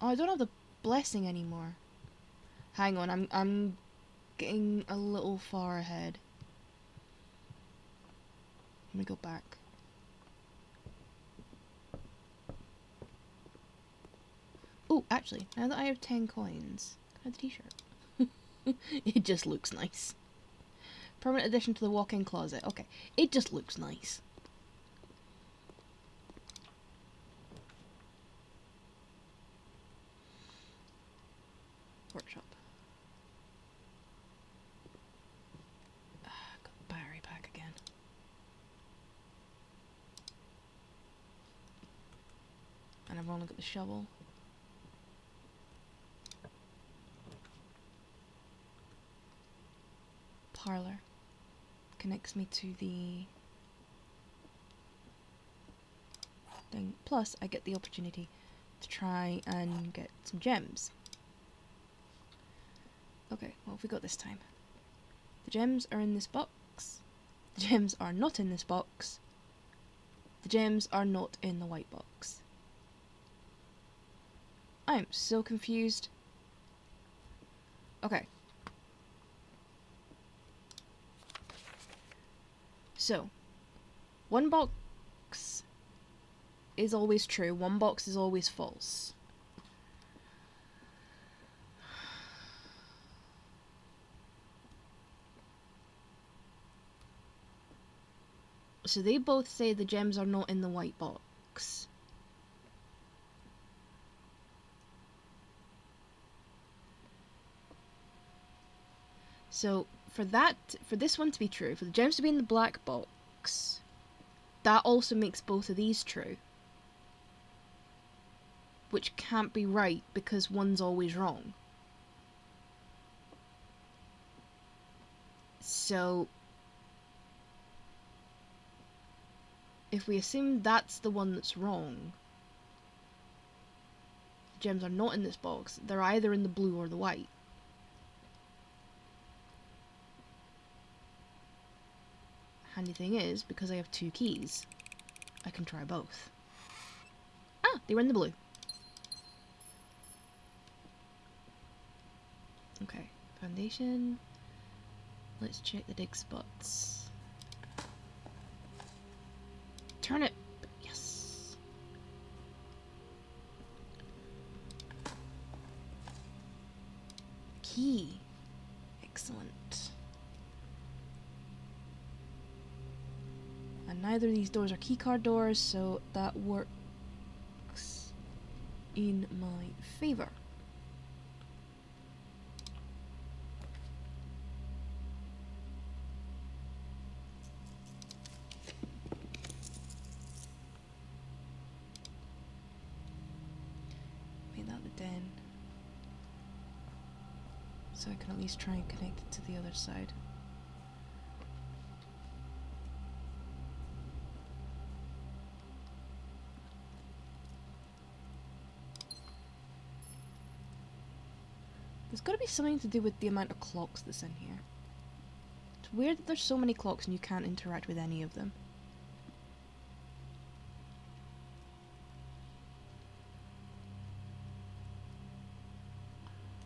Oh, I don't have the blessing anymore. Hang on, I'm getting a little far ahead. Let me go back. Oh, actually, now that I have 10 coins, can I have the t-shirt? It just looks nice. Permanent addition to the walk-in closet. Okay, it just looks nice. And I've only got the shovel. Parlor connects me to the thing. Plus, I get the opportunity to try and get some gems. Okay, what have we got this time? The gems are in this box. The gems are not in this box. The gems are not in the white box. I'm so confused. Okay. So, one box is always true, one box is always false. So they both say the gems are not in the white box. So for this one to be true, for the gems to be in the black box, that also makes both of these true. Which can't be right because one's always wrong. So if we assume that's the one that's wrong, the gems are not in this box, they're either in the blue or the white. Handy thing is, because I have 2 keys, I can try both. Ah, they were in the blue. Okay, foundation. Let's check the dig spots. Turnip! Yes! Key. Excellent. And neither of these doors are keycard doors, so that works in my favor. Made that the den. So I can at least try and connect it to the other side. There's got to be something to do with the amount of clocks that's in here. It's weird that there's so many clocks and you can't interact with any of them.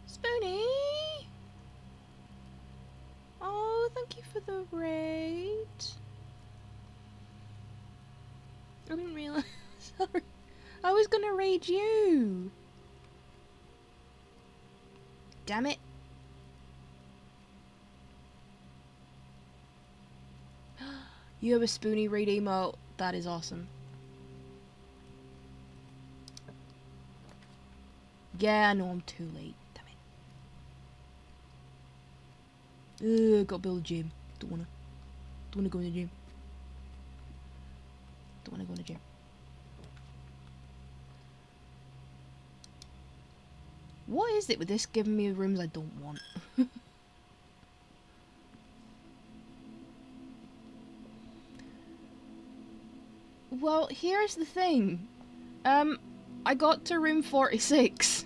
Spoonie! Oh, thank you for the raid. I didn't realise. Sorry. I was gonna raid you. Damn it. You have a Spoonie raid emote. That is awesome. Yeah, I know I'm too late. Damn it. Gotta build a gym. Don't wanna go in the gym. Don't wanna go in the gym. What is it with this giving me rooms I don't want? Well, here's the thing. I got to room 46.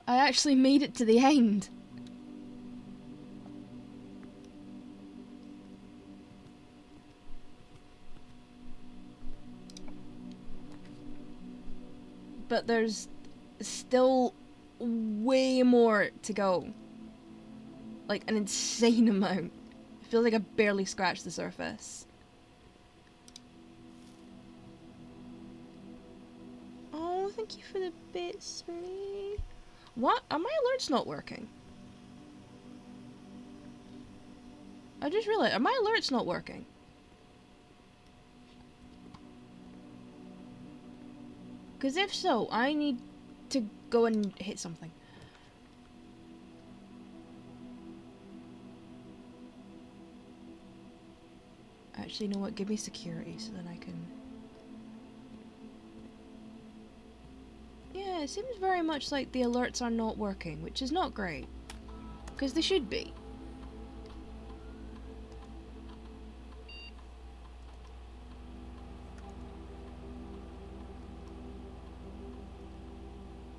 I actually made it to the end. But there's still way more to go. Like, an insane amount. It feels like I barely scratched the surface. Oh, thank you for the bits, Spoonie. What? Are my alerts not working? I just realized, are my alerts not working? Because if so, I need to go and hit something. Actually, you know what? Give me security so that I can Yeah, it seems very much like the alerts are not working, which is not great. Because they should be.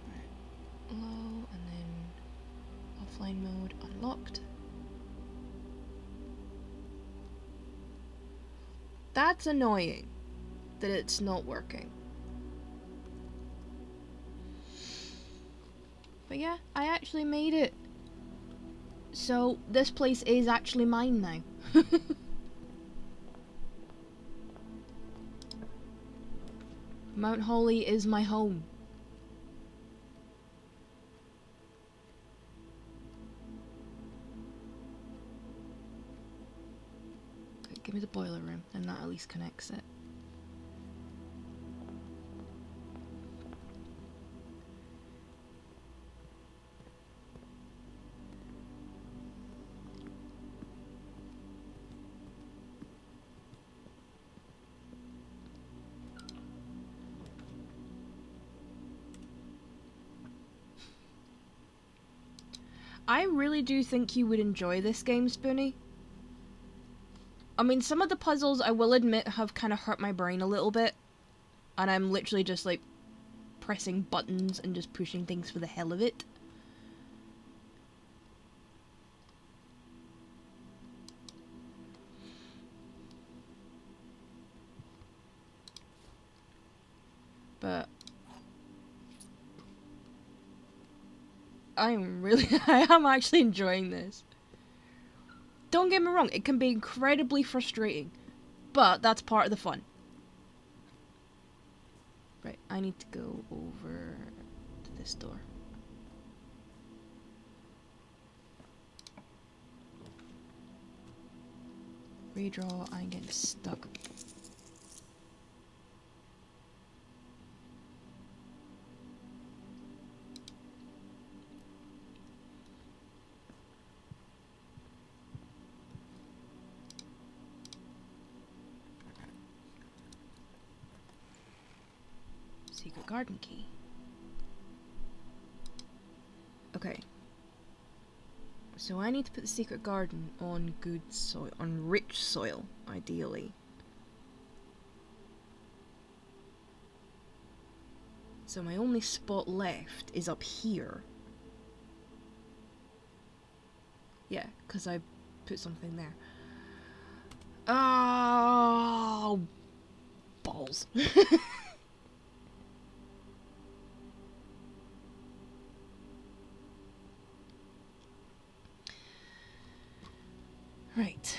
Right. Low, and then offline mode unlocked. That's annoying that it's not working. But yeah, I actually made it. So this place is actually mine now. Mount Holly is my home. Okay, give me the boiler room, and that at least connects it. I really do think you would enjoy this game, Spoonie. I mean, some of the puzzles, I will admit, have kind of hurt my brain a little bit. And I'm literally just, like, pressing buttons and just pushing things for the hell of it. But I am actually enjoying this. Don't get me wrong, it can be incredibly frustrating, but that's part of the fun. Right, I need to go over to this door. Redraw, I'm getting stuck. Secret garden key. Okay. So I need to put the secret garden on good soil, on rich soil, ideally. So my only spot left is up here. Yeah, because I put something there. Oh, balls. Right.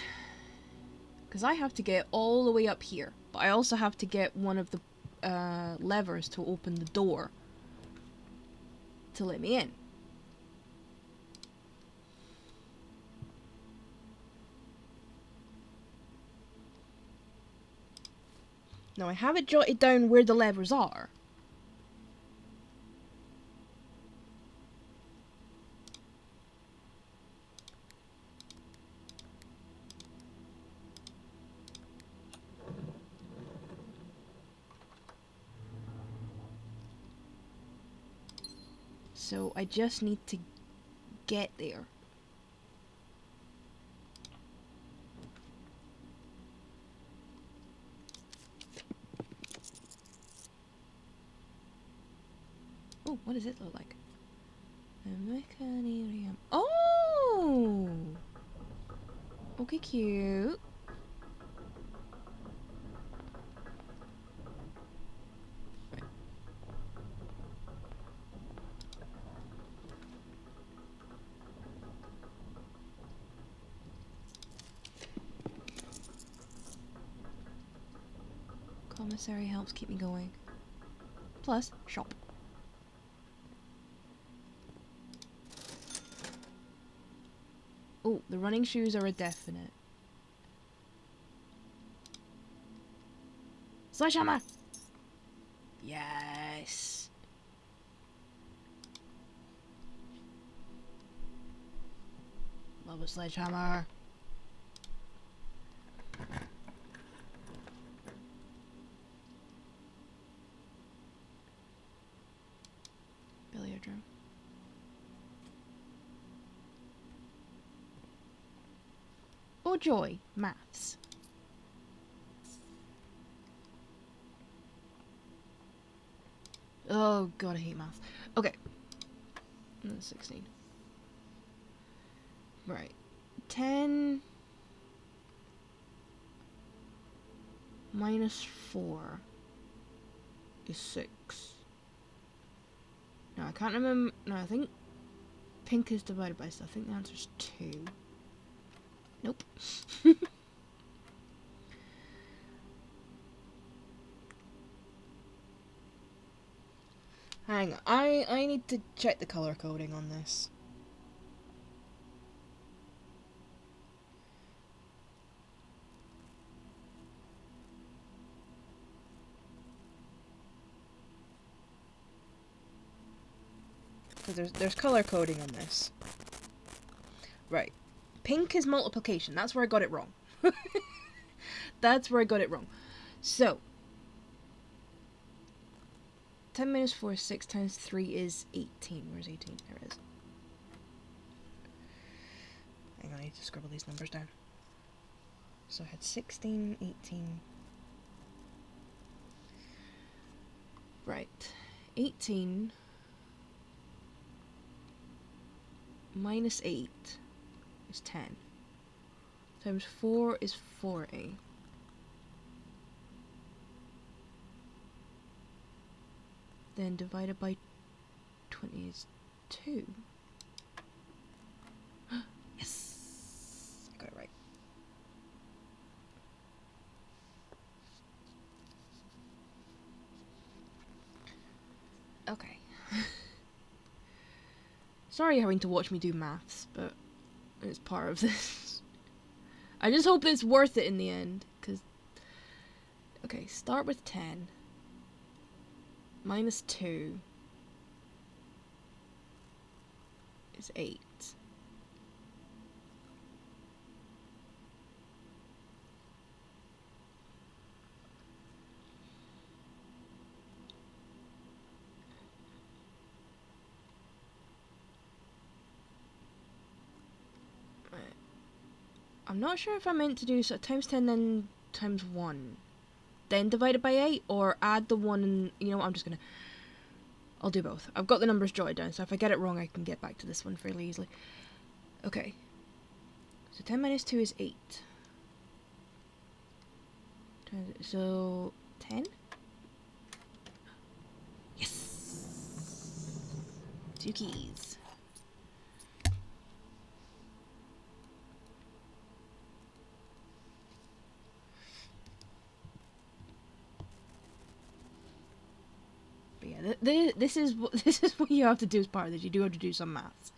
Because I have to get all the way up here. But I also have to get one of the levers to open the door. To let me in. Now I have it jotted down where the levers are. So I just need to get there. Oh, what does it look like? A mechanarium. Oh! Okay, cute. Right. Commissary helps keep me going. Plus, shop. Oh, the running shoes are a definite. Sledgehammer! Yes! Love a sledgehammer. Oh joy, maths. Oh god, I hate maths. Okay. 16. Right. 10 minus 4 is 6. No, I can't remember. No, I think pink is divided by, so I think the answer's 2. Nope. Hang on. I need to check the color coding on this. Because there's color coding on this. Right. Pink is multiplication. That's where I got it wrong. That's where I got it wrong. So, 10 minus 4 is 6 times 3 is 18. Where's 18? There it is. Hang on, I need to scribble these numbers down. So I had 16, 18. Right. 18 minus 8 is 10. Times 4 is 40. Then divided by 20 is 2. Yes! I got it right. Okay. Sorry having to watch me do maths, but it's part of this. I just hope it's worth it in the end, because... Okay, start with 10. Minus 2 is 8. I'm not sure if I meant to do so times 10 then times 1. Then divide it by 8, or add the 1 and... You know what, I'm just gonna... I'll do both. I've got the numbers jotted down, so if I get it wrong, I can get back to this one fairly easily. Okay. So 10 minus 2 is 8. So... 10? Yes! 2 keys. But yeah, this is what you have to do as part of this. You do have to do some maths,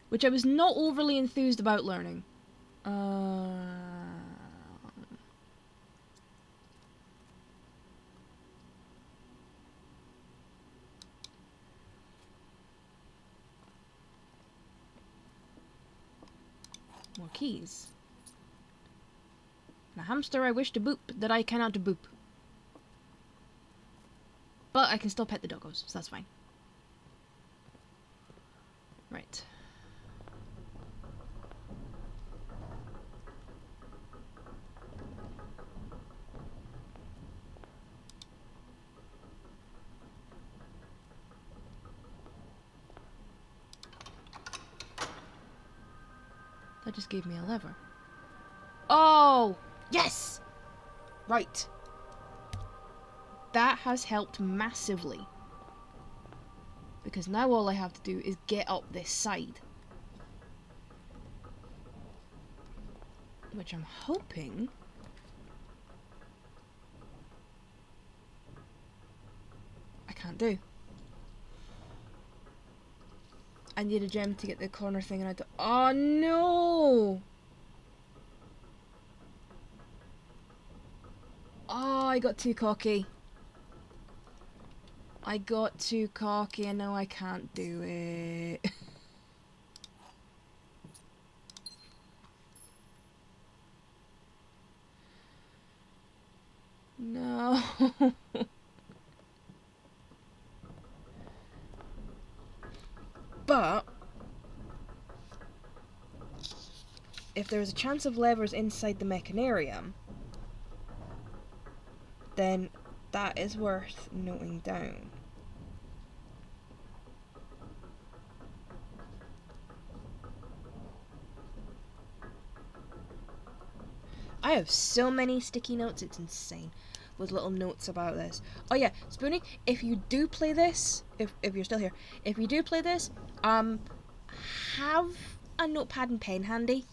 which I was not overly enthused about learning. More keys. And a hamster I wish to boop that I cannot boop. But I can still pet the doggos, so that's fine. Right. That just gave me a lever. Oh! Yes! Right. That has helped massively. Because now all I have to do is get up this side. Which I'm hoping... I can't do. I need a gem to get the corner thing and I don't... Oh no! Oh, I got too cocky. I got too cocky. I know I can't do it. No. But if there's a chance of levers inside the mechanarium, then that is worth noting down. I have so many sticky notes, it's insane, with little notes about this. Oh yeah, Spoonie, if you do play this, if you're still here, if you do play this, have a notepad and pen handy,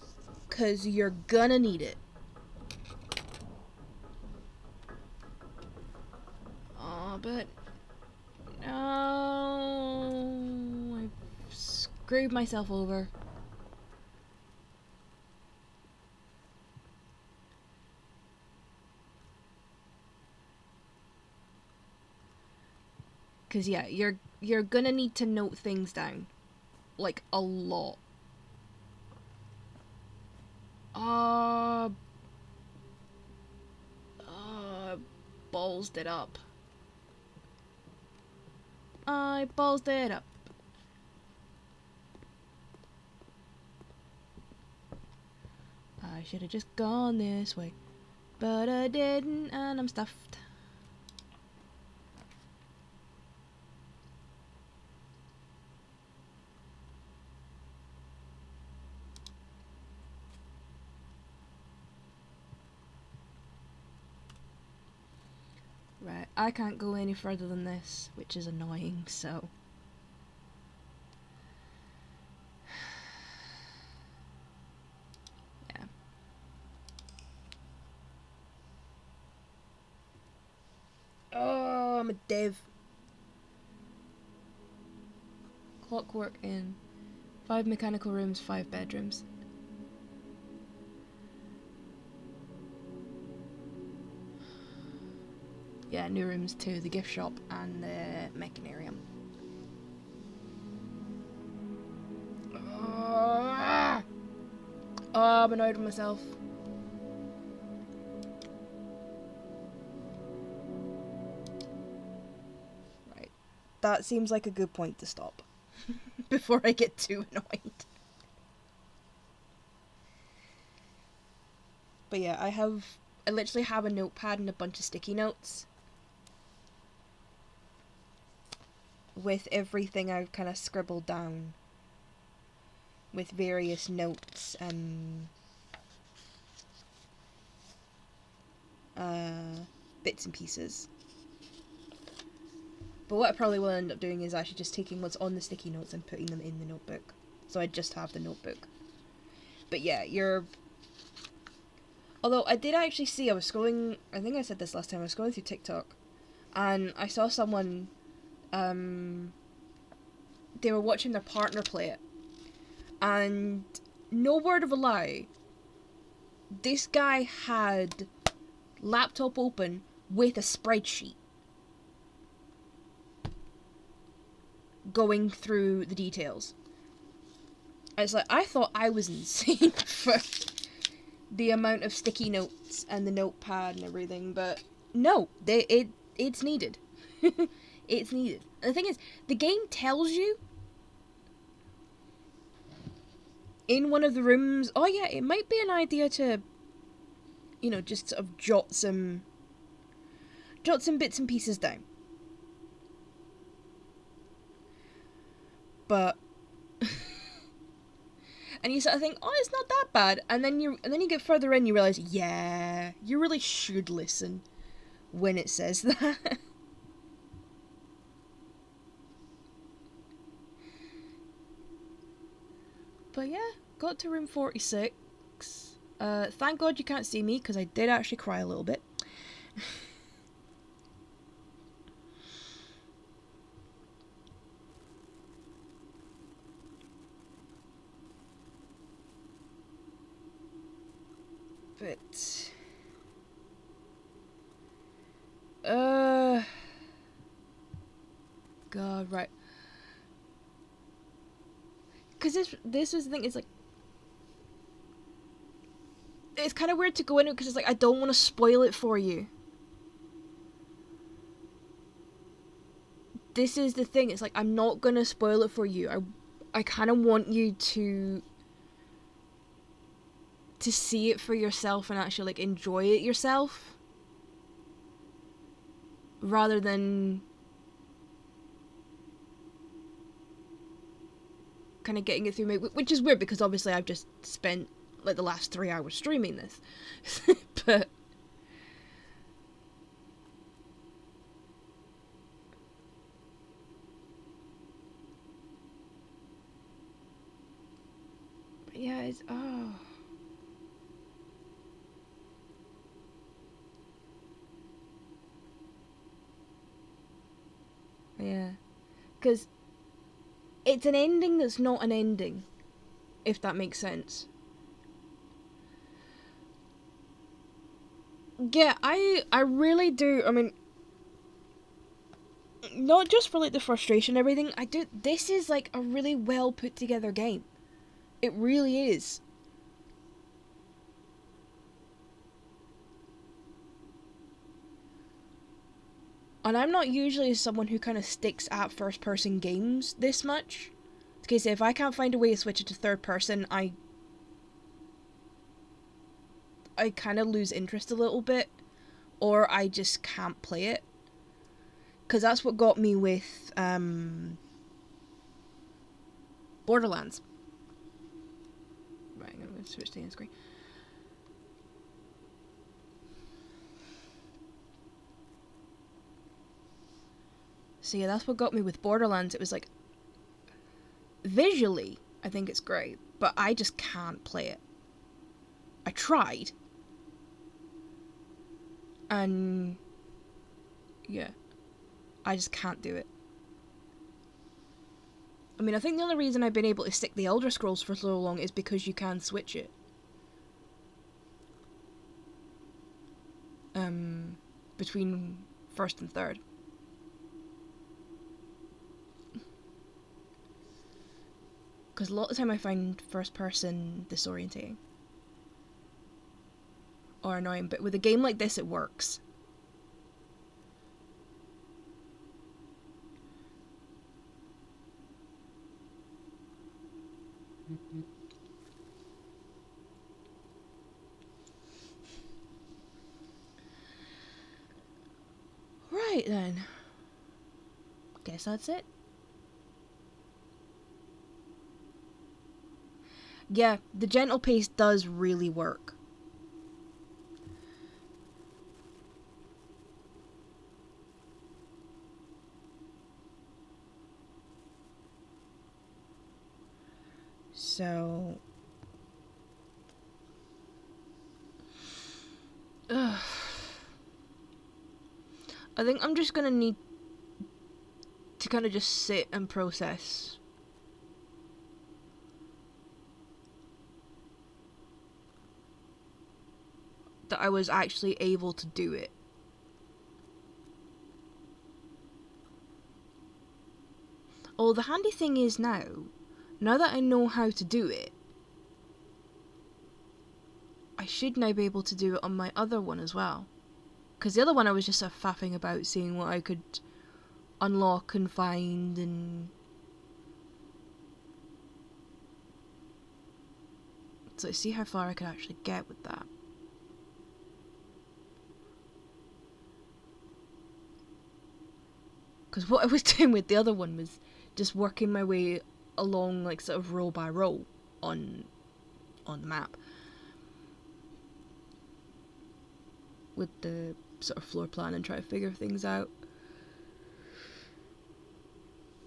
cause you're gonna need it. Oh, but no, I've screwed myself over. Cause yeah, you're gonna need to note things down, like a lot. Ballsed it up. I ballsed it up. I should have just gone this way, but I didn't, and I'm stuffed. Right, I can't go any further than this, which is annoying, so... yeah. Oh, I'm a dev. Clockwork Inn. 5 mechanical rooms, 5 bedrooms. Yeah, new rooms too, the gift shop and the mechanarium. Oh, I'm annoyed with myself. Right. That seems like a good point to stop. Before I get too annoyed. But yeah, I literally have a notepad and a bunch of sticky notes with everything I've kind of scribbled down, with various notes and bits and pieces. But what I probably will end up doing is actually just taking what's on the sticky notes and putting them in the notebook, so I just have the notebook. But yeah, although I did actually see, I was scrolling, I think I said this last time, I was scrolling through TikTok, and I saw someone, they were watching their partner play it, and no word of a lie, this guy had laptop open with a spreadsheet going through the details. It's like, I thought I was insane for the amount of sticky notes and the notepad and everything, but no, it's needed. It's needed. And the thing is, the game tells you in one of the rooms, oh yeah, it might be an idea to, you know, just sort of jot some bits and pieces down. But and you sort of think, oh, it's not that bad, and then you get further in, you realise, yeah, you really should listen when it says that. But yeah, got to room 46. Thank God you can't see me, because I did actually cry a little bit. But God, right. Because this was the thing, it's like, it's kind of weird to go into it, because it's like, I don't want to spoil it for you. This is the thing, it's like, I'm not going to spoil it for you. I kind of want you to to see it for yourself and actually like enjoy it yourself, rather than kind of getting it through me, which is weird because obviously I've just spent like the last 3 hours streaming this. but yeah, it's yeah, because it's an ending that's not an ending, if that makes sense. Yeah, I really do. I mean, not just for like the frustration and everything. This is like a really well put together game. It really is. And I'm not usually someone who kind of sticks at first person games this much. Okay, so if I can't find a way to switch it to third person, I kind of lose interest a little bit, or I just can't play it. Because that's what got me with Borderlands. Right, I'm going to switch to the end screen. So yeah, that's what got me with Borderlands. It was like, visually, I think it's great, but I just can't play it. I tried. And yeah, I just can't do it. I mean, I think the only reason I've been able to stick the Elder Scrolls for so long is because you can switch it. Between first and third. Because a lot of the time I find first person disorientating. Or annoying, but with a game like this it works. Right then. Guess that's it. Yeah, the gentle pace does really work. So... Ugh. I think I'm just gonna need to kind of just sit and process. That I was actually able to do it. Oh, the handy thing is now that I know how to do it, I should now be able to do it on my other one as well. Because the other one I was just sort of faffing about, seeing what I could unlock and find, and so see how far I could actually get with that. Because what I was doing with the other one was just working my way along, like, sort of row by row on the map. With the sort of floor plan and try to figure things out.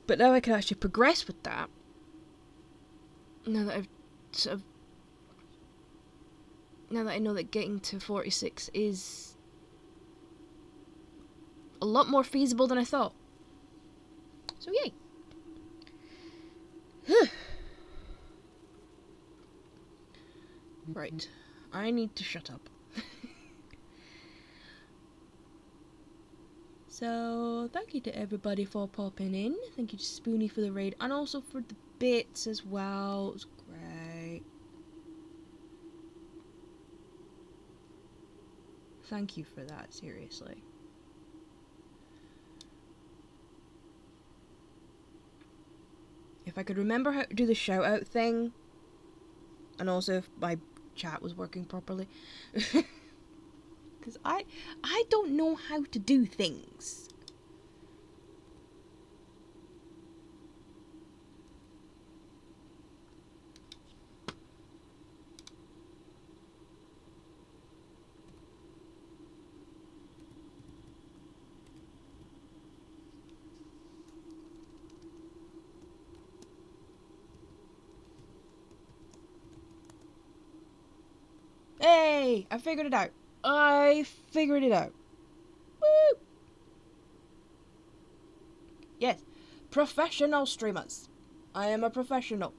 But now I can actually progress with that. Now that I've sort of... Now that I know that getting to 46 is a lot more feasible than I thought. So yay. Right. I need to shut up. So, thank you to everybody for popping in. Thank you to Spoonie for the raid, and also for the bits as well. It was great. Thank you for that, seriously. If I could remember how to do the shout out thing, and also if I chat was working properly. Because I don't know how to do things. Hey, I figured it out. I figured it out. Woo! Yes, professional streamers. I am a professional.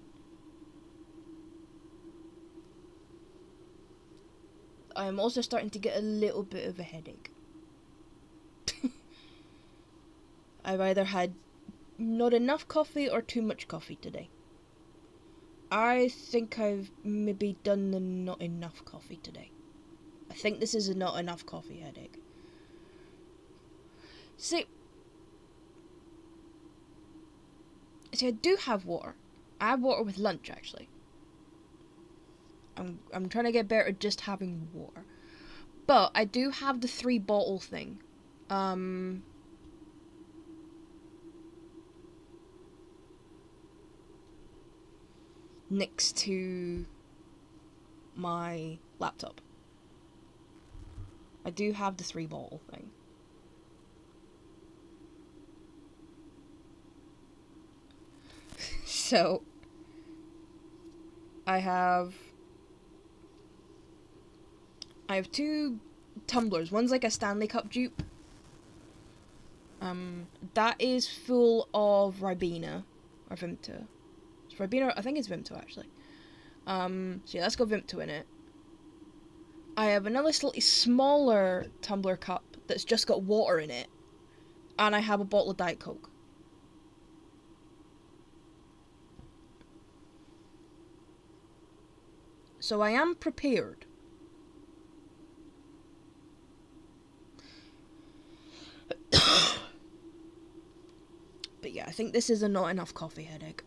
I am also starting to get a little bit of a headache. I've either had not enough coffee or too much coffee today. I think I've maybe done the not enough coffee today. I think this is a not enough coffee headache. See, I do have water. I have water with lunch, actually. I'm trying to get better at just having water. But I do have the 3 bottle thing. Next to my laptop. I do have the 3 bottle thing. So I have 2 tumblers. One's like a Stanley Cup dupe. That is full of Ribena or Vimto. It's Ribena, I think it's Vimto actually. So yeah, let's go Vimto in it. I have another slightly smaller tumbler cup that's just got water in it, and I have a bottle of Diet Coke. So I am prepared. But yeah, I think this is a not enough coffee headache.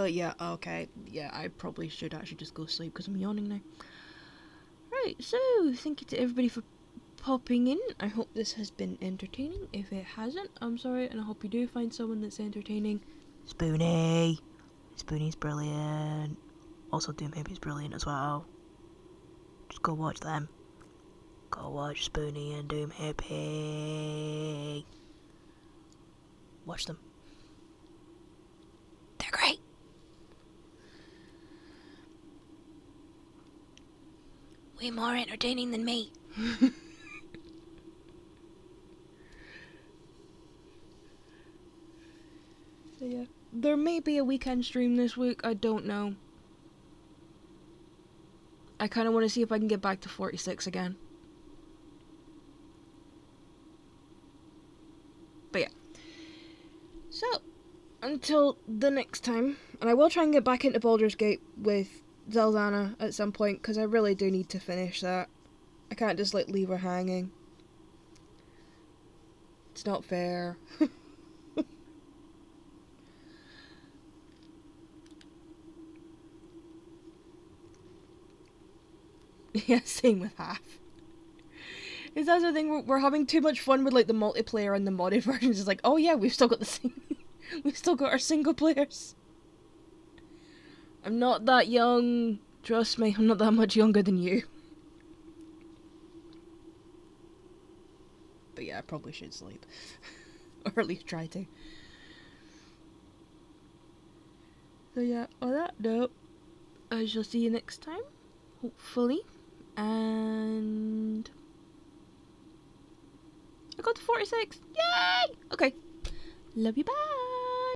Yeah, okay. Yeah, I probably should actually just go sleep because I'm yawning now. Right, so thank you to everybody for popping in. I hope this has been entertaining. If it hasn't, I'm sorry, and I hope you do find someone that's entertaining. Spoonie! Spoonie's brilliant. Also, Doom Hippie's brilliant as well. Just go watch them. Go watch Spoonie and Doom Hippie. Watch them. They're great. Way more entertaining than me. So yeah, there may be a weekend stream this week, I don't know. I kind of want to see if I can get back to 46 again. But yeah. So, until the next time, and I will try and get back into Baldur's Gate with Zelzana at some point, because I really do need to finish that. I can't just, like, leave her hanging. It's not fair. Yeah, same with Half. Is that the thing, we're having too much fun with, like, the multiplayer and the modded versions. It's like, oh yeah, we've still got the same... we've still got our single players. I'm not that young. Trust me, I'm not that much younger than you. But yeah, I probably should sleep. Or at least try to. So yeah, on that note, I shall see you next time. Hopefully. And... I got to 46! Yay! Okay. Love you, bye!